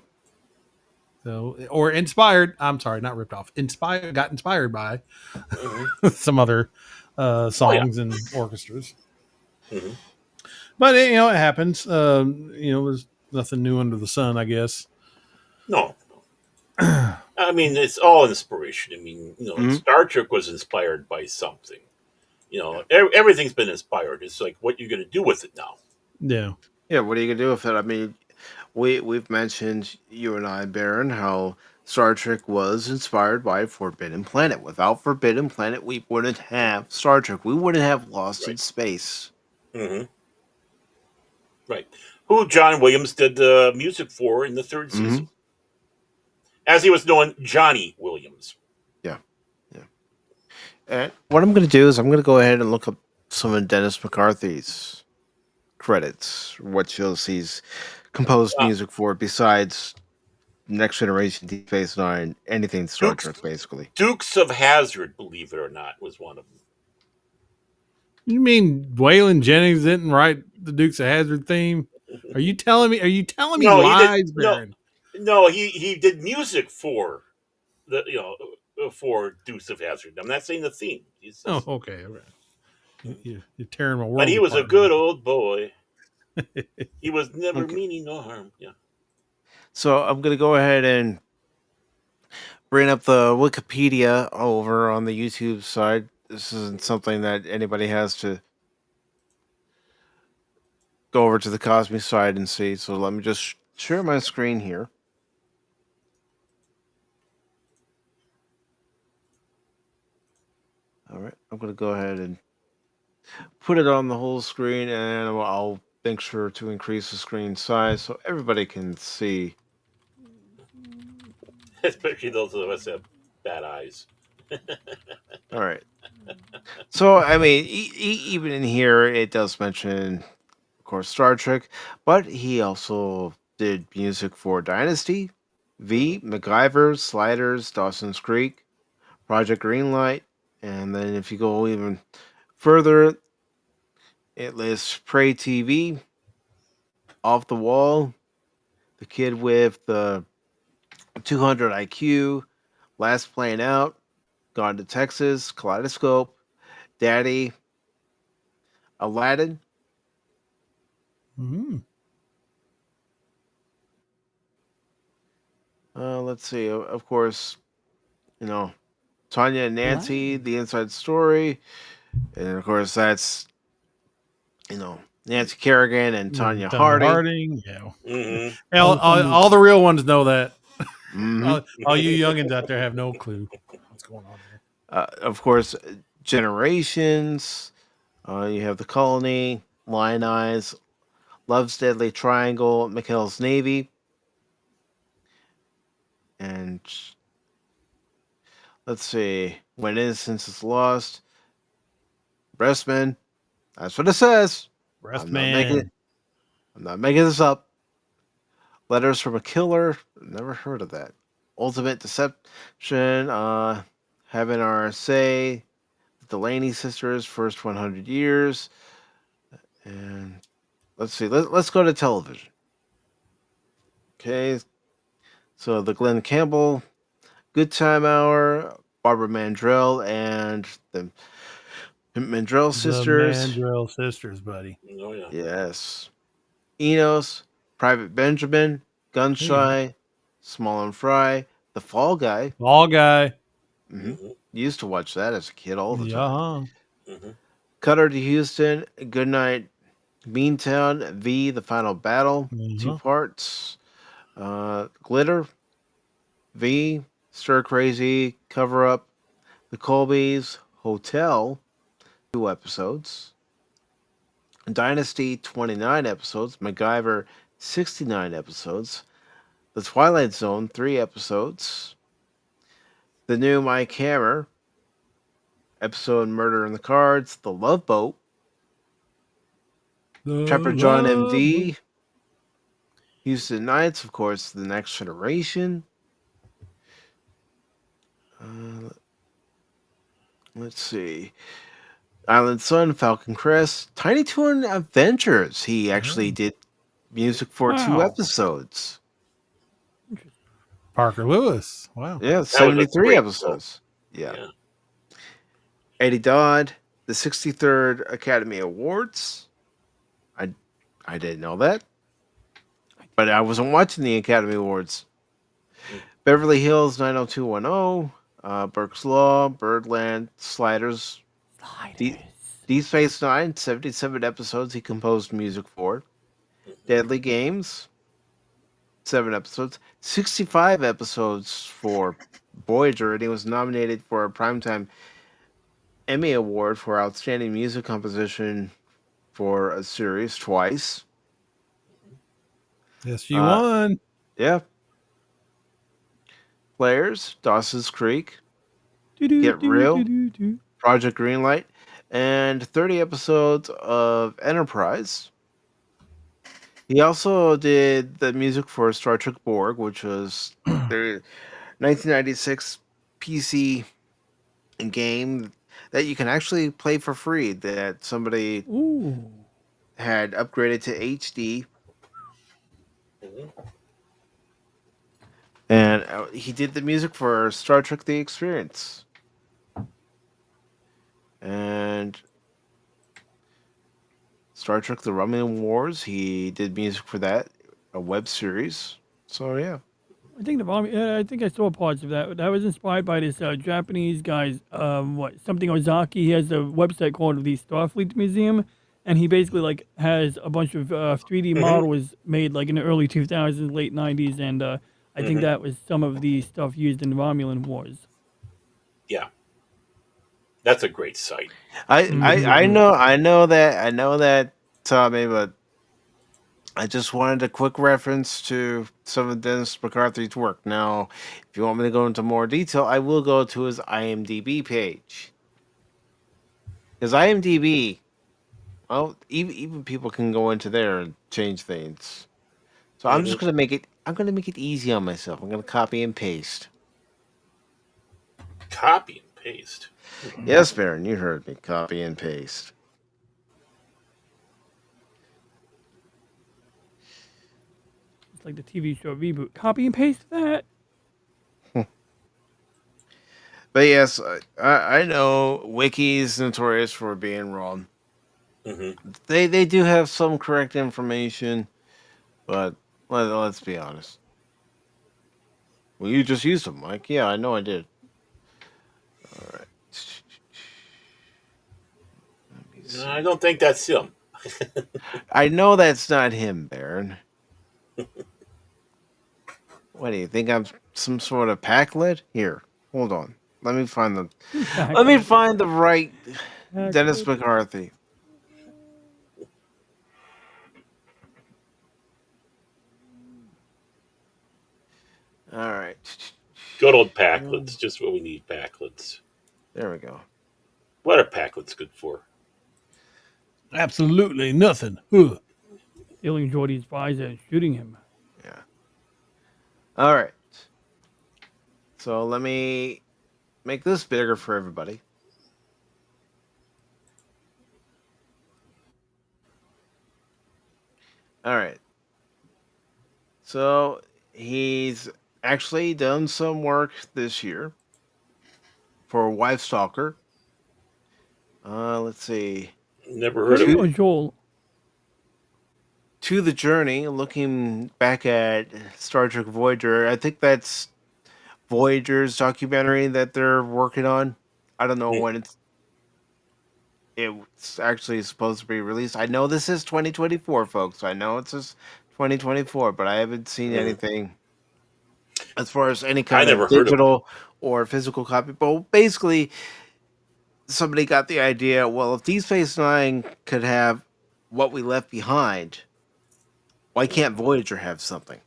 So, or inspired. I'm sorry, not ripped off. Inspired, got inspired by Hmm. some other Oh yeah. songs and orchestras. Hmm. But it happens. There's nothing new under the sun, I guess. No, I mean it's all inspiration. I mean, Hmm. Star Trek was inspired by something. Yeah. Everything's been inspired. It's like what you're going to do with it now. Yeah, Yeah. What are you gonna do with it? I mean, we've mentioned, you and I, Baron, how Star Trek was inspired by Forbidden Planet. Without Forbidden Planet, we wouldn't have Star Trek. We wouldn't have Lost in Right. Space. Hmm. Right. Who John Williams did the music for in the third Hmm. season, as he was known, Johnny Williams. Yeah. Yeah. And what I'm gonna do is I'm gonna go ahead and look up some of Dennis McCarthy's credits, what shows he's composed Uh, music for besides Next Generation, Deep Space Nine, anything Star Dukes Trek, basically. Dukes of Hazard, believe it or not, was one of you mean Waylon Jennings didn't write the Dukes of Hazard theme? Are them. you telling me? Are you telling me No, he did. lies, No, Baron? no, he did music for the for Dukes of Hazard. I'm not saying the theme. Oh, okay. You're tearing my But world he was a apart good old boy. now. He was never Okay. meaning no harm. Yeah. So I'm gonna go ahead and bring up the Wikipedia over on the YouTube side. This isn't something that anybody has to go over to the Cosme side and see. So let me just share my screen here. All right, I'm gonna go ahead and put it on the whole screen, and I'll make sure to increase the screen size so everybody can see. Especially those of us that have bad eyes. All right. So I mean, even in here, it does mention, of course, Star Trek, but he also did music for Dynasty, V, MacGyver, Sliders, Dawson's Creek, Project Greenlight, and then if you go even further, it lists Prey TV, Off the Wall, The Kid with the 200 IQ, Last Plane Out, Gone to Texas, Kaleidoscope, Daddy, Aladdin. Mm-hmm. Let's see. Of course, you know, Tanya and Nancy, Aladdin. The Inside Story, and of course that's Nancy Kerrigan and Tanya Tanya Hardy. Harding. Yeah. Mm-hmm. All the real ones know that. Hmm All you youngins out there have no clue what's going on there. Of course, Generations. You have The Colony, Lion Eyes, Love's Deadly Triangle, McHale's Navy, and let's see. When Innocence is Lost, Breastman. That's what it says. Breast I'm not making Man. I'm not making this up. Letters from a Killer. Never heard of that. Ultimate Deception. Having Our Say. The Delaney Sisters. First 100 Years. And let's see. Let's go to television. Okay. So the Glenn Campbell Good Time Hour. Barbara Mandrell and the Mandrell The sisters. Mandrell sisters, buddy. Oh yeah. Yes. Enos, Private Benjamin, Hey, Gunshy, Small and Fry, The Fall Guy. Ball Guy. Mm-hmm. Mm-hmm. Used to watch that as a kid all the time. Yeah. Mm-hmm. Cutter to Houston, Goodnight, Beantown, V, The Final Battle, 2 Uh-huh. parts. Glitter, V, Stir Crazy, Cover Up, The Colbys, Hotel, 2 episodes. Dynasty, 29 episodes. MacGyver, 69 episodes. The Twilight Zone, 3 episodes. The New Mike Hammer, episode Murder in the Cards. The Love Boat. The Trapper John Love Boat. MD. Houston Knights, of course, The Next Generation. Let's see. Island Sun, Falcon Crest, Tiny Toon Adventures. He actually did music for 2 Wow. episodes. Interesting. Parker Lewis. Wow. Yeah, That was a 73 great show. episodes. Yeah. Yeah. Eddie Dodd, the 63rd Academy Awards. I didn't know that. But I wasn't watching the Academy Awards. Beverly Hills 90210, Burke's Law, Birdland, Sliders, Sliders. Deep Space Nine, 77 episodes he composed music for. Deadly Games, 7 episodes. 65 episodes for Voyager, and he was nominated for a Primetime Emmy Award for Outstanding Music Composition for a series twice. Yes, you won. Yeah. Players, Dawson's Creek, Do-do, Get do, Real, do. Project Greenlight, and 30 episodes of Enterprise. He also did the music for Star Trek Borg, which was their 1996 PC game that you can actually play for free that somebody Ooh. had upgraded to HD. Mm-hmm. And he did the music for Star Trek The Experience. And Star Trek The Romulan Wars, he did music for that, a web series. So, yeah. I think I think I saw parts of that. That was inspired by this Japanese guy's something Ozaki. He has a website called the Starfleet Museum, and he basically like has a bunch of 3D Mm-hmm. models made like in the early 2000s, late 90s, and I think that was some of the stuff used in Romulan Wars. Yeah. That's a great site. I know that, Tommy, but I just wanted a quick reference to some of Dennis McCarthy's work. Now, if you want me to go into more detail, I will go to his IMDb page. His IMDb, well, even people can go into there and change things. So I'm just Mm-hmm. gonna make it. I'm gonna make it easy on myself. I'm gonna copy and paste. Copy and paste. Yes, Baron, you heard me. Copy and paste. It's like the TV show reboot. Copy and paste that. But yes, I know Wiki's notorious for being wrong. Hmm. They do have some correct information, but let's be honest. Well, you just used them, Mike. Yeah, I know I did. All right. Let me No, I see. don't think that's him. I know that's not him, Baron. What do you think? I'm some sort of pack lid? Here, hold on. Let me find the. Let me Backlit. find the right Dennis Backlit. McCarthy. All right. Good old Packlets. Just what we need, Packlets. There we go. What are Packlets good for? Absolutely nothing. Ugh. Stealing Jordy's visor and shooting him. Yeah. All right. So let me make this bigger for everybody. All right. So he's actually done some work this year for Wife Stalker. Let's see. Never heard of Jordy it. or To Joel? to the journey, looking back at Star Trek Voyager. I think that's Voyager's documentary that they're working on. I don't know when it's actually supposed to be released. I know this is 2024, folks. I know it's just 2024, but I haven't seen Mm-hmm. anything as far as any I kind of never heard of it. digital or physical copy. But basically, somebody got the idea. Well, if Deep Space Nine could have what we left behind, why can't Voyager have something?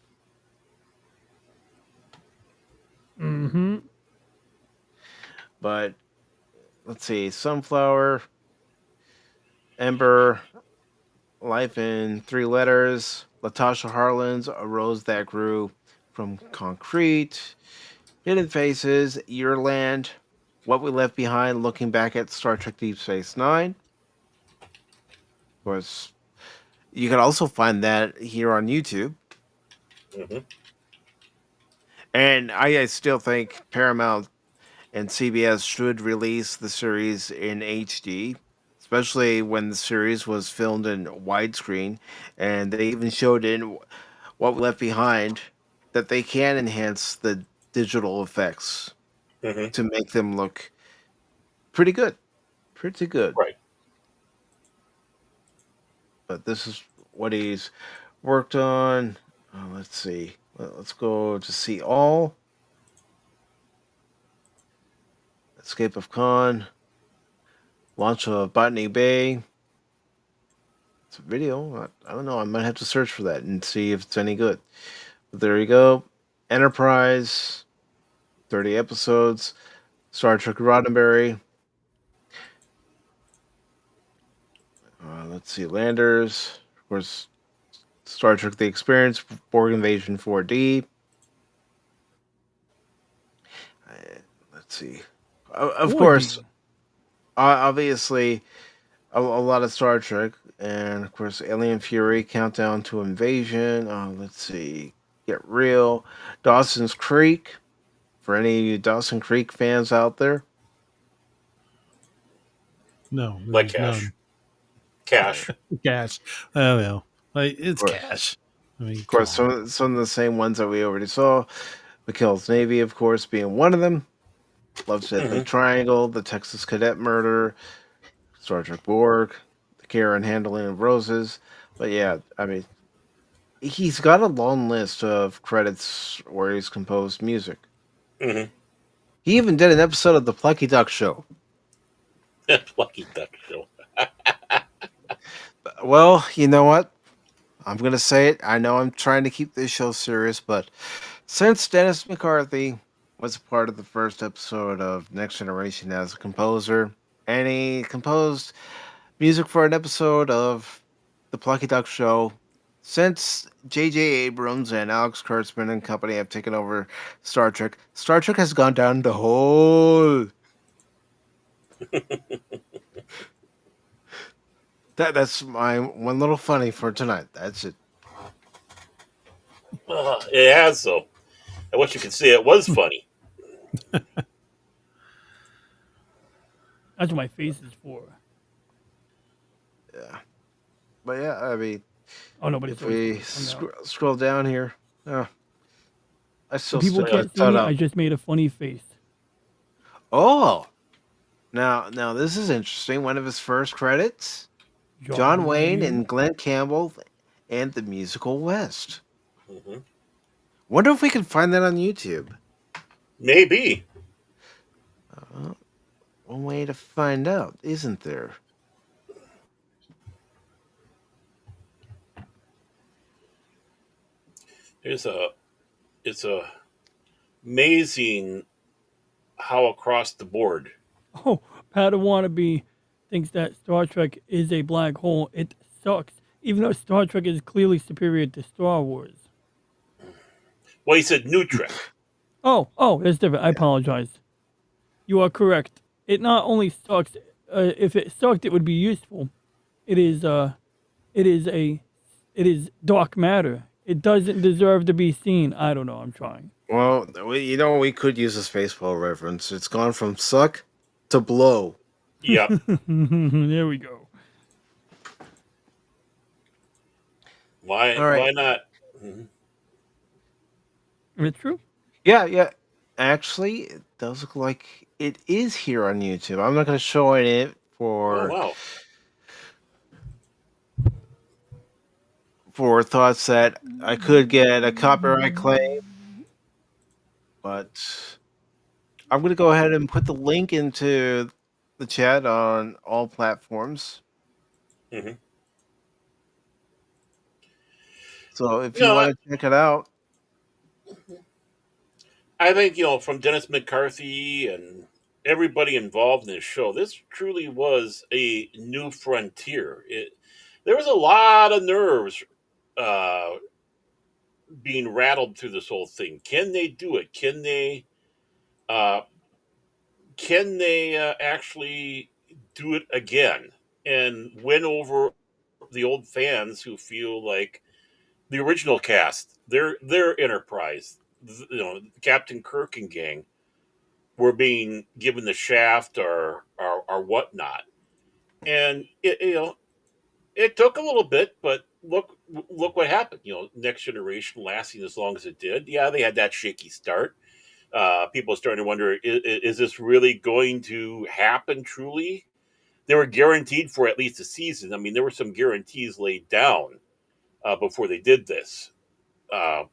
Mm-hmm. But let's see, Sunflower, Ember, Life in Three Letters, Latasha Harlan's A Rose That Grew from Concrete, Hidden Faces, Yearland, What We Left Behind, looking back at Star Trek Deep Space Nine. Of course, you can also find that here on YouTube. Mm-hmm. And I still think Paramount and CBS should release the series in HD, especially when the series was filmed in widescreen. And they even showed in What We Left Behind that they can enhance the digital effects Mm-hmm. to make them look pretty good. Pretty good. Right. But this is what he's worked on. Let's see. Let's go to see all. Escape of Khan. Launch of Botany Bay. It's a video. I don't know. I might have to search for that and see if it's any good. But there you go. Enterprise. 30 episodes. Star Trek Roddenberry. Let's see. Landers. Of course, Star Trek The Experience. Borg Invasion 4D. Uh, let's see. Of course, 4D. obviously, a lot of Star Trek, and of course, Alien Fury, Countdown to Invasion. Let's see, Get Real, Dawson's Creek. For any of you Dawson Creek fans out there, No, Like there's Cash. none. Cash. Cash. Oh well, like of it's course, cash. I mean, of come course, on. some of the same ones that we already saw. McKell's Navy, of course, being one of them. Love's Deadly Mm-hmm. Triangle, The Texas Cadet Murder, Star Trek Borg, The Care and Handling of Roses. But yeah, I mean, he's got a long list of credits where he's composed music. Mm-hmm. He even did an episode of the Plucky Duck Show. Lucky Duck Show. Well, you know what? I'm going to say it. I know I'm trying to keep this show serious, but since Dennis McCarthy was a part of the first episode of Next Generation as a composer, and he composed music for an episode of the Plucky Duck Show, Since J.J. Abrams and Alex Kurtzman and company have taken over Star Trek has gone down the hole. That's my one little funny for tonight. That's it. It has though. I wish you could say it was funny. That's what my face is for. Yeah, but yeah, I mean, Oh, nobody's if always we making fun now. scroll down here, I For still people stick who my can't see thought me, I out. just made a funny face. Oh, now this is interesting. One of his first credits, John John Wayne Wayne. and Glenn Campbell, and the musical West. Hmm. Wonder if we can find that on YouTube. Maybe Uh, One way to find out, isn't there? there's a. It's amazing how across the board. Oh, Padawannabe thinks that Star Trek is a black hole. It sucks, even though Star Trek is clearly superior to Star Wars. Well, he said new Trek. Oh, that's different. I apologize. You are correct. It not only sucks. If it sucked, it would be useful. It is. It is a. It is dark matter. It doesn't deserve to be seen. I don't know. I'm trying. Well, we could use a Spaceball reference. It's gone from suck to blow. Yep. There we go. All right. Why not? Mhm. It's true. Yeah. Actually, it does look like it is here on YouTube. I'm not going to show it Oh for wow. thoughts that I could get a copyright claim, but I'm going to go ahead and put the link into the chat on all platforms. Hmm. So if you No, want to check it out, I think from Dennis McCarthy and everybody involved in this show, this truly was a new frontier. There was a lot of nerves uh, being rattled through this whole thing. Can they do it? Uh, can they actually do it again and win over the old fans who feel like the original cast, their Enterprise, Captain Kirk and gang, were being given the shaft or whatnot, and it took a little bit, but look what happened. Next Generation lasting as long as it did. Yeah, they had that shaky start. People starting to wonder: is this really going to happen? Truly, they were guaranteed for at least a season. I mean, there were some guarantees laid down before they did this. Uh,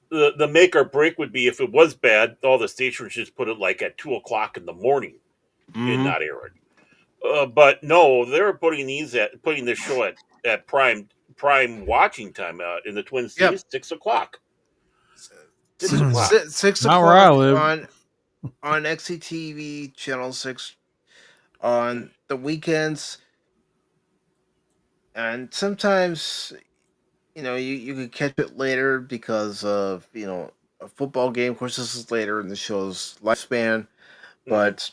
the make or break would be if it was bad, all the stations just put it like at 2 o'clock in the morning and mm-hmm. not air it. But no, they're putting this show at prime watching time in the Twin Yep, Cities, 6 o'clock. 6 o'clock. 'Not where I o'clock live. on XCTV channel 6 on the weekends, and sometimes you could catch it later because of a football game. Of course, this is later in the show's lifespan, Mm-hmm. but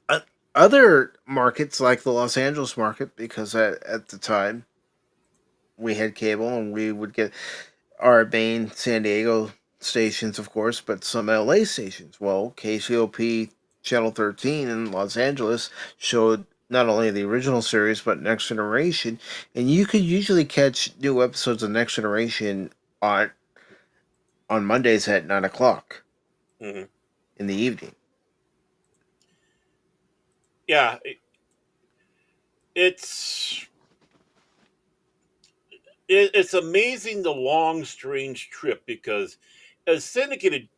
uh, other markets like the Los Angeles market, because at the time we had cable and we would get our main San Diego stations, of course, but some LA stations. Well, KCOP Channel 13 in Los Angeles showed not only the original series but Next Generation, and you could usually catch new episodes of Next Generation on Mondays at 9 o'clock Mm-hmm. in the evening. Yeah, it's it's amazing the long, strange trip because as syndicated,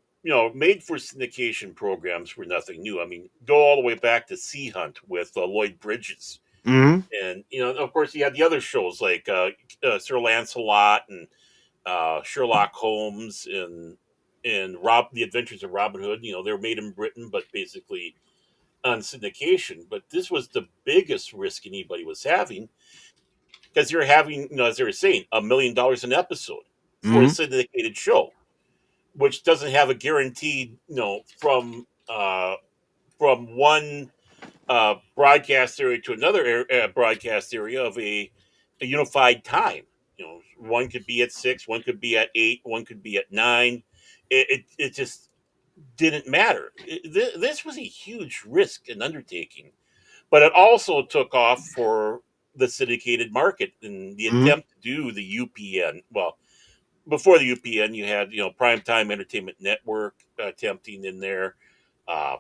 made for syndication programs were nothing new. I mean, go all the way back to Sea Hunt with Lloyd Bridges, Mm-hmm. and of course, you had the other shows like Sir Lancelot and Sherlock Holmes and the Adventures of Robin Hood. They were made in Britain, but basically on syndication. But this was the biggest risk anybody was having because you're having, as they were saying, $1 million an episode for a Hmm. syndicated show, which doesn't have a guaranteed, from one broadcast area to another broadcast area of a unified time. One could be at 6, one could be at 8, one could be at 9. It just didn't matter. This was a huge risk and undertaking, but it also took off for the syndicated market and the Hmm. attempt to do the UPN. Well, before the UPN, you had Primetime Entertainment Network attempting in there. Uh,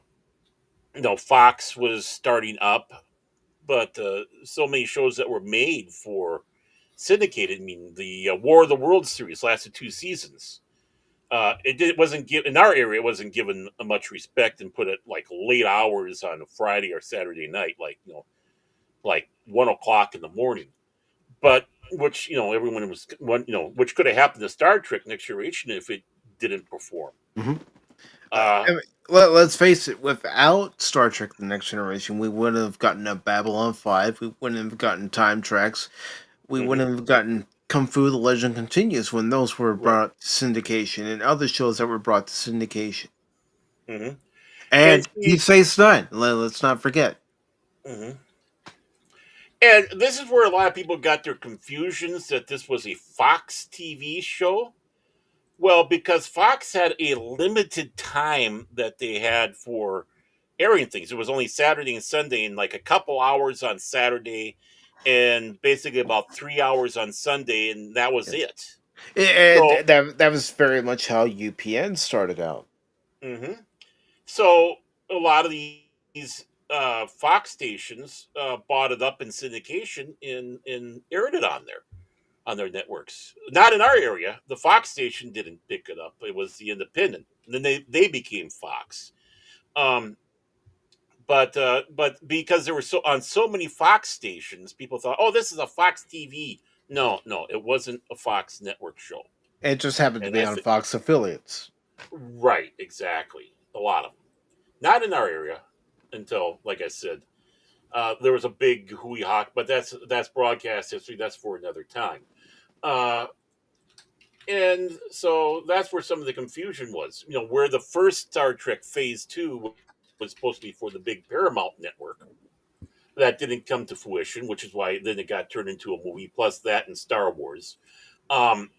Fox was starting up, but so many shows that were made for syndicated. I mean, the War of the World series lasted 2 seasons. It wasn't given in our area. It wasn't given much respect and put it like late hours on a Friday or Saturday night, like 1 o'clock in the morning. But which everyone was which could have happened to Star Trek Next Generation if it didn't perform. Hmm. Uh, I mean, let's face it. Without Star Trek: The Next Generation, we wouldn't have gotten a Babylon 5. We wouldn't have gotten Time Tracks. We mhm, wouldn't have gotten Kung Fu: The Legend Continues when those were right. brought to syndication, and other shows that were brought to syndication. hmm And And Deep see, Space Nine. Let's not forget. mhm. And this is where a lot of people got their confusions that this was a Fox TV show. Well, because Fox had a limited time that they had for airing things. It was only Saturday and Sunday, and like a couple hours on Saturday, and basically about 3 hours on Sunday, and that was Yeah. it. So, That was very much how UPN started out. mhm. So a lot of these Fox stations bought it up in syndication and aired it on their networks. Not in our area. The Fox station didn't pick it up. It was the Independent. And then they became Fox. Um, but because there were so many Fox stations, people thought, oh, this is a Fox TV. No, no, it wasn't a Fox network show. It just happened to And be I on think Fox affiliates. right, exactly. A lot of them. Not in our area until, like I said, there was a big hooey hawk, but that's broadcast history. That's for another time. Uh, and so that's where some of the confusion was. Where the first Star Trek Phase Two was supposed to be for the big Paramount network, that didn't come to fruition, which is why then it got turned into a movie. Plus that and Star Wars. Um,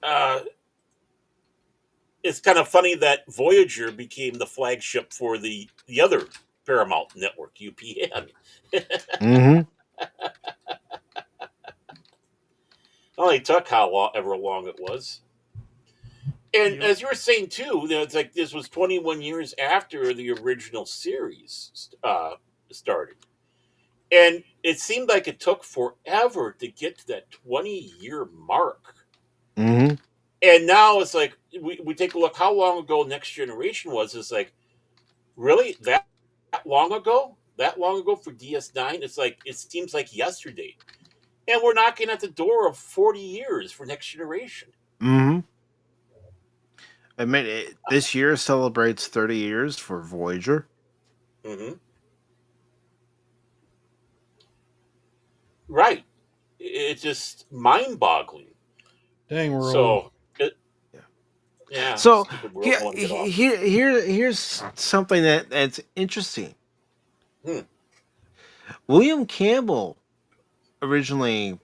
uh, it's kind of funny that Voyager became the flagship for the other Paramount network, UPN. Hmm. Only took how long, ever long it was. And Yep. as you were saying too, it's like this was 21 years after the original series started, and it seemed like it took forever to get to that 20-year mark. Hmm. And now it's like we take a look how long ago Next Generation was. It's like really that long ago? That long ago for DS9? It's like it seems like yesterday, and we're knocking at the door of 40 years for Next Generation. Hmm. I mean, this year celebrates 30 years for Voyager. hmm Right. It's just mind-boggling. Dang, we're old. So, it, Yeah. yeah, So stupid world want to get off. here's something that's interesting. Hmm. William Campbell originally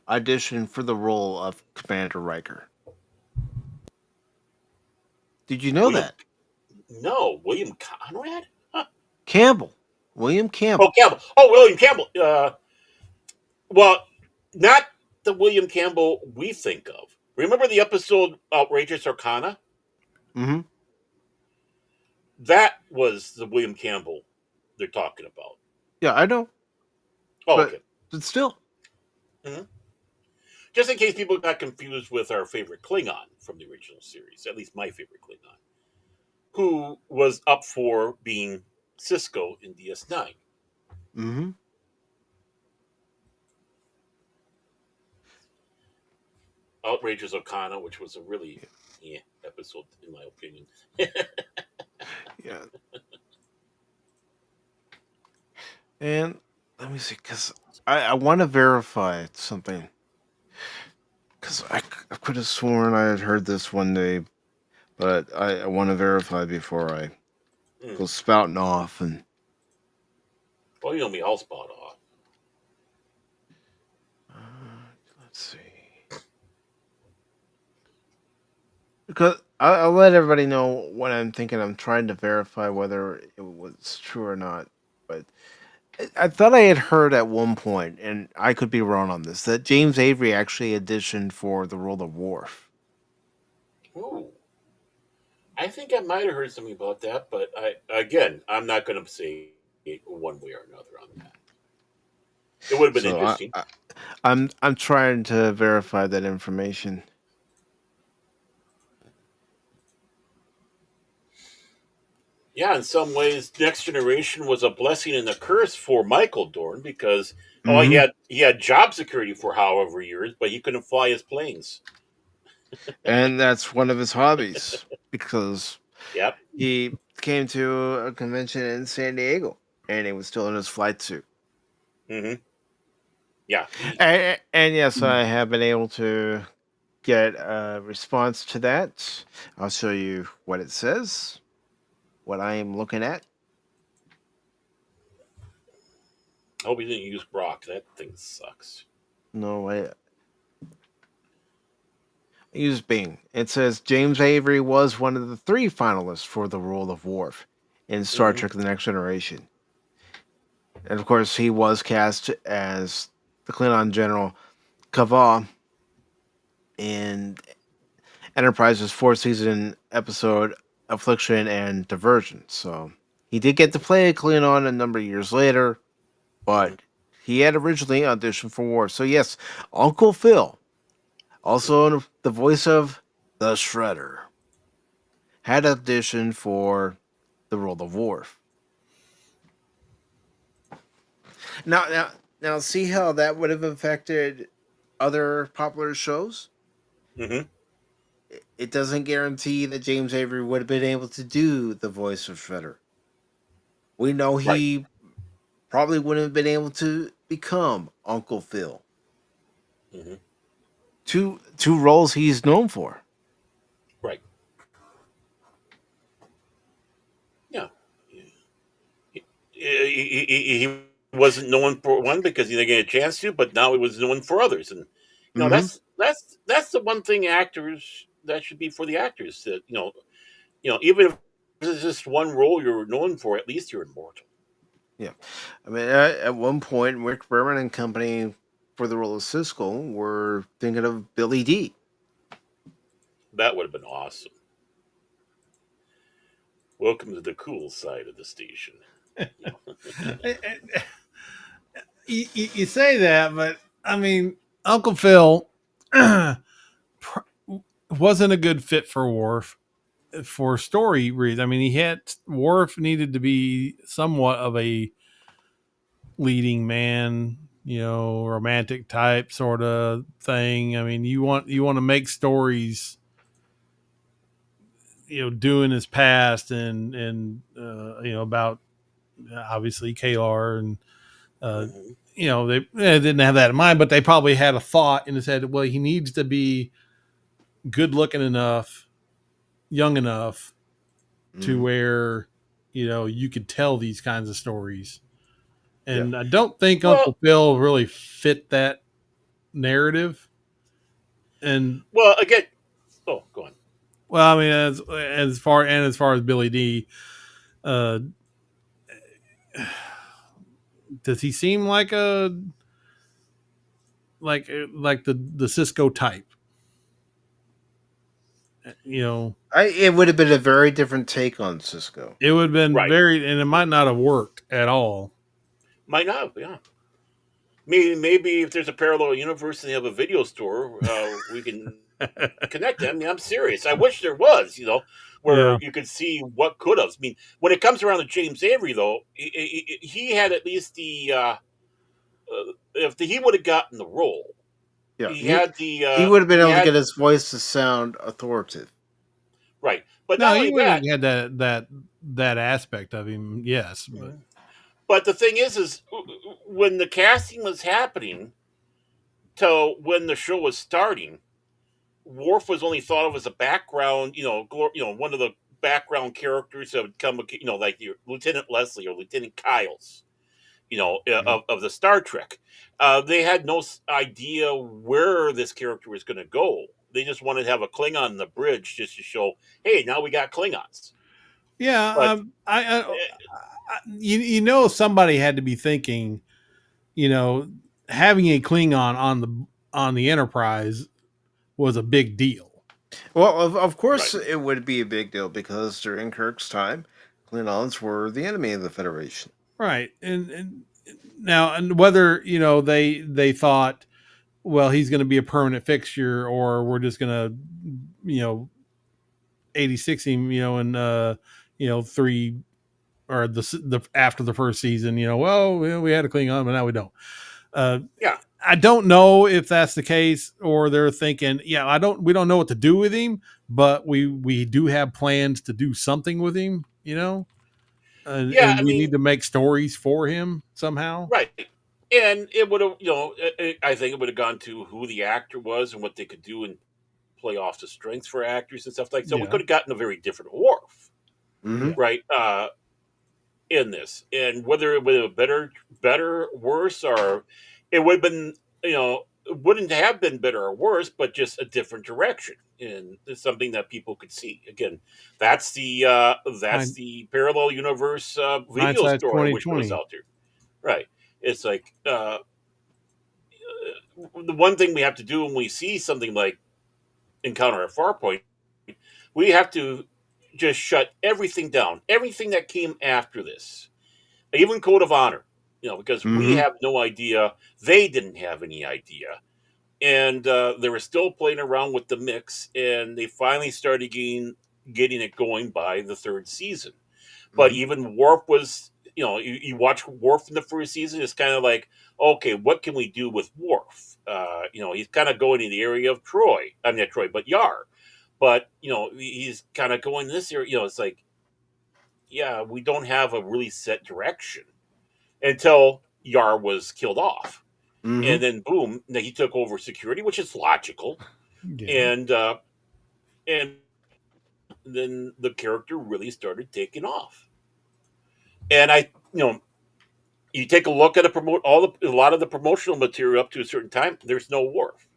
auditioned for the role of Commander Riker. Did you know William, that? no, William Conrad? Huh. Campbell. William Oh, Campbell. Campbell. Oh, William Campbell. Well, not the William Campbell we think of. Remember the episode Outrageous Arcana? Hmm. That was the William Campbell they're talking about. Yeah, I know, Oh, but okay. still. hmm Just in case people got confused with our favorite Klingon from the original series, at least my favorite Klingon, who was up for being Cisco in DS9. Hmm. Outrageous Arcana, which was a really episode in my opinion. Yeah, and let me see, because I want to verify something because I could have sworn I had heard this one day, but I want to verify before I Mm. go spouting off. And Well, you know me, I'll spot off. let's see, because I'll let everybody know what I'm thinking. I'm trying to verify whether it was true or not, but I thought I had heard at one point, and I could be wrong on this, that James Avery actually auditioned for the role of Worf. Ooh. I think I might have heard something about that, but I'm not going to say one way or another on that. It would have been So interesting. I'm trying to verify that information. Yeah, in some ways, Next Generation was a blessing and a curse for Michael Dorn because Hmm. he had job security for however years, but he couldn't fly his planes. And that's one of his hobbies because Yep. he came to a convention in San Diego and he was still in his flight suit. Hmm. Yeah. He. And yes, I have been able to get a response to that. I'll show you what it says, what I am looking at. I hope he didn't use Brock. That thing sucks. No, I use Bing. It says James Avery was one of the 3 finalists for the role of Worf in Star Hmm. Trek: The Next Generation. And of course, he was cast as the Klingon General Kava in Enterprise's 4th season episode Affliction and Diversion. So he did get to play a Klingon a number of years later, Hmm. but he had originally auditioned for Worf. So yes, Uncle Phil, also the voice of the Shredder, had auditioned for the role of Worf. Now, see how that would have affected other popular shows. Hmm. It doesn't guarantee that James Avery would have been able to do the voice of Shredder. We know Right. he probably wouldn't have been able to become Uncle Phil. Hmm. Two roles he's known for. Right. Yeah. He wasn't known for one because he didn't get a chance to, but now he was known for others, and Mm-hmm. that's the one thing actors that should be for the actors that even if it's just one role you're known for, at least you're immortal. Yeah, I mean, at one point, Rick Berman and company for the role of Siskel were thinking of Billy D. That would have been awesome. Welcome to the cool side of the station. You know. You say that, but I mean, Uncle Phil wasn't a good fit for Worf for story reasons. I mean, Worf needed to be somewhat of a leading man, romantic type sort of thing. I mean, you want to make stories, doing his past and about obviously Kalar and Mhm. they didn't have that in mind, but they probably had a thought in his head. Well, he needs to be good looking enough, young enough to Mm, where you could tell these kinds of stories. yeah, And I don't think Well, Uncle Phil really fit that narrative. And again. Oh, go on. well, I mean, as far as Billy D, uh, does he seem like the Cisco type? You know, it would have been a very different take on Cisco. it would have been Right. and it might not have worked at all. Might not. Yeah. Maybe if there's a parallel universe and they have a video store, we can connect them. I mean, I'm serious. I wish there was, where Yeah, you could see what could have. I mean, when it comes around to James Avery, though, he had at least if he would have gotten the role, Yeah, he had he would have been he able to had get his voice to sound authoritative. right. But no, not he only would have that, had that aspect of him. Yes, but But the thing is when the casting was happening to when the show was starting, Worf was only thought of as a background, one of the background characters that would come, like your Lieutenant Leslie or Lieutenant Kyles, Mhm. of the Star Trek. They had no idea where this character was going to go. They just wanted to have a Klingon on the bridge just to show, hey, now we got Klingons. Yeah, But you know, somebody had to be thinking, you know, having a Klingon on the Enterprise was a big deal, Well, of right, course, it would be a big deal because during Kirk's time, Klingons were the enemy of the Federation. right? And now, and whether they thought, well, he's going to be a permanent fixture, or we're just going to, 86 him, three or the after the first season, well, we had a Klingon, but now we don't. Uh, yeah, I don't know if that's the case, or they're thinking, yeah, we don't know what to do with him, but we do have plans to do something with him, yeah. and I we mean, need to make stories for him somehow. right. And it would have, I think it would have gone to who the actor was and what they could do and play off the strengths for actors and stuff like. So we Yeah, could have gotten a very different Worf, Hmm. yeah, right? In this, and whether it would have better, worse, or it would have been, it wouldn't have been better or worse, but just a different direction, and it's something that people could see. Again, that's Hind, the parallel universe video hindsight's store I wish was 2020. out there, right? It's like the one thing we have to do when we see something like Encounter at Farpoint, we have to just shut everything down, everything that came after this, even Code of Honor, because we Hmm. have no idea. They didn't have any idea. And they were still playing around with the mix, and they finally started getting it going by the third season. But Hmm. even Worf was, you watch Worf in the first season, it's kind of like, okay, what can we do with Worf? He's kind of going in the area of Troy. I mean, not Troy, but Yar. But, he's kind of going this area. It's like, yeah, we don't have a really set direction until Yar was killed off. Hmm. And then boom, he took over security, which is logical. Yeah, And then the character really started taking off. And you take a look at a lot of the promotional material up to a certain time. There's no Worf.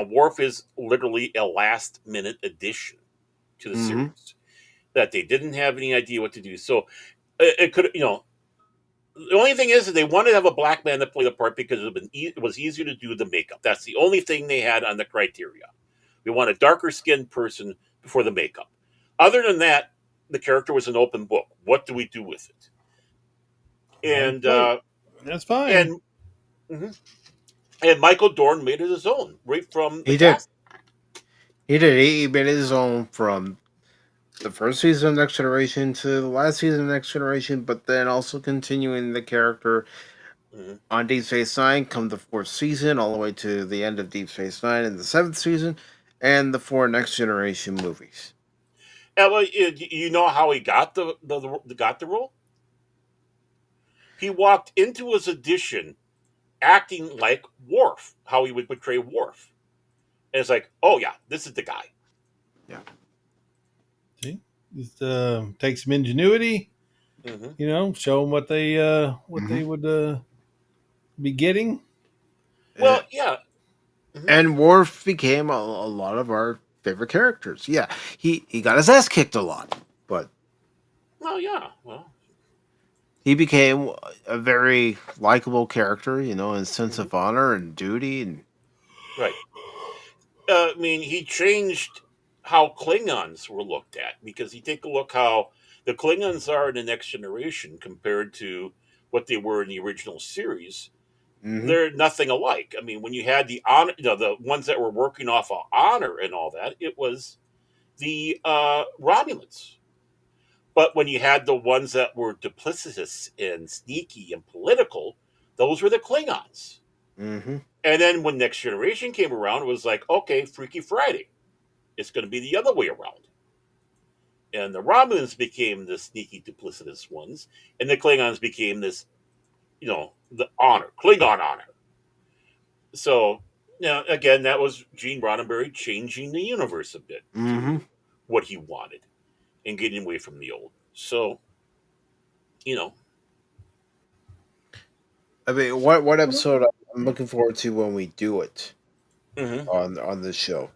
Worf is literally a last minute addition to the Hmm. series that they didn't have any idea what to do. So it could, the only thing is that they wanted to have a black man to play the part because it was easier to do the makeup. That's the only thing they had on the criteria. We want a darker skinned person for the makeup. Other than that, the character was an open book. What do we do with it? And okay, that's fine. and mhm. And Michael Dorn made it his own right from the He did. cast. He did. He made his own from the first season of Next Generation to the last season of Next Generation, but then also continuing the character Mhm. on Deep Space Nine, come the fourth season, all the way to the end of Deep Space Nine in the seventh season, and the four Next Generation movies. And, well, you know how he got the role? He walked into his audition acting like Worf, how he would portray Worf. And it's like, oh yeah, this is the guy. Yeah. See, just take some ingenuity, Hmm. show them what Hmm. they would be getting. Uh, Well, yeah. Hmm. and Worf became a lot of our favorite characters. Yeah, he got his ass kicked a lot, but Well, yeah. Well, he became a very likable character, and sense hmm, of honor and duty. And right. I mean, he changed how Klingons were looked at because you take a look how the Klingons are in the next generation compared to what they were in the original series. hmm. They're nothing alike. I mean, when you had the honor, the ones that were working off of honor and all that, it was the Romulans. But when you had the ones that were duplicitous and sneaky and political, those were the Klingons. Hmm. And then when Next Generation came around, it was like, okay, Freaky Friday. It's going to be the other way around. and the Romulans became the sneaky, duplicitous ones, and the Klingons became this, the honor, Klingon honor. So, again, that was Gene Roddenberry changing the universe a bit Mm-hmm. to what he wanted and getting away from the old. So, you know, I mean, what episode I'm looking forward to when we do it hmm on this show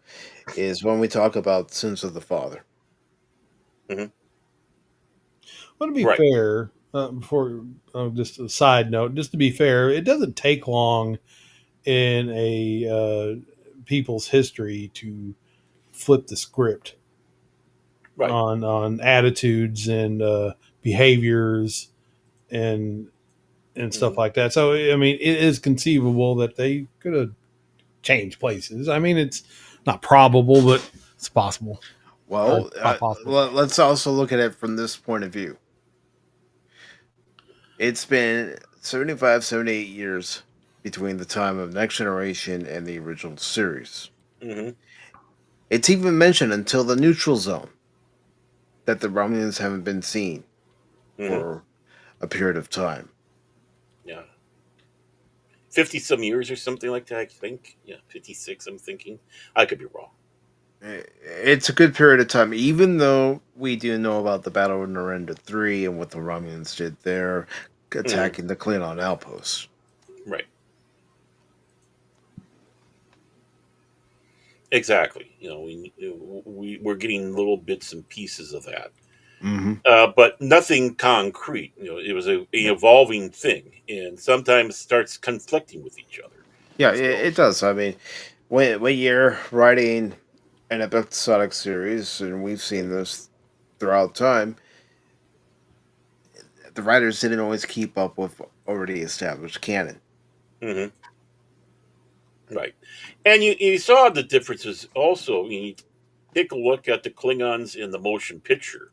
is when we talk about Sins of the Father. hmm But to be right. fair, before just a side note, just to be fair, it doesn't take long in a people's history to flip the script Right. on attitudes and behaviors and stuff hmm like that. So I mean, it is conceivable that they could have changed places. I mean, it's not probable, but it's possible. Or Well, not possible. let's also look at it from this point of view. It's been 75, 78 years between the time of Next Generation and the original series. hmm It's even mentioned until the neutral zone that the Romulans haven't been seen hmm for a period of time. Yeah. 50 some years or something like that, I think. Yeah, 56, I'm thinking. I could be wrong. It's a good period of time, even though we do know about the Battle of Narenda 3 and what the Romulans did there, hmm attacking the Klingon outposts. Right. Exactly. We're getting little bits and pieces of that. Mm-hmm. But nothing concrete. It was an evolving thing, and sometimes starts conflicting with each other. Yeah, So, it does. I mean, when you're writing an episodic series, and we've seen this throughout time, the writers didn't always keep up with already established canon. mhm, right, and you saw the differences also. You take a look at the Klingons in the motion picture,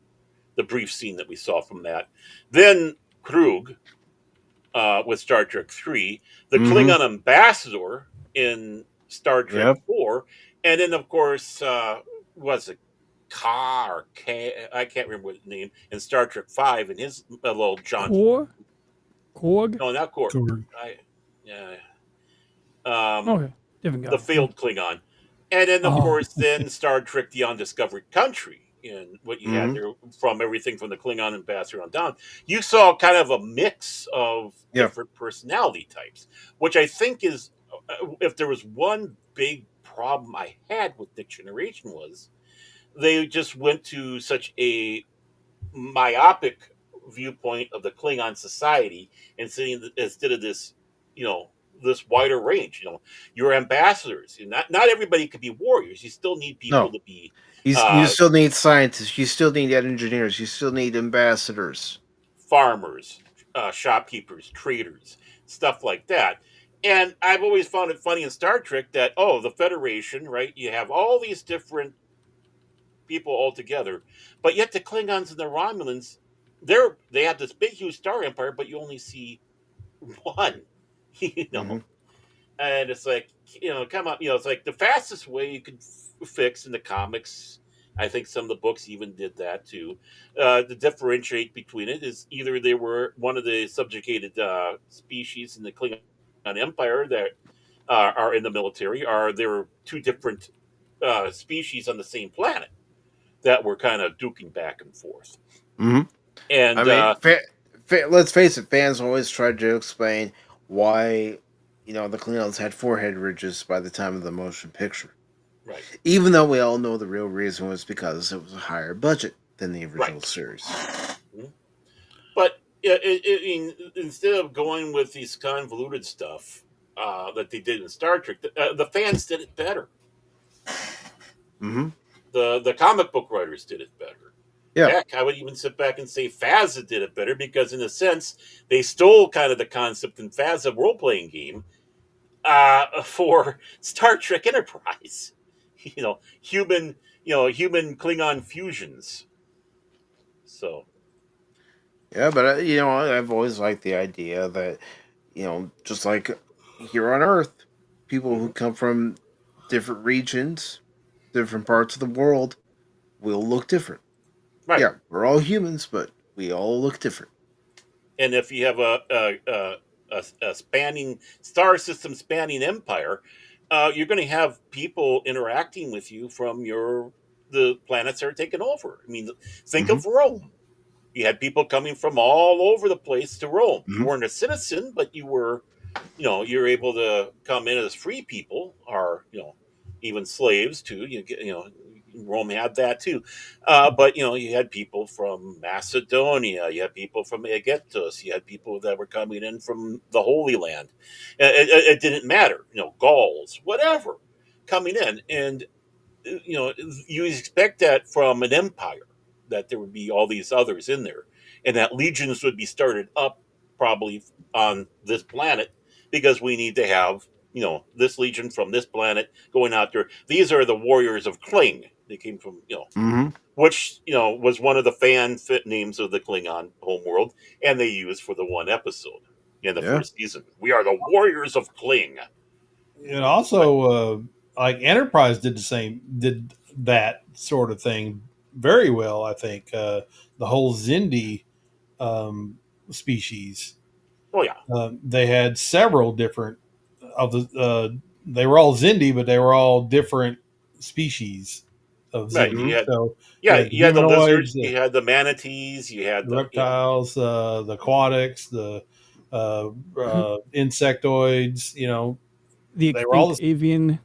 the brief scene that we saw from that. Then Krug with Star Trek 3, the Mm-hmm. Klingon ambassador in Star Trek Yep. 4, and then, of course, was it Ka or K? I can't remember what the name in Star Trek 5 and his little jaunty. Core? Korg? No, not Korg. Correct. Yeah. Um, Okay, different the guy. Yeah. failed Klingon. And then, of Oh, course, then Star Trek The Undiscovered Country, and what you had Mm-hmm. there from everything from the Klingon ambassador on down. You saw kind of a mix of Yeah. different personality types, which I think is, if there was one big problem I had with Nick Generation was they just went to such a myopic viewpoint of the Klingon society and seeing instead of this, you know, this wider range. Your ambassadors. Not everybody could be warriors. You still need people No, to be you uh, still need scientists. You still need engineers. You still need ambassadors. farmers, shopkeepers, traders, stuff like that. And I've always found it funny in Star Trek that the Federation, right? You have all these different people all together, but yet the Klingons and the Romulans, they have this big, huge star empire, but you only see one, you Mm-hmm. know. And it's like, come on, it's like the fastest way you could fix in the comics. I think some of the books even did that too. To differentiate between it is either they were one of the subjugated species in the Klingon Empire that are in the military, or they were two different species on the same planet that were kind of duking back and forth. Mm-hmm. I And mean, let's face it, fans always try to explain why, the Klingons had forehead ridges by the time of the motion picture. right, Even though we all know the real reason was because it was a higher budget than the original right. series. Mhm. But instead of going with these convoluted stuff that they did in Star Trek, the fans did it better. Mm-hmm. The comic book writers did it better. Yeah. Heck, I would even sit back and say Fazza did it better because, in a sense, they stole kind of the concept in Fazza role playing game for Star Trek Enterprise. Human Klingon fusions. So, Yeah, but I've always liked the idea that just like here on Earth, people who mhm, come from different regions, different parts of the world, will look different. Right. Yeah, we're all humans, but we all look different. And if you have a spanning star system spanning empire, you're going to have people interacting with you from the planets that are taken over. I mean, think Hmm. of Rome. You had people coming from all over the place to Rome. You Hmm. weren't a citizen, but you're able to come in as free people, or even slaves too. Rome had that too, but you had people from Macedonia, you had people from Aegyptus, you had people that were coming in from the Holy Land. It didn't matter, Gauls, whatever, coming in, and you expect that from an empire, that there would be all these others in there, and that legions would be started up probably on this planet, because we need to have this legion from this planet going out there. These are the warriors of Kling. They came from Hmm. which was one of the fan fit names of the Klingon homeworld, and they used for the one episode in the Yeah. first season. We are the warriors of Kling. And But also, like Enterprise did that sort of thing very well. I think the whole Zindi um, species. oh yeah, They had several different of the. They were all Zindi, but they were all different species of right. Zindi. Hmm. So you Yeah, had the you had the lizards, humanoids, you had the manatees, you had the the reptiles, the aquatics, the insectoids. The They were all extinct avian.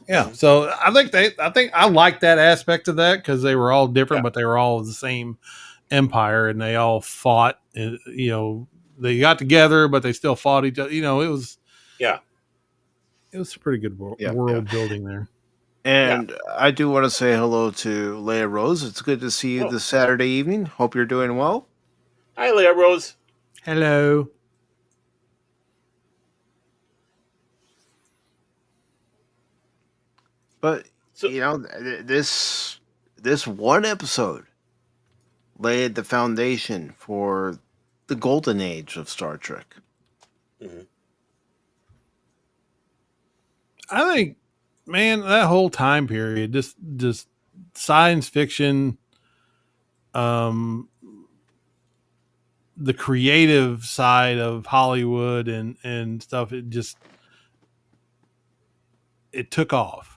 yeah. mhm, So I think I like that aspect of that because they were all different, yeah, but they were all the same empire and they all fought. They got together, but they still fought each other. yeah, It was a pretty good Yeah. Yeah. world building there. yeah. And I do want to say hello to Leia Rose. It's good to see you Oh, this Saturday evening. Hope you're doing well. hi, Leah Rose. Hello. But So, this one episode laid the foundation for the golden age of Star Trek. mhm, I think, man, that whole time period, just science fiction, um, the creative side of Hollywood and stuff, it took off.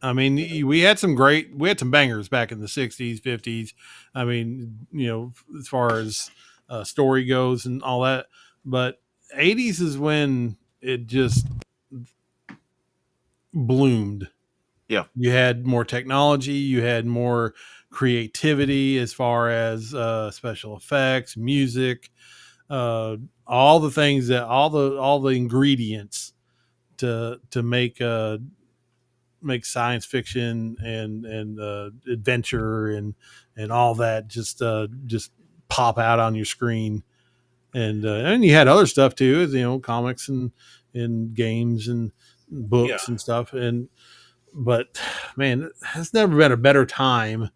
I mean, mhm, we had some bangers back in the 60s, 50s. I mean, as far as story goes and all that, but 80s is when it just bloomed. Yeah. You had more technology, you had more creativity as far as special effects, music, uh, all the things that all the ingredients to make science fiction and adventure and all that just pop out on your screen. And you had other stuff too, comics and games and yeah. books and stuff. But man, it's never been a better time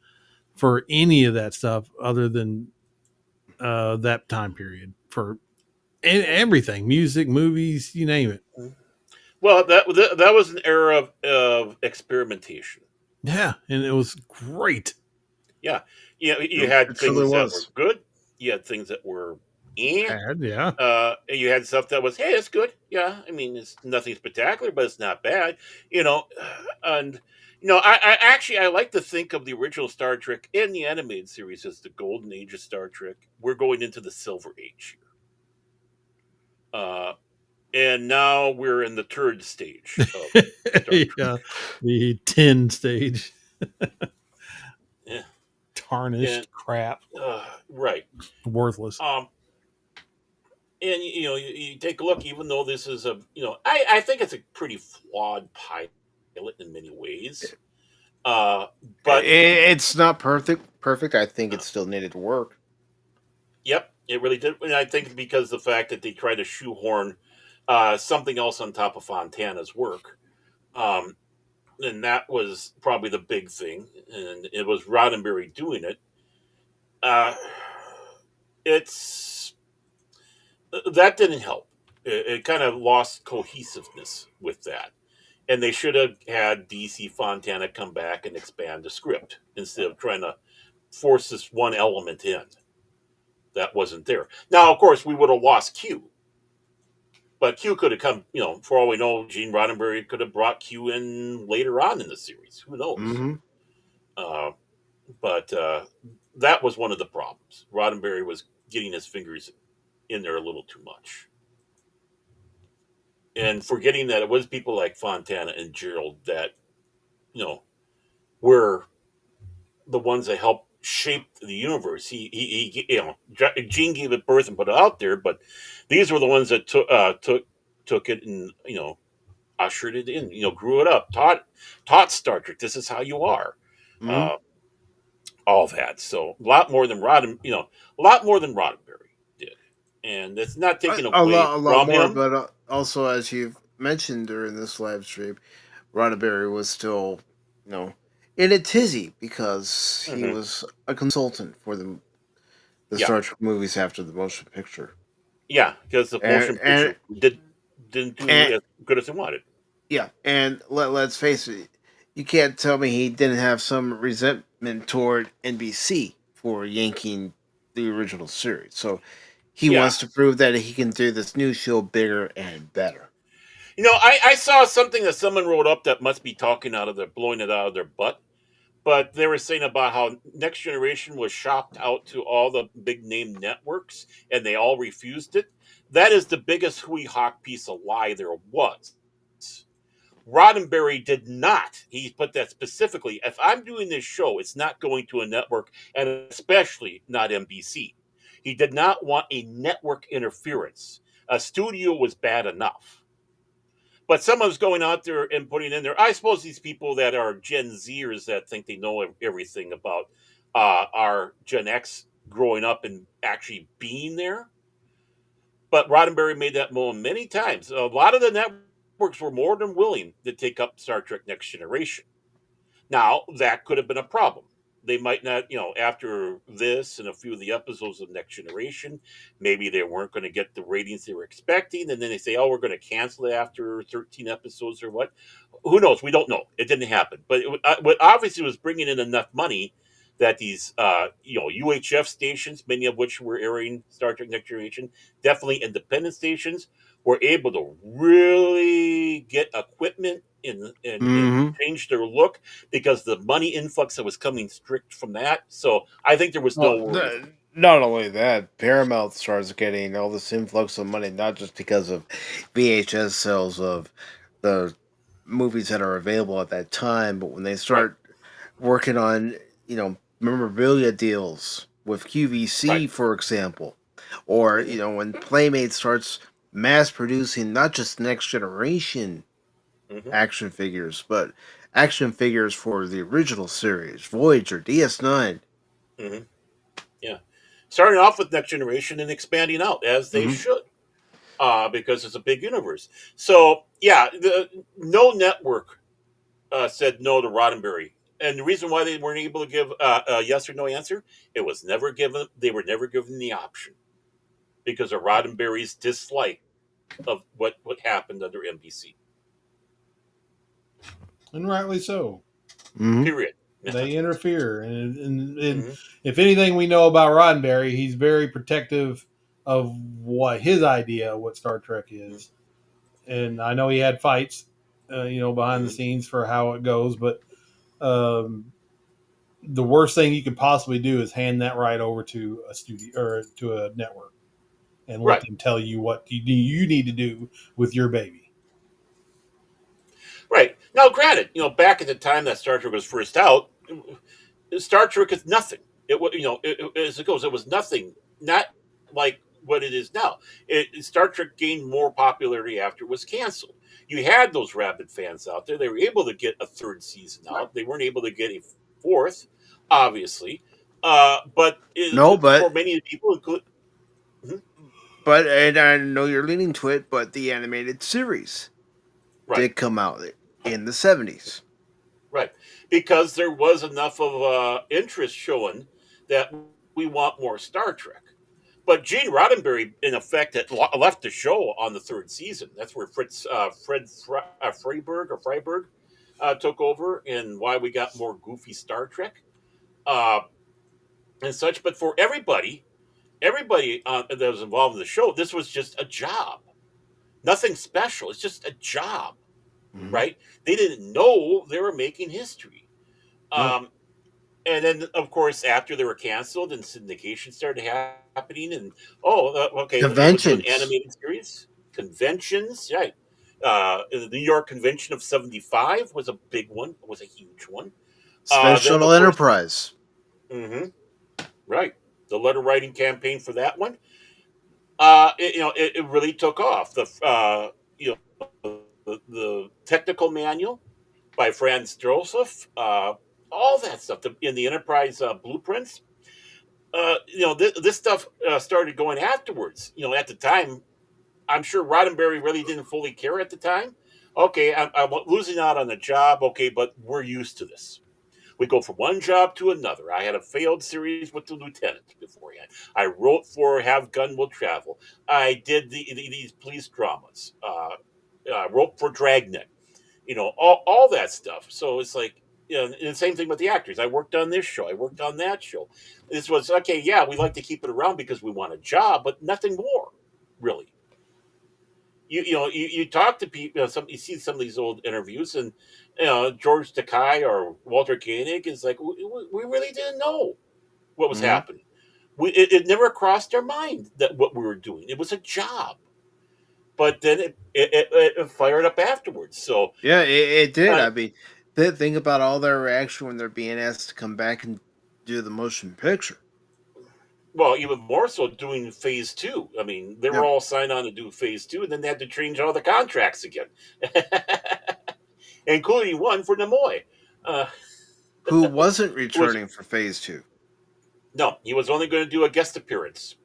for any of that stuff other than that time period for everything, music, movies, you name it. Mhm. Well, that was an era of experimentation. Yeah, and it was great. Yeah, you Yep, had it truly things that were was. good. You had things that were eh. Had yeah. You had stuff that was, hey, it's good. Yeah, I mean, it's nothing spectacular, but it's not bad. You know, and I actually I like to think of the original Star Trek and the animated series as the golden age of Star Trek. We're going into the silver age here, and now we're in the third stage of Star Trek. Yeah, the 10 stage, Yeah, and tarnished crap, right. worthless. Um, and you take a look, even though this is I think it's a pretty flawed pilot in many ways. Uh, but It's not perfect. I think uh, it still needed work. yep, it really did. And I think because the fact that they tried to shoehorn something else on top of Fontana's work, um, and that was probably the big thing, and it was Roddenberry doing it. Uh, it's that didn't help. It kind of lost cohesiveness with that, and they should have had DC Fontana come back and expand the script instead of trying to force this one element in that wasn't there. Now, of course, we would have lost Q, but Q could have come. For all we know, Gene Roddenberry could have brought Q in later on in the series. Who knows? Mm-hmm. Uh, but that was one of the problems. Roddenberry was getting his fingers in there a little too much, and forgetting that it was people like Fontana and Gerald that you know were the ones that helped shape the universe. Gene gave it birth and put it out there, but these were the ones that took it and ushered it in. Grew it up, taught Star Trek. This is how you are. Mm-hmm. Uh, all that. So a lot more than Roddenberry did, and it's not taken away A lot from more, him. but also as you've mentioned during this live stream, Roddenberry was still, you know, in a tizzy because he Hmm. was a consultant for the Yeah, Star Trek movies after the motion picture, yeah, because the and motion and picture didn't do and as good as he wanted. yeah, and let's face it, you can't tell me he didn't have some resentment toward NBC for yanking the original series. So he Yeah, wants to prove that he can do this new show bigger and better. I saw something that someone wrote up that must be talking out of their blowing it out of their butt. But they were saying about how Next Generation was shopped out to all the big name networks and they all refused it. That is the biggest hooey hawk piece of lie there was. Roddenberry did not. He put that specifically. If I'm doing this show, it's not going to a network, and especially not NBC. He did not want a network interference. A studio was bad enough. But someone's going out there and putting in there. I suppose these people that are Gen Zers that think they know everything about our Gen X growing up and actually being there. But Roddenberry made that moment many times. A lot of the networks were more than willing to take up Star Trek Next Generation. Now, that could have been a problem. They might not, after this and a few of the episodes of Next Generation, maybe they weren't going to get the ratings they were expecting. And then they say, oh, we're going to cancel it after 13 episodes or what. Who knows? We don't know. It didn't happen. But what obviously was bringing in enough money that these, UHF stations, many of which were airing Star Trek Next Generation, definitely independent stations, were able to really get equipment and Mm-hmm. change their look because the money influx that was coming strict from that. So I think there was no Well, worries. not only that, Paramount starts getting all this influx of money, not just because of VHS sales of the movies that are available at that time, but when they Right, start working on, memorabilia deals with right. QVC, for example, or, Hmm. when Playmate starts mass producing not just next generation Hmm. action figures, but action figures for the original series, Voyager, DS9. Hmm. Yeah. Starting off with Next Generation and expanding out as they Mm-hmm. should, because it's a big universe. So yeah, no network said no to Roddenberry. And the reason why they weren't able to give a yes or no answer, it was never given. They were never given the option because of Roddenberry's dislike of what happened under NBC. and rightly so. Mm-hmm. Period. They interfere, and Hmm. if anything we know about Roddenberry, he's very protective of what his idea of what Star Trek is. And I know he had fights, behind the Hmm. scenes for how it goes, but um, the worst thing you could possibly do is hand that right over to a studio or to a network and let Right. them tell you what you need to do with your baby. Right. Now, granted, back at the time that Star Trek was first out, Star Trek is nothing. It was, as it goes, it was nothing. Not like what it is now. Star Trek gained more popularity after it was canceled. You had those rabid fans out there. They were able to get a third season out. They weren't able to get a fourth, obviously. But No, for many people, including, and I know you're leaning to it, but the animated series right, did come out in the 70s. right, because there was enough of interest showing that we want more Star Trek. But Gene Roddenberry, in effect, had left the show on the third season. That's where Freiberg took over, and why we got more goofy Star Trek. Uh, and such. But for everybody that was involved in the show, this was just a job, nothing special. It's just a job, Hmm. right? They didn't know they were making history. No Um, and then, of course, after they were canceled and syndication started happening, and okay, we'll do an conventions, animated series, conventions, right? The New York Convention of '75 was a big one, was a huge one. Space Then, Shuttle of course, Enterprise, hmm right, the letter writing campaign for that one. It really took off. The technical manual by Franz Joseph, all that stuff in the Enterprise blueprints. This stuff started going afterwards. At the time, I'm sure Roddenberry really didn't fully care at the time. Okay, I'm losing out on the job. Okay, but we're used to this. We go from one job to another. I had a failed series with the lieutenant beforehand. I wrote for Have Gun Will Travel. I did these police dramas. Wrote for Dragnet. All that stuff. So it's like, and the same thing with the actors. I worked on this show. I worked on that show. This was okay. Yeah, we like to keep it around because we want a job, but nothing more, really. You talk to people. You see some of these old interviews, and George Takei or Walter Koenig is like, we really didn't know what was hmm happening. It never crossed our mind that what we were doing. It was a job, but then it fired up afterwards. So, yeah, it did. uh, I mean, think about all their reaction when they're being asked to come back and do the motion picture. well, even more so doing phase two. I mean, they were Yeah, all signed on to do phase two, and then they had to change all the contracts again, including one for Nimoy. Uh, who wasn't was returning for Phase Two? No, he was only going to do a guest appearance.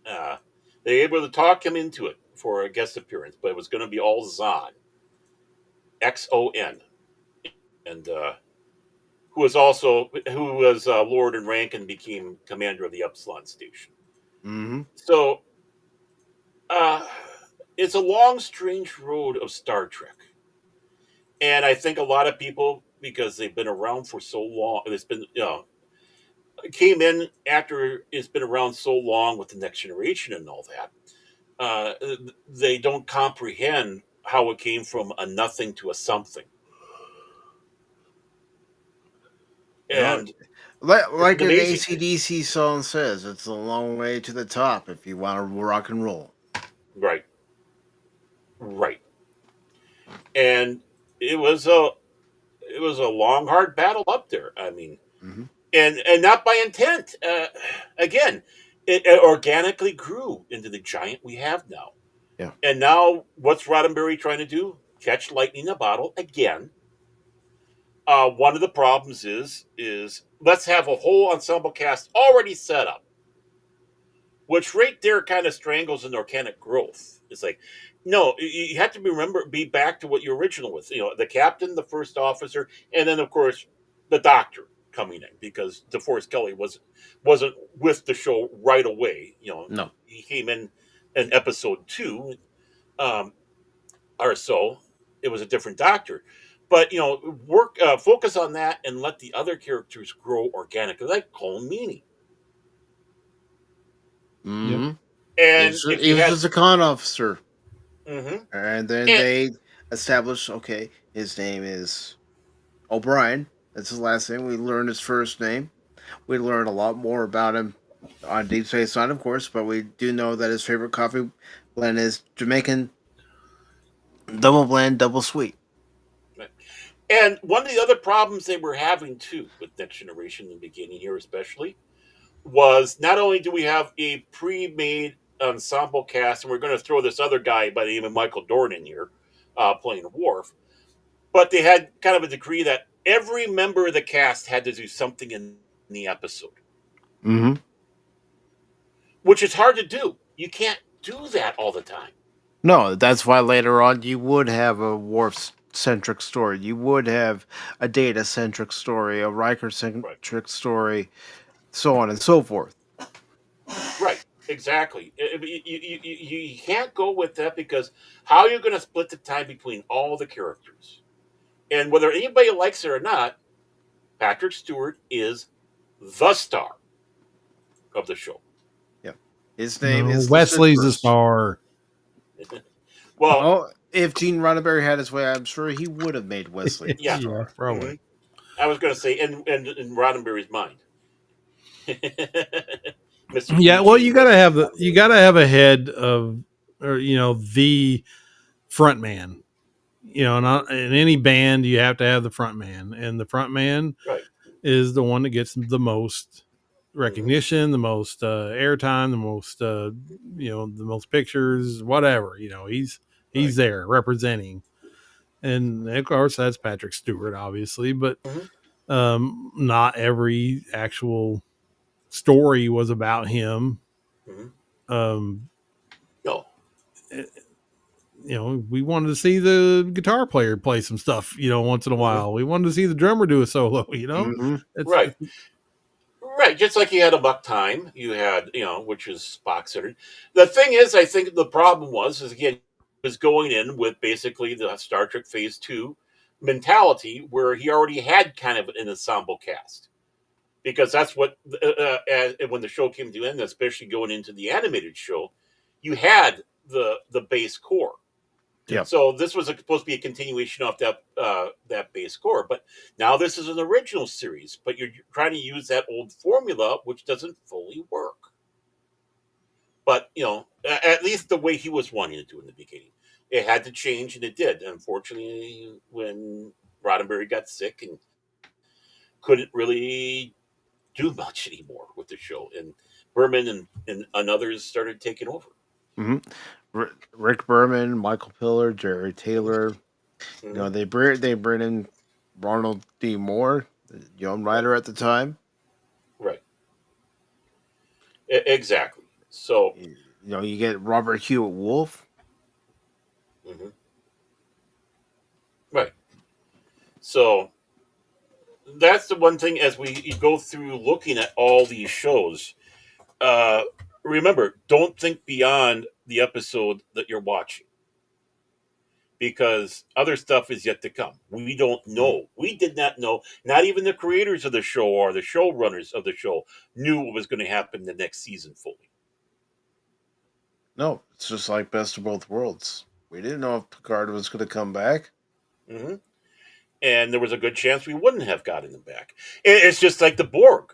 Uh, they were able to talk him into it for a guest appearance, but it was going to be all Zon, XON, and who was Lord in rank and became commander of the Epsilon station. Hmm. So uh, it's a long, strange road of Star Trek, and I think a lot of people, because they've been around for so long, it's been came in after it's been around so long with the next generation and all that. They don't comprehend how it came from a nothing to a something, No, and it's like an an amazing thing, ACDC song says, it's a long way to the top if you want to rock and roll. right? Right, and it was a long, hard battle up there. I mean, Hmm. and not by intent. Again, it organically grew into the giant we have now. Yeah. And now, what's Roddenberry trying to do? Catch lightning in a bottle again. One of the problems is let's have a whole ensemble cast already set up, which right there kind of strangles an organic growth. It's like, no, you have to be back to what your original was. The captain, the first officer, and then of course the doctor coming in because DeForest Kelly wasn't with the show right away. No. He came in episode two, um, or so. It was a different doctor, but work focus on that and let the other characters grow organically, like Cole Meany. Yep. Hmm. And if He you was had, just a con officer, mm-hmm, and then and they established, okay, his name is O'Brien. That's his last name. We learned his first name. We learned a lot more about him on Deep Space Nine, of course, but we do know that his favorite coffee blend is Jamaican double blend, double sweet. And one of the other problems they were having too with Next Generation in the beginning here, especially, was not only do we have a pre-made ensemble cast, and we're going to throw this other guy by the name of Michael Dorn in here playing Worf, but they had kind of a decree that every member of the cast had to do something in the episode, Hmm. which is hard to do. You can't do that all the time. No, that's why later on you would have a Worf centric story. You would have a Data centric story, a Riker Right. centric story, so on and so forth. Right. Exactly. You can't go with that because how are you going to split the time between all the characters? And whether anybody likes it or not, Patrick Stewart is the star. of the show. Yeah, his name No, is listed Wesley's the first. star. Well, Oh, if Gene Roddenberry had his way, I'm sure he would have made Wesley the yeah, Yeah, star. hmm probably. I was going to say, in Roddenberry's mind, Mr. Yeah, well, Eugene Wesley you Roddenberry. gotta have a head of, or the front man. Not in any band, you have to have the front man, and the front man Right. is the one that gets the most hmm recognition, the most airtime, the most pictures, whatever. He's Right. there representing, and of course that's Patrick Stewart, obviously, but hmm not every actual story was about him. hmm Um, No. we wanted to see the guitar player play some stuff, once in a hmm while. We wanted to see the drummer do a solo, Hmm. Right. It's Right. Just like you had a Buck Time, you had, which is Spock centered. The thing is, I think the problem is again, was going in with basically the Star Trek Phase 2 mentality where he already had kind of an ensemble cast. Because that's what, when the show came to an end, especially going into the animated show, you had the base core. Yep. So this was supposed to be a continuation of that base core, but now this is an original series. But you're trying to use that old formula, which doesn't fully work. But at least the way he was wanting to do in the beginning, it had to change, and it did. Unfortunately, when Roddenberry got sick and couldn't really do much anymore with the show, and Berman and others started taking over. Hmm. Rick Berman, Michael Piller, Jerry Taylor. Mm-hmm. They bring in Ronald D. Moore, the young Right, writer at the time. right, exactly. So, You get Robert Hewitt Wolf. mhm, right. So that's the one thing as you go through looking at all these shows. Uh, Remember, don't think beyond the episode that you're watching because other stuff is yet to come. We don't Mhm. know. We did not know. Not even the creators of the show or the showrunners of the show knew what was going to happen the next season fully. No, it's just like Best of Both Worlds. We didn't know if Picard was going to come back. hmm And there was a good chance we wouldn't have gotten them back. It's just like the Borg.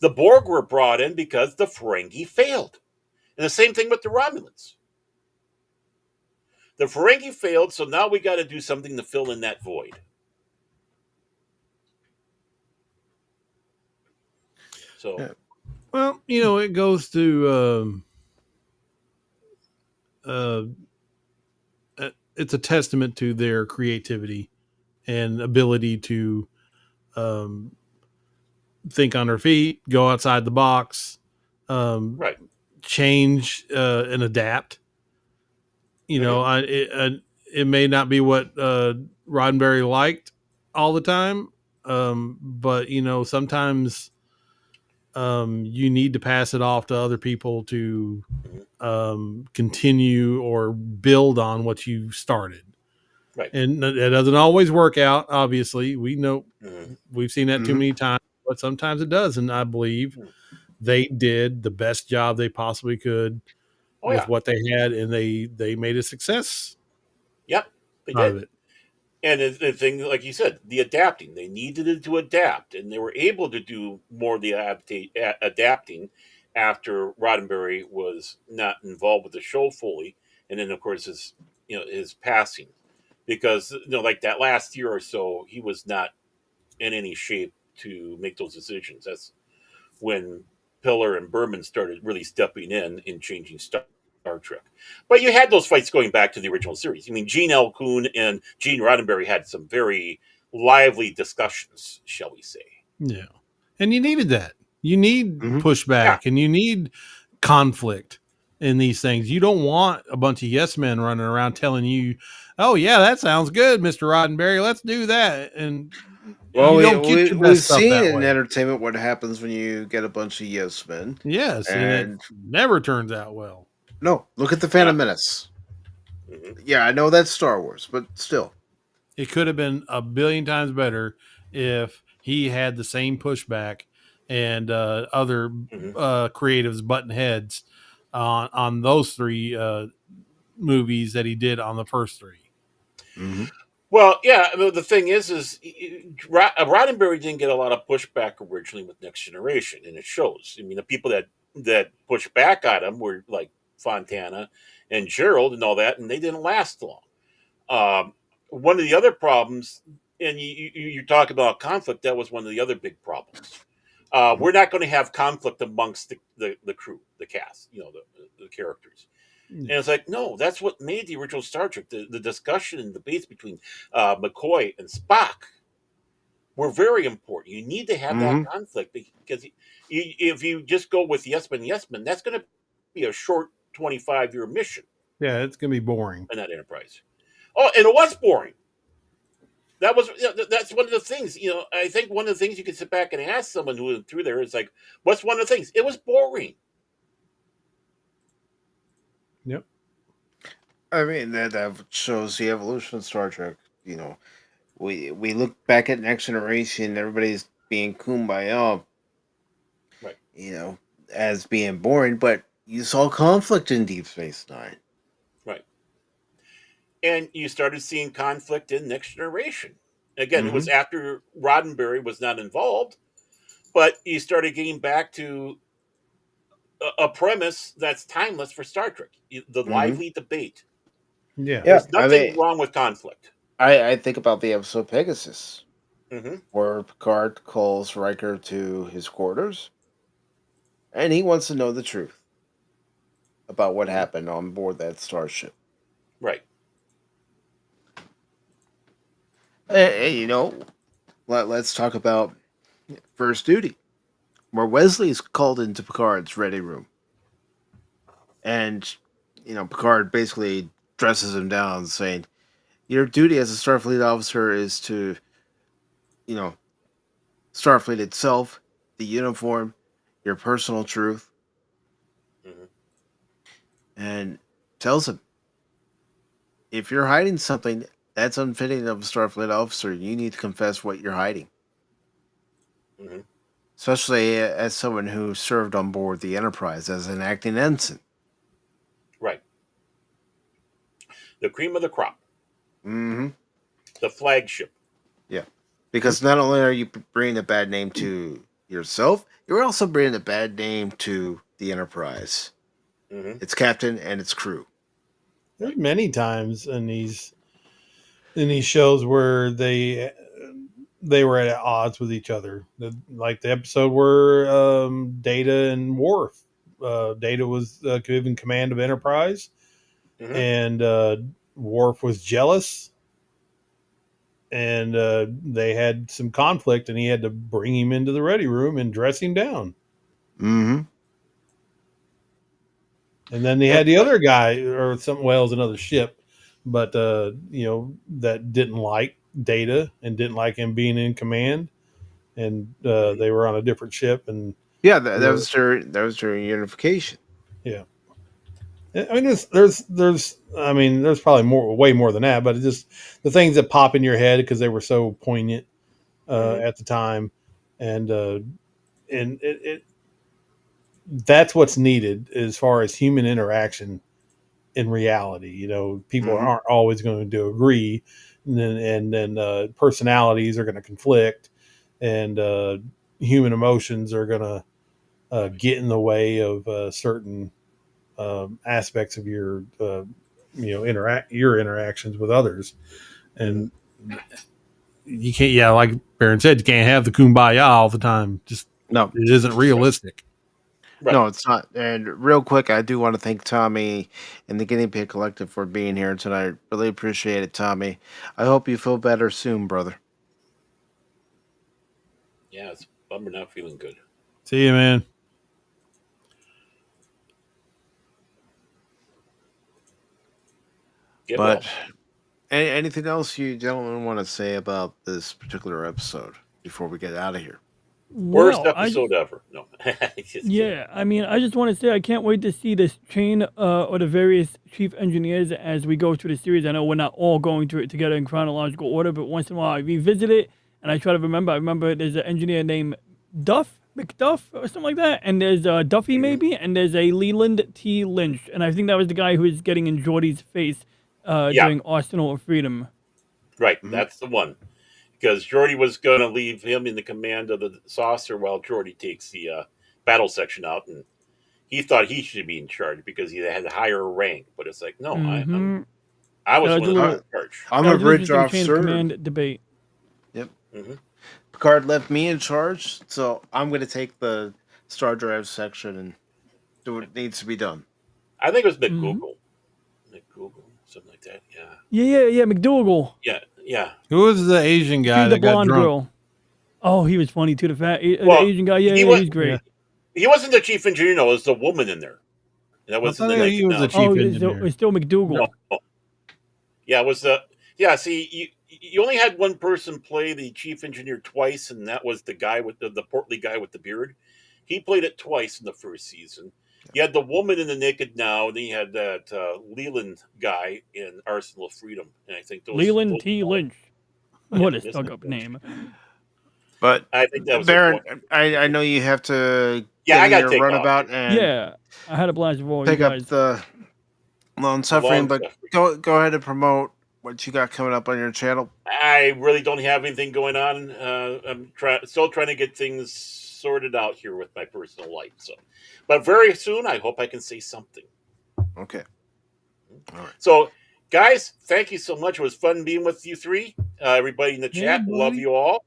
The Borg were brought in because the Ferengi failed. And the same thing with the Romulans. The Ferengi failed, so now we got to do something to fill in that void. So, Yeah. well, it goes to uh, it's a testament to their creativity and ability to um, think on their feet, go outside the box, um, right. change and adapt. hmm It may not be what Roddenberry liked all the time, but sometimes you need to pass it off to other people to hmm continue or build on what you started. Right. And it doesn't always work out. Obviously, we know hmm we've seen that too Hmm. many times, but sometimes it does. And I believe they did the best job they possibly could Oh, with yeah. what they had, and they made a success Yep. They out of did. it. And the thing, like you said, the adapting. They needed to adapt, and they were able to do more of the adapting after Roddenberry was not involved with the show fully, and then of course his passing, because like that last year or so, he was not in any shape to make those decisions. That's when Piller and Berman started really stepping in and changing Star Trek. But you had those fights going back to the original series. I mean, Gene L. Kuhn and Gene Roddenberry had some very lively discussions, shall we say. Yeah. And you needed that. You need Hmm. Yeah, pushback and you need conflict in these things. You don't want a bunch of yes men running around telling you, "Oh yeah, that sounds good, Mr. Roddenberry. Let's do that." And Well, you yeah, don't get your we've best stuff seen that in way. entertainment what happens when you get a bunch of yes men. Yes, and it And never turns out well. no, look at the yeah. Phantom Menace. hmm Yeah, I know that's Star Wars, but still. It could have been a billion times better if he had the same pushback and other creatives button heads on those three movies that he did on the first three. Mm-hmm. Well, yeah. The thing is Roddenberry didn't get a lot of pushback originally with Next Generation, and it shows. I mean, the people that pushed back at him were like Fontana and Gerald and all that, and they didn't last long. Um, One of the other problems, and you talk about conflict, that was one of the other big problems. We're not going to have conflict amongst the crew, the cast, the characters. And it's like, no, that's what made the original Star Trek. The discussion and debates between McCoy and Spock were very important. You need to have that Mm-hmm. conflict because if you just go with yes men, that's going to be a short 25-year mission Yeah, it's gonna be boring. in that Enterprise. Oh, and it was boring. That's one of the things. I think one of the things you can sit back and ask someone who went through there is like, what's one of the things? It was boring. Yep. I mean, that shows the evolution of Star Trek. We look back at Next Generation, everybody's being kumbaya, Right. as being boring, but you saw conflict in Deep Space Nine. Right. And you started seeing conflict in Next Generation. Again, it was after Roddenberry was not involved, but you started getting back to a premise that's timeless for Star Trek: the lively debate. Yeah. Yeah, There's nothing wrong with conflict. I think about the episode Pegasus, Mm-hmm. where Picard calls Riker to his quarters, and he wants to know the truth about what happened on board that starship. Right. Let's talk about First Duty, where Wesley's called into Picard's ready room, and Picard basically dresses him down, saying, "Your duty as a Starfleet officer is to, you know, Starfleet itself, the uniform, your personal truth," Mm-hmm. and tells him, if you're hiding something that's unfitting of a Starfleet officer, you need to confess what you're hiding. Mm-hmm. Especially as someone who served on board the Enterprise as an acting ensign. Right. The cream of the crop. Mm-hmm. The flagship. Yeah. Because not only are you bringing a bad name to yourself, you're also bringing a bad name to the Enterprise. Mm-hmm. Its captain and its crew. There's many times in these shows where they were at odds with each other. Like the episode where Data and Worf. Data was given command of Enterprise, Mm-hmm. and Worf was jealous, and they had some conflict, and he had to bring him into the ready room and dress him down. Mm-hmm. And then they had the other guy, or something. Well, it was another ship, but that didn't like Data and didn't like him being in command, and they were on a different ship. And Yeah, that was during unification. yeah, I mean, there's probably way more than that, but it's just the things that pop in your head because they were so poignant at the time, and it that's what's needed as far as human interaction in reality. People aren't always going to agree, and then personalities are going to conflict, and human emotions are going to get in the way of certain aspects of your your interactions with others. And you can't, like Baron said, you can't have the kumbaya all the time. Just No, it isn't realistic. Right. No, it's not. And real quick, I do want to thank Tommy and the Guinea Pig Collective for being here tonight. Really appreciate it, Tommy. I hope you feel better soon, brother. Yeah, it's a bummer not feeling good. See you, man. Get But well. anything else you gentlemen want to say about this particular episode before we get out of here? Worst Well, episode ever. No. Just kidding. yeah, I mean, I just want to say I can't wait to see this chain or the various chief engineers as we go through the series. I know we're not all going through it together in chronological order, but once in a while I revisit it and I try to remember. I remember there's an engineer named Duff. McDuff or something like that, and there's Duffy Mhm. maybe, and there's a Leland T. Lynch, and I think that was the guy who was getting in Geordie's face Yeah, during Arsenal of Freedom. right. Mhm. That's the one. Because Geordi was going to leave him in the command of the saucer while Geordi takes the battle section out, and he thought he should be in charge because he had a higher rank. But it's like, no, Mm-hmm. I was That the was one a that was I, little in charge. I'm that a was an bridge interesting chain of officer. command debate. Yep. Hmm. Picard left me in charge, so I'm going to take the Star Drive section and do what needs to be done. I think it was Mm-hmm. McGoogle, something like that. Yeah, Yeah, McDougal. yeah. Who was the Asian She guy was the that got blonde drunk? girl. Oh, he was funny too. The Well, Asian guy. he Yeah, was he's Yeah, great. he wasn't the chief engineer. No, it was the woman in there. And that I was in thought the he was the 1990s. Oh, chief it engineer. was still No, McDougal. yeah, it was the yeah. See, you only had one person play the chief engineer twice, and that was the guy with the portly guy with the beard. He played it twice in the first season. You had the woman in the Naked Now, and then you had that Leland guy in Arsenal of Freedom, and I think Leland those T. Lynch. yeah, What a Mr. stuck up Lynch. name. But I think that was their Baron, point. I know you have to Yeah, get I in got to your take off. runabout and Yeah, I had a blast with all you pick up guys. the Lone The Suffering, long but stuff. go ahead and promote what you got coming up on your channel. I really don't have anything going on. I'm still trying to get things sorted out here with my personal life. So, but very soon, I hope I can say something. Okay. All right. So, guys, thank you so much. It was fun being with you three. Everybody in the Yeah, chat, love buddy. you all.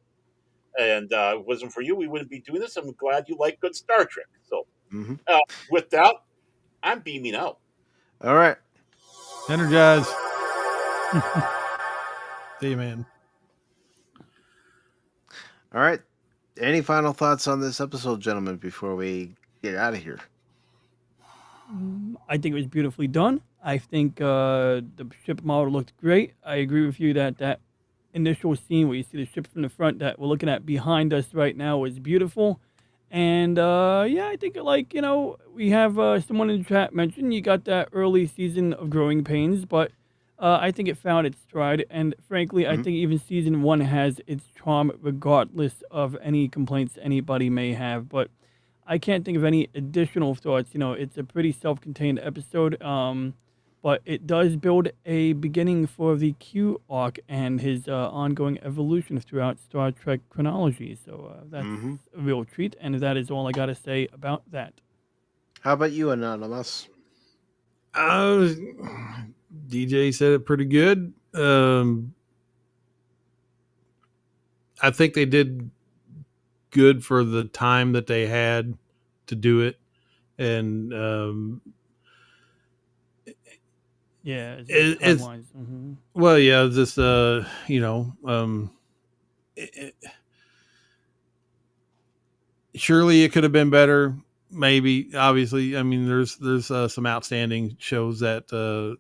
And if it wasn't for you, we wouldn't be doing this. I'm glad you like good Star Trek. So, Mm-hmm. uh, with that, I'm beaming out. All right. Energize. See you, man. All right. Any final thoughts on this episode, gentlemen, before we get out of here? I think it was beautifully done. I think the ship model looked great. I agree with you that that initial scene where you see the ship from the front that we're looking at behind us right now is beautiful. And yeah, I think like we have someone in the chat mentioned you got that early season of Growing Pains, but I think it found its stride. And frankly, I Mhm. think even season one has its charm, regardless of any complaints anybody may have. But I can't think of any additional thoughts. It's a pretty self-contained episode, but it does build a beginning for the Q arc and his ongoing evolution throughout Star Trek chronology. So that's Mm-hmm. a real treat, and that is all I got to say about that. How about you, Anonymous? DJ said it pretty good. I think they did good for the time that they had to do it, and Yeah, it's time-wise. Hmm. well, yeah, this it, surely it could have been better. Maybe, obviously, I mean, there's some outstanding shows that,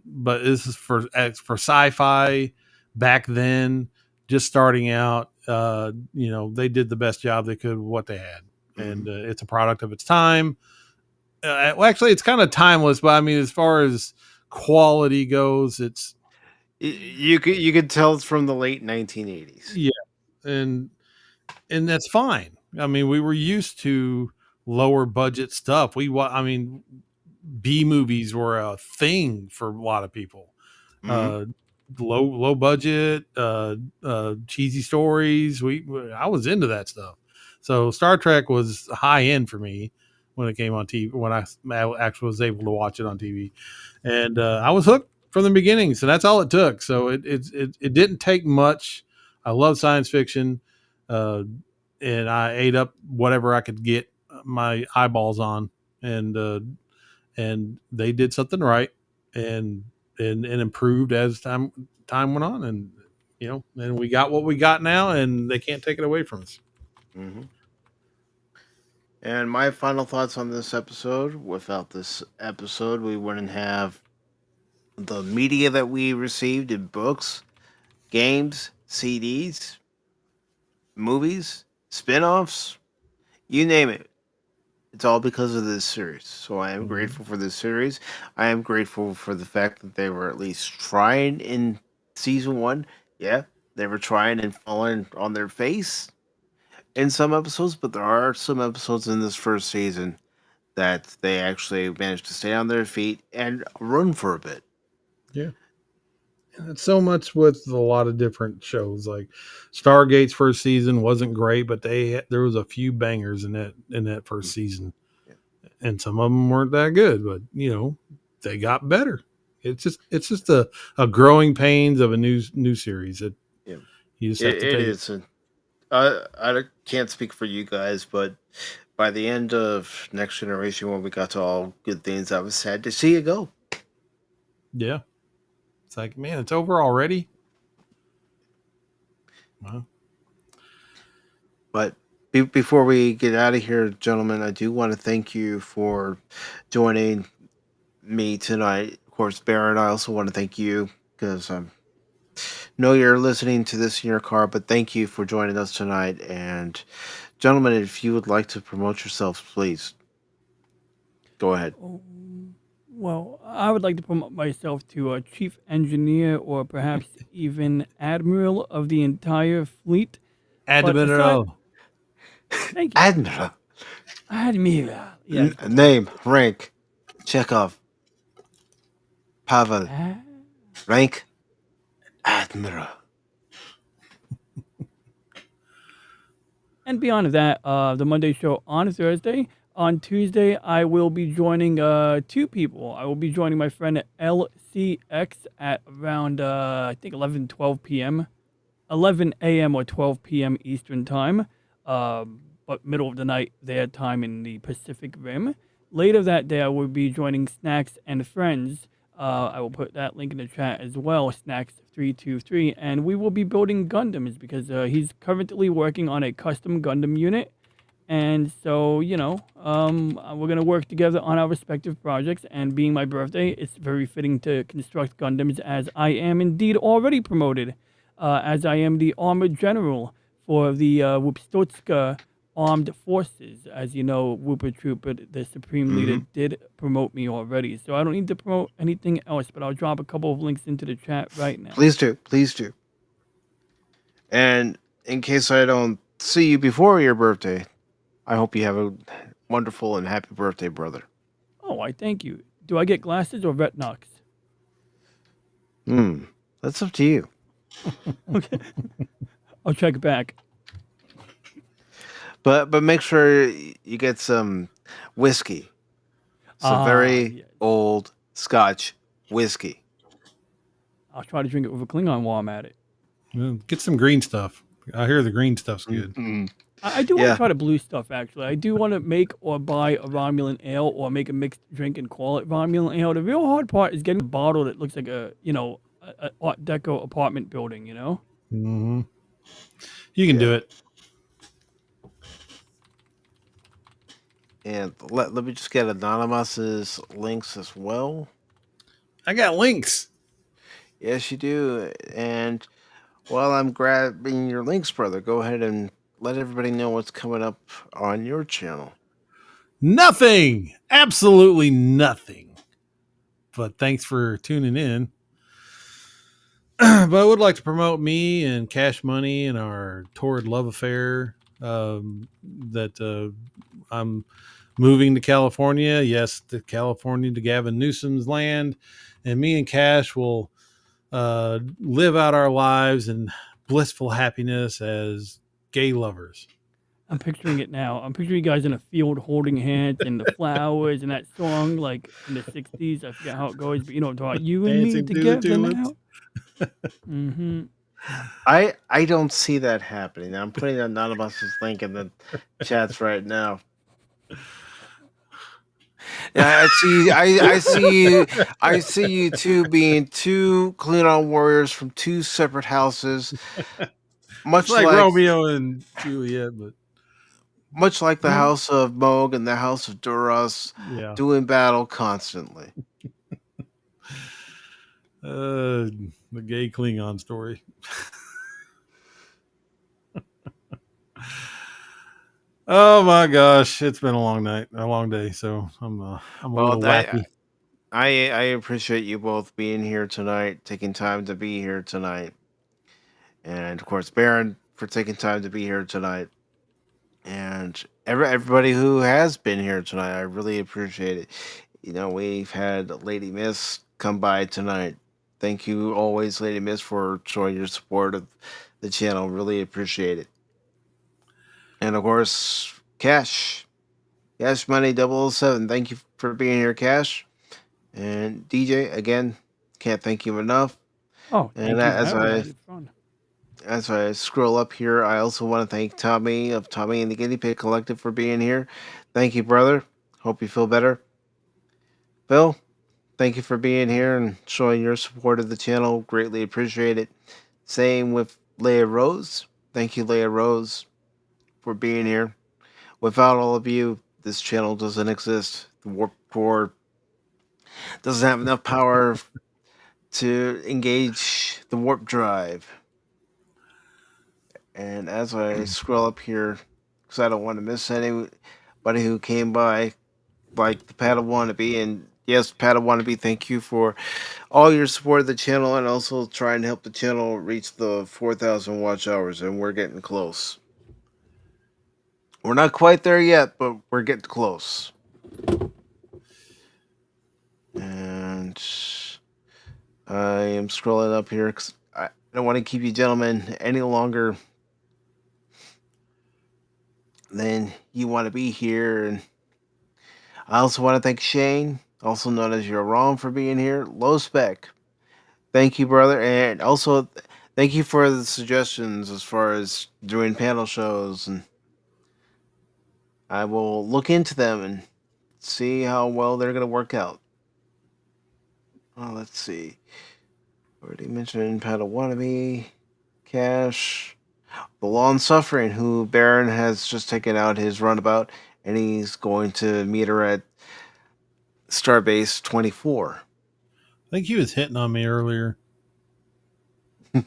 but this is for sci-fi back then, just starting out. They did the best job they could with what they had, and Mm-hmm. it's a product of its time. Well, actually, it's kind of timeless, but I mean, as far as quality goes, it's You could tell it's from the late 1980s. yeah, and that's fine. I mean, we were used to lower budget stuff. I mean, B movies were a thing for a lot of people. Mm-hmm. Uh, low budget, cheesy stories. I was into that stuff. So Star Trek was high end for me when it came on TV. When I actually was able to watch it on TV, and I was hooked from the beginning. So that's all it took. So it didn't take much. I love science fiction. Uh, and I ate up whatever I could get my eyeballs on, and they did something right, and improved as time went on, and and we got what we got now, and they can't take it away from us. Mm-hmm. And my final thoughts on this episode: without this episode, we wouldn't have the media that we received in books, games, CDs, movies, spin-offs, you name it. It's all because of this series. So I am Mhm. grateful for this series. I am grateful for the fact that they were at least trying in season one. Yeah, they were trying and falling on their face. in some episodes, but there are some episodes in this first season that they actually managed to stay on their feet and run for a bit. Yeah. And it's so much with a lot of different shows. Like Stargate's first season wasn't great, but there was a few bangers in that first season, Yeah. and some of them weren't that good. But they got better. It's just a growing pains of a new series. Yeah. You just have to It take it. is. I can't speak for you guys, but by the end of Next Generation, when we got to all good things, I was sad to see it go. Yeah, it's like, man, it's over already. Well, But before we get out of here, gentlemen, I do want to thank you for joining me tonight. Of course, Baron, I also want to thank you because I know you're listening to this in your car, but thank you for joining us tonight. And, gentlemen, if you would like to promote yourselves, please go ahead. Oh, well, I would like to promote myself to a chief engineer or perhaps even admiral of the entire fleet. But aside, Admiral. thank you, Admiral. admiral. Yes, go for it. Name, rank, Chekhov, Pavel, Ah. rank, Admiral. And beyond that, the Monday show on Thursday. On Tuesday, I will be joining two people. I will be joining my friend LCX at around, I think, 12 p.m. 11 a.m. or 12 p.m. Eastern Time, but middle of the night their time in the Pacific Rim. Later that day, I will be joining Snacks and Friends. I will put that link in the chat as well, Snacks323, and we will be building Gundams because he's currently working on a custom Gundam unit. And so, we're going to work together on our respective projects. And being my birthday, it's very fitting to construct Gundams as I am indeed already promoted, as I am the Armored General for the Wupstotska Armed Forces. As you know, Wooper Trooper, the Supreme Leader, did promote me already. So I don't need to promote anything else, but I'll drop a couple of links into the chat right now. Please do. Please do. And in case I don't see you before your birthday, I hope you have a wonderful and happy birthday, brother. Oh, I thank you. Do I get glasses or Retinox? That's up to you. Okay. I'll check back. But make sure you get some whiskey. Some very Yes. old Scotch whiskey. I'll try to drink it with a Klingon while I'm at it. Well, get some green stuff. I hear the green stuff's good. I do want Yeah. to try the blue stuff, actually. I do want to make or buy a Romulan ale or make a mixed drink and call it Romulan ale. The real hard part is getting a bottle that looks like a Art Deco apartment building, Mm-hmm. You can do it. And let me just get Anonymous's links as well. I got links. Yes, you do. And while I'm grabbing your links, brother, go ahead and let everybody know what's coming up on your channel. Nothing. Absolutely nothing. But thanks for tuning in. But I would like to promote me and Cash Money and our torrid love affair. That I'm moving to California. Yes, to California, to Gavin Newsom's land. And me and Cash will live out our lives in blissful happiness as gay lovers. I'm picturing it now. I'm picturing you guys in a field holding hands and the flowers and that song like in the 60s. I forget how it goes, but you know what I'm talking about. You and me Dancing to the together tulips. now. Mm-hmm. I don't see that happening. I'm putting Anonymous's link in the chats right now. Yeah, I see you two being two Klingon warriors from two separate houses. Much It's like Romeo and Juliet, but much like the House of Moog and the House of Duras, yeah. doing battle constantly. The gay Klingon story. Oh my gosh, it's been a long night, a long day. So I'm a little wacky. I appreciate you both being here tonight, taking time to be here tonight, and of course, Baron for taking time to be here tonight. and everybody who has been here tonight. I really appreciate it. We've had Lady Miss come by tonight. Thank you always, Lady Miss, for showing your support of the channel. Really appreciate it. And of course, Cash Money 007. Thank you for being here, Cash. And DJ, again, can't thank you enough. Oh, And thank you for as having me. I I had fun. as I scroll up here, I also want to thank Tommy of Tommy and the Guinea Pig Collective for being here. Thank you, brother. Hope you feel better. Phil, thank you for being here and showing your support of the channel. Greatly appreciate it. Same with Leia Rose. Thank you, Leia Rose, for being here. Without all of you, this channel doesn't exist. The Warp Core doesn't have enough power to engage the warp drive. And as I scroll up here, because I don't want to miss anybody who came by, like the Paddle Wannabe, and yes, Paddle Wannabe, thank you for all your support of the channel and also trying to help the channel reach the 4,000 watch hours, and we're getting close. We're not quite there yet, but we're getting close. And I am scrolling up here because I don't want to keep you gentlemen any longer than you want to be here. And I also want to thank Shane, also known as You're Wrong, for being here. Low Spec, thank you, brother. And also, thank you for the suggestions as far as doing panel shows. And I will look into them and see how well they're going to work out. Oh, let's see. Already mentioned Padawanami, Cash, the Lawn Suffering, who Baron has just taken out his runabout, and he's going to meet her at Starbase 24. I think he was hitting on me earlier. You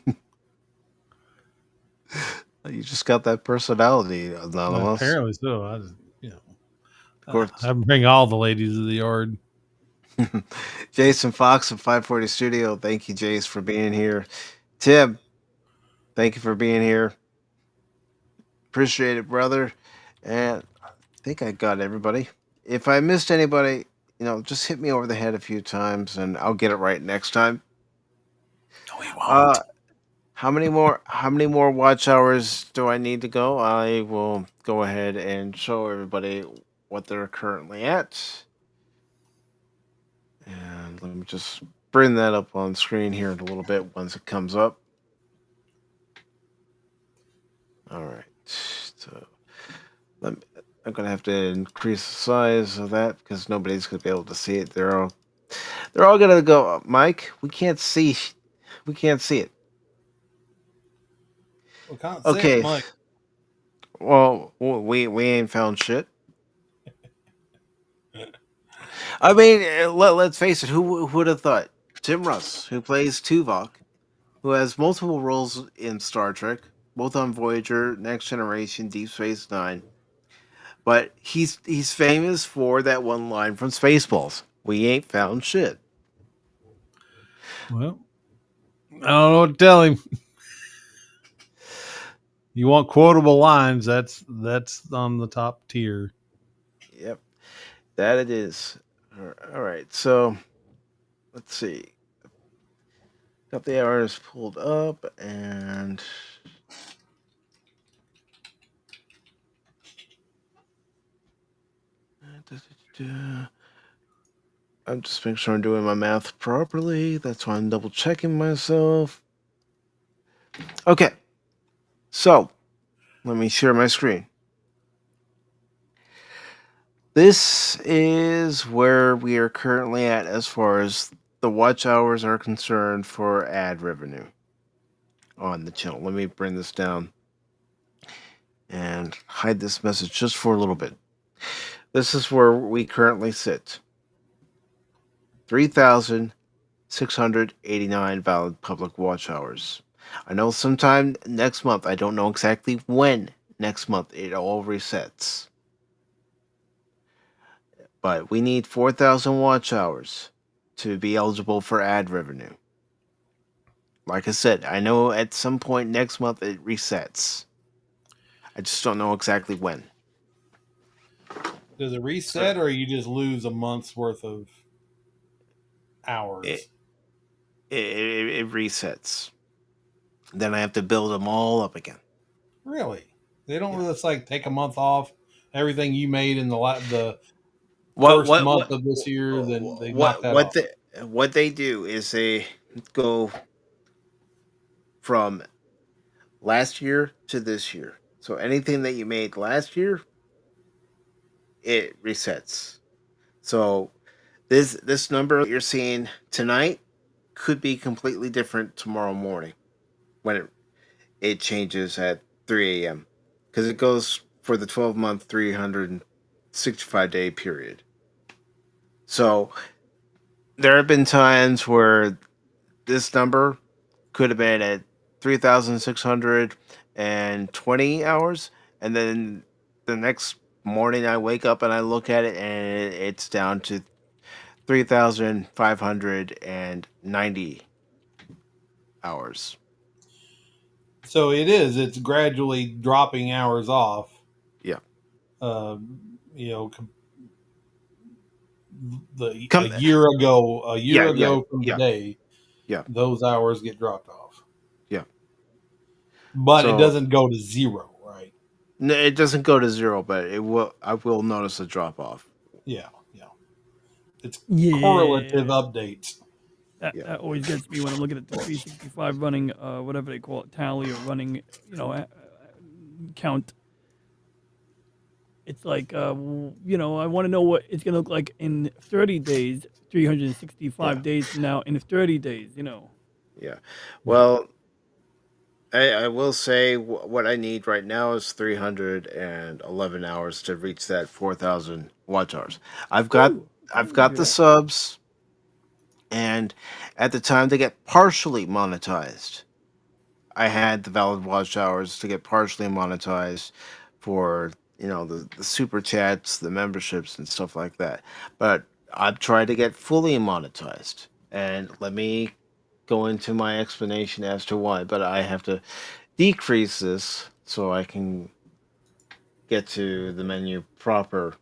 just got that personality, Anonymous. Apparently so. I just, Of course. I bring all the ladies to the yard. Jason Fox of 540 Studio, thank you, Jace, for being here. Tim, thank you for being here. Appreciate it, brother. And I think I got everybody. If I missed anybody, just hit me over the head a few times and I'll get it right next time. No, he won't. How many more watch hours do I need to go? I will go ahead and show everybody what they're currently at. And let me just bring that up on screen here in a little bit once it comes up. All right. So I'm going to have to increase the size of that because nobody's going to be able to see it. They're all going to go, Mike, we can't see it. We can't Okay. it, Mike. Well, we ain't found shit. I mean, let's face it. Who would have thought? Tim Russ, who plays Tuvok, who has multiple roles in Star Trek, both on Voyager, Next Generation, Deep Space Nine. But he's famous for that one line from Spaceballs: "We ain't found shit." Well, I don't know what to tell him. You want quotable lines? That's on the top tier. Yep, that it is. All right, so let's see. Got the hours pulled up, and I'm just making sure I'm doing my math properly. That's why I'm double checking myself. Okay, so let me share my screen. This is where we are currently at as far as the watch hours are concerned for ad revenue on the channel. Let me bring this down and hide this message just for a little bit. This is where we currently sit. 3,689 valid public watch hours. I know sometime next month, I don't know exactly when next month it all resets. But we need 4,000 watch hours to be eligible for ad revenue. Like I said, I know at some point next month it resets. I just don't know exactly when. Does it So reset, or you just lose a month's worth of it hours? it resets. Then I have to build them all up again. Really? They don't Yeah. just like take a month off. Everything you made in the What first what month what of this year, then they knock what that off. what they do is they go from last year to this year. So anything that you made last year, it resets. So this number you're seeing tonight could be completely different tomorrow morning when it changes at 3 a.m. because it goes for the 12-month 365-day period. So there have been times where this number could have been at 3,620 hours, and then the next morning I wake up and I look at it and it's down to 3,590 hours. So it is. It's gradually dropping hours off. Yeah. You know, a Come. year Yeah. Yeah. ago from Yeah. today, Yeah. those hours get dropped off. Yeah. But it So doesn't go to zero, right? no, it doesn't go to zero, but it will. I will notice a drop off. Yeah, yeah. It's correlative Yeah. updates. Yeah. That always gets me when I'm looking at the 365 running, whatever they call it, tally or running, count. It's like, I want to know what it's going to look like in 30 days, Yeah. 365 days from now, in 30 days. Yeah. Yeah. Well, I will say what I need right now is 311 hours to reach that 4,000 watch hours. I've got Woo! I I've think we can got do the that. subs, and at the time to get partially monetized, I had the valid watch hours to get partially monetized for the super chats, the memberships, and stuff like that. But I've tried to get fully monetized, and let me go into my explanation as to why. But I have to decrease this so I can get to the menu proper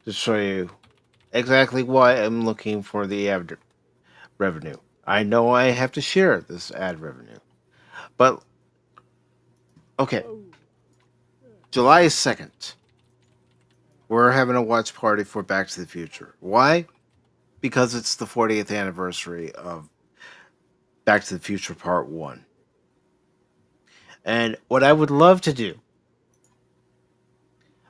to show you exactly why I'm looking for the ad revenue. I know I have to share this ad revenue, but okay, Whoa. July 2nd, we're having a watch party for Back to the Future. Why? Because it's the 40th anniversary of Back to the Future Part 1. And what I would love to do,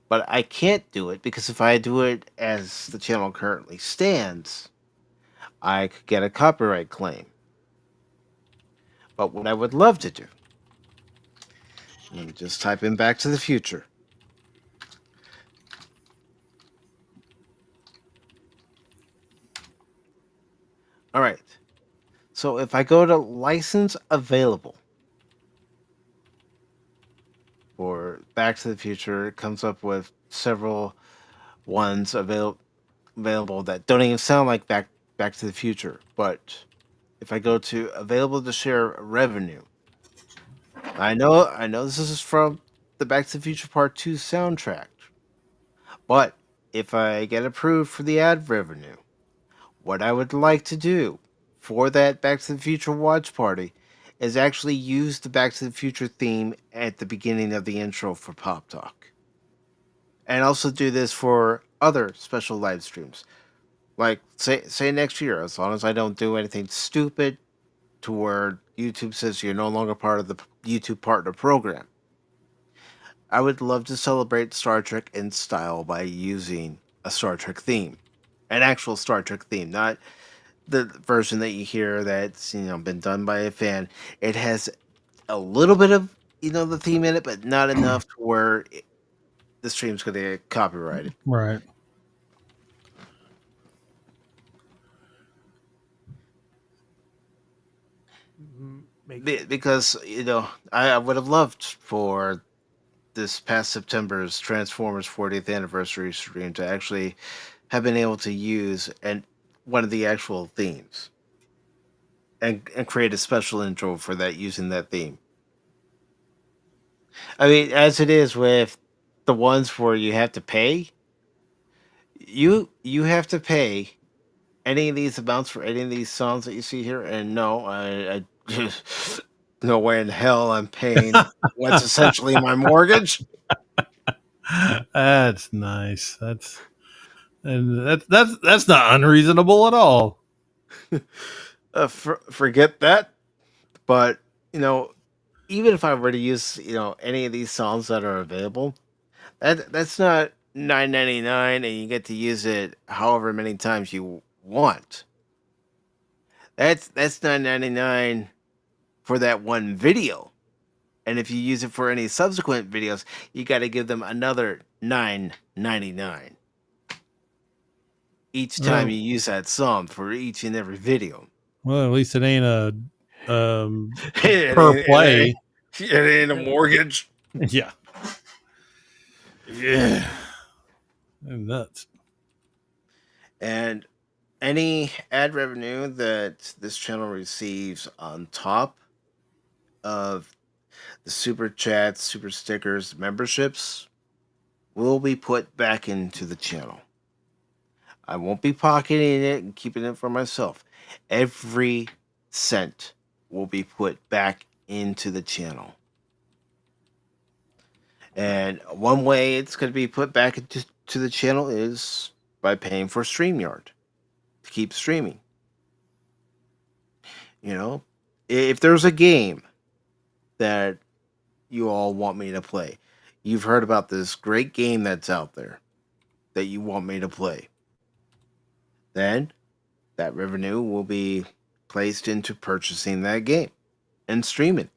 but I can't do it because if I do it as the channel currently stands, I could get a copyright claim. But what I would love to do, let me just type in Back to the Future. All right. So if I go to license available for Back to the Future, it comes up with several ones available that don't even sound like Back to the Future. But if I go to available to share revenue, I know this is from the Back to the Future Part 2 soundtrack. But if I get approved for the ad revenue, what I would like to do for that Back to the Future watch party is actually use the Back to the Future theme at the beginning of the intro for Pop Talk. And also do this for other special live streams. Like say next year, as long as I don't do anything stupid to where YouTube says you're no longer part of the YouTube partner program. I would love to celebrate Star Trek in style by using a Star Trek theme. An actual Star Trek theme, not the version that you hear that's been done by a fan. It has a little bit of the theme in it, but not enough to where the stream's going to get copyrighted. Right. Makes sense. Because I would have loved for this past September's Transformers 40th anniversary stream to actually have been able to use one of the actual themes and create a special intro for that using that theme. I mean, as it is with the ones where you have to pay, you have to pay any of these amounts for any of these songs that you see here, and no, I no way in hell I'm paying what's essentially my mortgage. That's nice. That's not unreasonable at all. Forget that. But you know, even if I were to use any of these songs that are available, that's not $9.99, and you get to use it however many times you want. That's $9.99 for that one video. And if you use it for any subsequent videos, you got to give them another $9.99 each time you Well, use that song for each and every video. well, at least it ain't a it, per ain't, it, ain't, play. it ain't a mortgage. Yeah. Yeah. Nuts. And any ad revenue that this channel receives on top of the super chats, super stickers, memberships will be put back into the channel. I won't be pocketing it and keeping it for myself. Every cent will be put back into the channel. And one way it's going to be put back into the channel is by paying for StreamYard to keep streaming. You know, if there's a game that you all want me to play, you've heard about this great game that's out there that you want me to play, then that revenue will be placed into purchasing that game and streaming.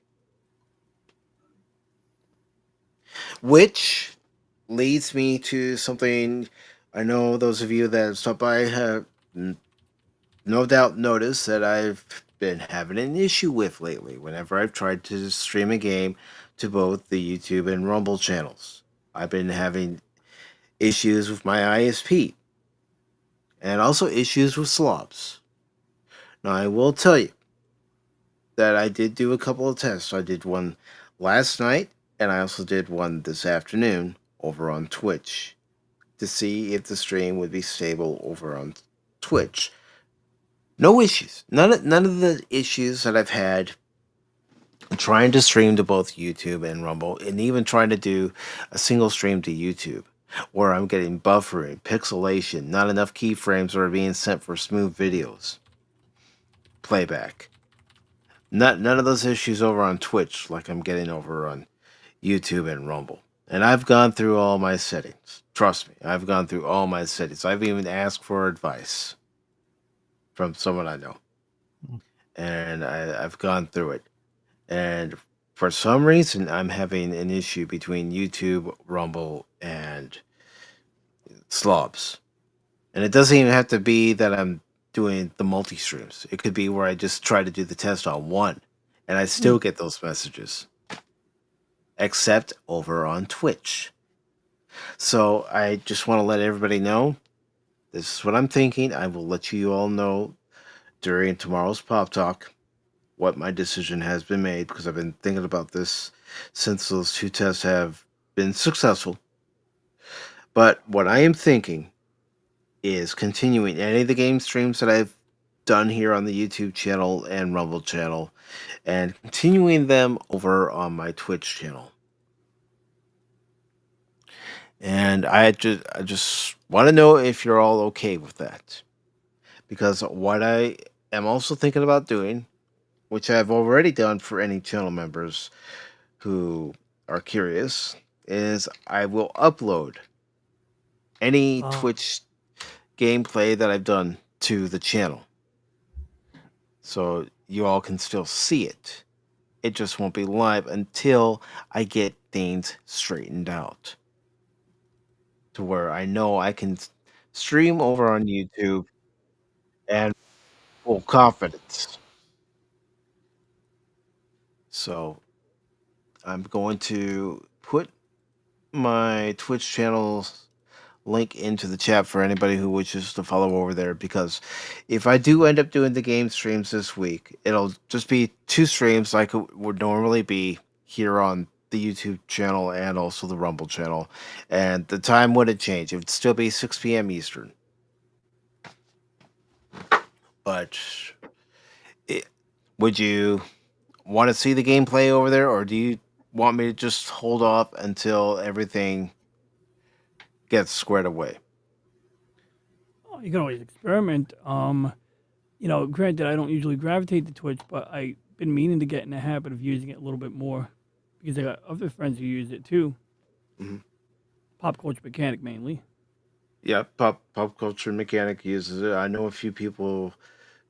Which leads me to something I know those of you that have stopped by have no doubt noticed that I've been having an issue with lately whenever I've tried to stream a game to both the YouTube and Rumble channels. I've been having issues with my ISP and also issues with slobs. Now, I will tell you that I did do a couple of tests. I did one last night, and I also did one this afternoon over on Twitch to see if the stream would be stable over on Twitch. No issues. None of the issues that I've had trying to stream to both YouTube and Rumble, and even trying to do a single stream to YouTube, where I'm getting buffering, pixelation, not enough keyframes are being sent for smooth videos, playback. None of those issues over on Twitch like I'm getting over on YouTube and Rumble. And I've gone through all my settings. Trust me, I've gone through all my settings. I've even asked for advice from someone I know. And I've gone through it. And for some reason, I'm having an issue between YouTube, Rumble, and Slobs. And it doesn't even have to be that I'm doing the multi streams. It could be where I just try to do the test on one, and I still get those messages. Except over on Twitch. So I just want to let everybody know this is what I'm thinking. I will let you all know during tomorrow's Pop Talk what my decision has been made, because I've been thinking about this since those two tests have been successful. But what I am thinking is continuing any of the game streams that I've done here on the YouTube channel and Rumble channel, and continuing them over on my Twitch channel. And I just want to know if you're all okay with that. Because what I am also thinking about doing, which I've already done for any channel members who are curious, is I will upload any Twitch gameplay that I've done to the channel. So you all can still see it. It just won't be live until I get things straightened out, to where I know I can stream over on YouTube and full confidence. So I'm going to put my Twitch channel's link into the chat for anybody who wishes to follow over there, because if I do end up doing the game streams this week, it'll just be 2 streams like it would normally be here on the YouTube channel and also the Rumble channel, and the time wouldn't change. It would still be 6 p.m. Eastern. But it, would you want to see the gameplay over there, or do you want me to just hold off until everything gets squared away? Oh, you can always experiment. Granted, I don't usually gravitate to Twitch, but I've been meaning to get in the habit of using it a little bit more because I got other friends who use it too. Mhm. Pop culture mechanic mainly. Yeah, pop culture mechanic uses it. I know a few people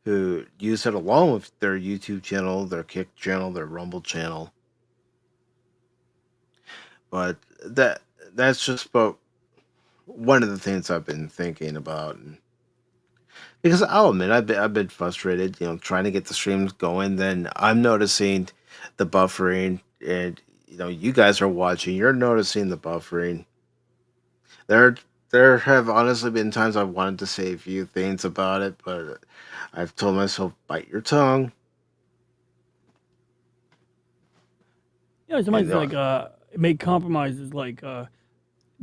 who use it along with their YouTube channel, their Kick channel, their Rumble channel. But that's just about one of the things I've been thinking about. Because I'll admit I've been frustrated, trying to get the streams going. Then I'm noticing the buffering, and you guys are watching. You're noticing the buffering. There there have honestly been times I've wanted to say a few things about it, but I've told myself bite your tongue. And Somebody's like make compromises like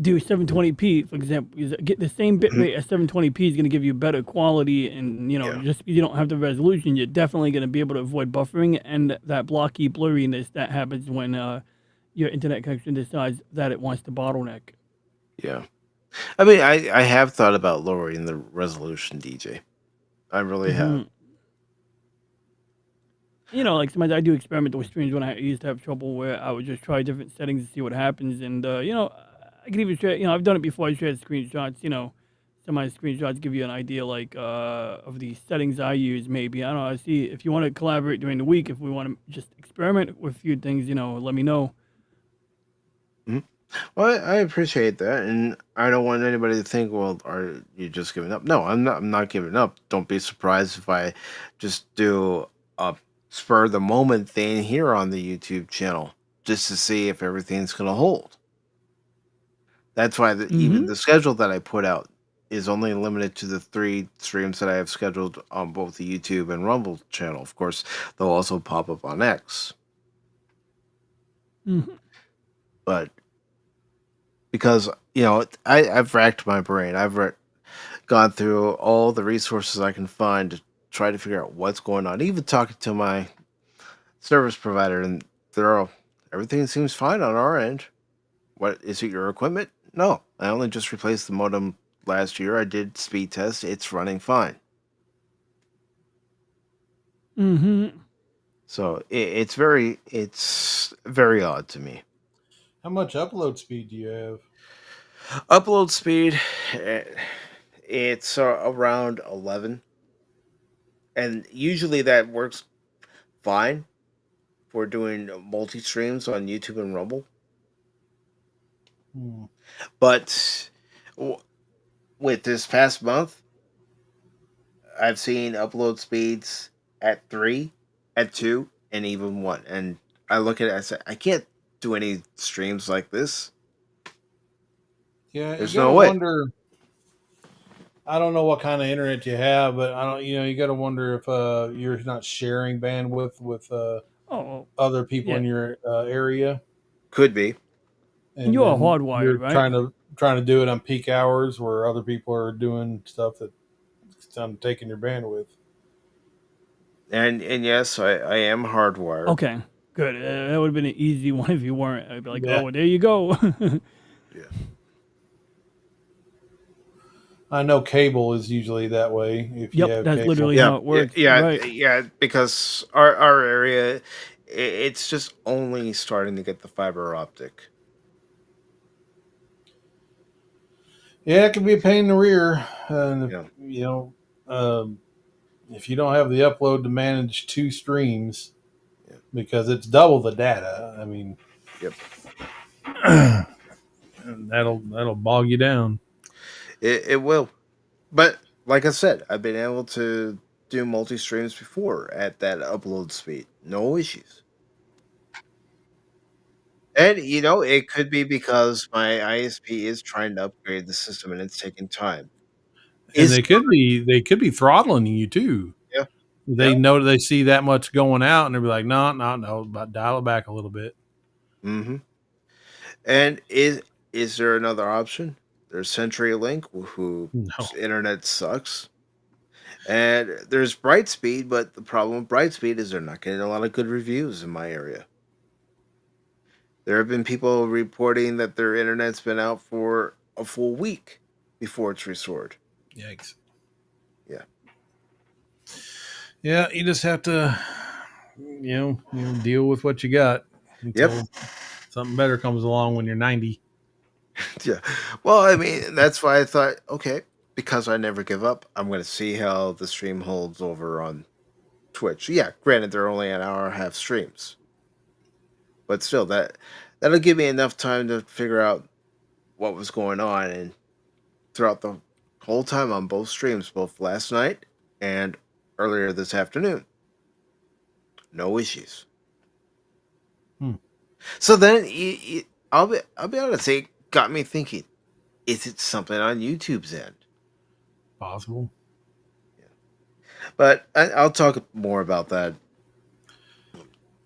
do 720p for example. Get the same bit rate as 720p is going to give you better quality, and yeah, just because you don't have the resolution, you're definitely going to be able to avoid buffering and that blocky blurriness that happens when your internet connection decides that it wants to bottleneck. yeah. I mean, I have thought about lowering the resolution, DJ. I really have. Hmm. Like sometimes I do experiment with streams when I used to have trouble where I would just try different settings to see what happens. And, I can even share, I've done it before. I shared screenshots, some of my screenshots give you an idea like of the settings I use maybe. I don't know. I see if you want to collaborate during the week, if we want to just experiment with a few things, let me know. Mhm. Well, I appreciate that, and I don't want anybody to think, "Well, are you just giving up?" No, I'm not. I'm not giving up. Don't be surprised if I just do a spur of the moment thing here on the YouTube channel, just to see if everything's gonna hold. That's why even Mm-hmm. the schedule that I put out is only limited to the 3 streams that I have scheduled on both the YouTube and Rumble channel. Of course, they'll also pop up on X, Mm-hmm. but because I've racked my brain. Gone through all the resources I can find to try to figure out what's going on. Even talking to my service provider, and they're all, everything seems fine on our end. What is it? Your equipment? No, I only just replaced the modem last year. I did speed test. It's running fine. Mm-hmm. So it's very odd to me. How much upload speed do you have? Upload speed, eh, it's around 11, and usually that works fine for doing multi streams on YouTube and Rumble. Hmm. But w- with this past month, I've seen upload speeds at 3, at 2, and even 1. And I look at it, I say, I can't do any streams like this. Yeah, you There's got to no way. wonder. I don't know what kind of internet you have, but I don't. You got to wonder if you're not sharing bandwidth with Oh, other people yeah. in your area, Could be. And and you are then hardwired, you're right? trying to do it on peak hours where other people are doing stuff that's taking your bandwidth. And yes, I am hardwired. Okay, good. That would have been an easy one if you weren't. I'd be like, Yeah, oh, there you go. Yeah. I know cable is usually that way if you Yep, have that's cable. literally Yeah, how it yeah, works. yeah, Right. yeah. Because our area, it's just only starting to get the fiber optic. Yeah, it can be a pain in the rear, and Yeah, um, if you don't have the upload to manage 2 streams yeah, because it's double the data. I mean, yep. that'll bog you down. It will. But like I said, I've been able to do multi streams before at that upload speed. No issues. And it could be because my ISP is trying to upgrade the system and it's taking time. And Is they could be throttling you too. Yeah, yeah, They know they see that much going out, and they'll be like, no, no, no, but dial it back a little bit. Mm-hmm. And is there another option? There's CenturyLink, whose No. internet sucks, and there's Brightspeed. But the problem with Brightspeed is they're not getting a lot of good reviews in my area. There have been people reporting that their internet's been out for a full week before it's restored. Yikes. Yeah. Yeah, you just have to, deal with what you got Yep. until something better comes along when you're 90. Yeah. Well, I mean, that's why I thought, okay, because I never give up, I'm going to see how the stream holds over on Twitch. Yeah, granted, they're only an hour and a half streams, but still, that'll give me enough time to figure out what was going on. And throughout the whole time on both streams, both last night and earlier this afternoon, no issues. Hmm. So then, I'll be honest, it got me thinking: is it something on YouTube's end? Possible. But I'll talk more about that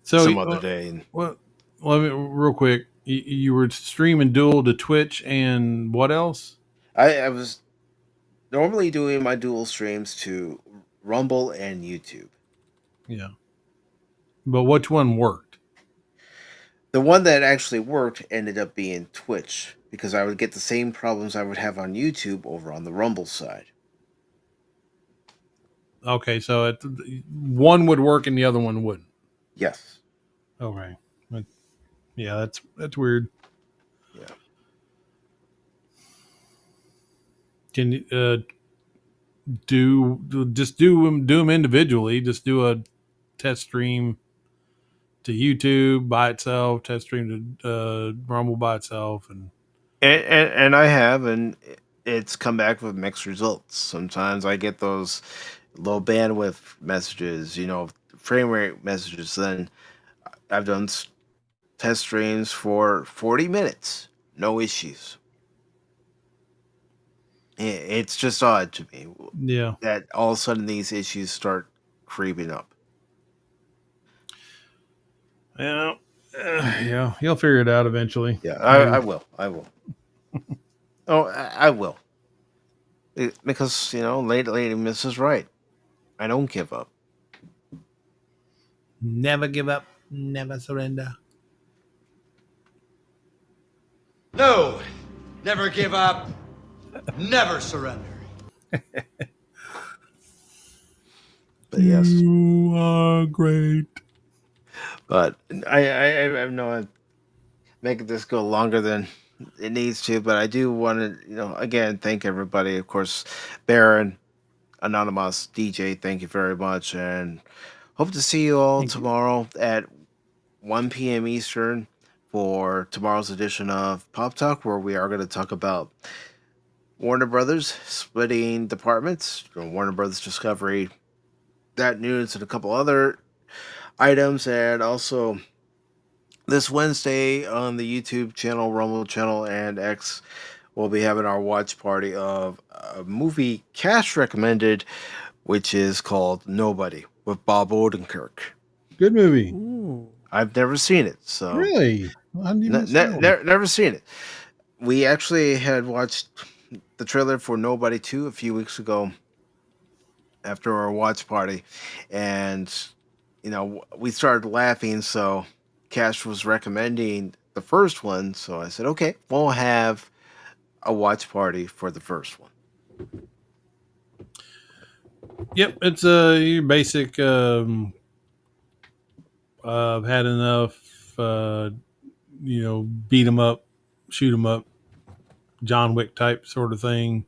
So, some other day. And well, let me real quick. You were streaming dual to Twitch and what else? I was normally doing my dual streams to Rumble and YouTube. Yeah. But which one worked? The one that actually worked ended up being Twitch because I would get the same problems I would have on YouTube over on the Rumble side. Okay, so one would work and the other one wouldn't. Yes. Okay. Yeah, that's weird. Yeah. Can you do them individually? Just do a test stream to YouTube by itself, test stream to Rumble by itself, and And I have, and it's come back with mixed results. Sometimes I get those low bandwidth messages, frame rate messages. Then I've done test streams for 40 minutes, no issues. It's just odd to me yeah, that all of a sudden these issues start creeping up. yeah, yeah. You'll figure it out eventually. Yeah, Maybe. I will. I will. Oh, I will. Because, lady Mrs. Right. I don't give up. Never give up, never surrender. No, never give up, never surrender. But yes. You are great. But I know I'm making this go longer than it needs to, but I do want to, again, thank everybody. Of course, Baron, Anonymous, DJ, thank you very much. And hope to see you all Thank you. tomorrow at 1 p.m. Eastern for tomorrow's edition of Pop Talk, where we are going to talk about Warner Brothers splitting departments, Warner Brothers Discovery, that news, and a couple other items. And also, this Wednesday on the YouTube channel, Rumble channel, and X, we'll be having our watch party of a movie Cash recommended, which is called Nobody with Bob Odenkirk. Good movie. Ooh. I've never seen it, so Really? I didn't even know. never seen it. We actually had watched the trailer for Nobody 2 a few weeks ago after our watch party, and we started laughing. So Cash was recommending the first one, so I said, okay, we'll have a watch party for the first one. Yep, it's your basic. I've had enough. Beat 'em up, shoot 'em up, John Wick type sort of thing.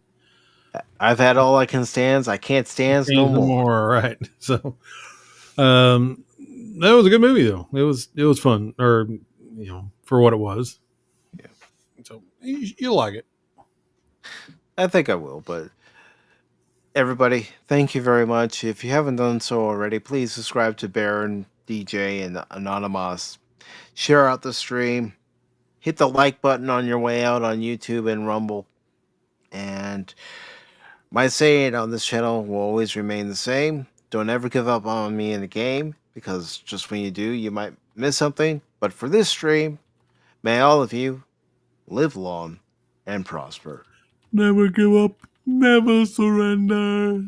I've had all I can stands. I can't stands no more. Right? So, that was a good movie though. It was fun, or for what it was. Yeah. So you'll like it. I think I will, but everybody, thank you very much. If you haven't done so already, please subscribe to Baron, DJ, and Anonymous. Share out the stream. Hit the like button on your way out on YouTube and Rumble. And my saying on this channel will always remain the same. Don't ever give up on me in the game, because just when you do, you might miss something. But for this stream, May all of you live long and prosper. Never give up, never surrender.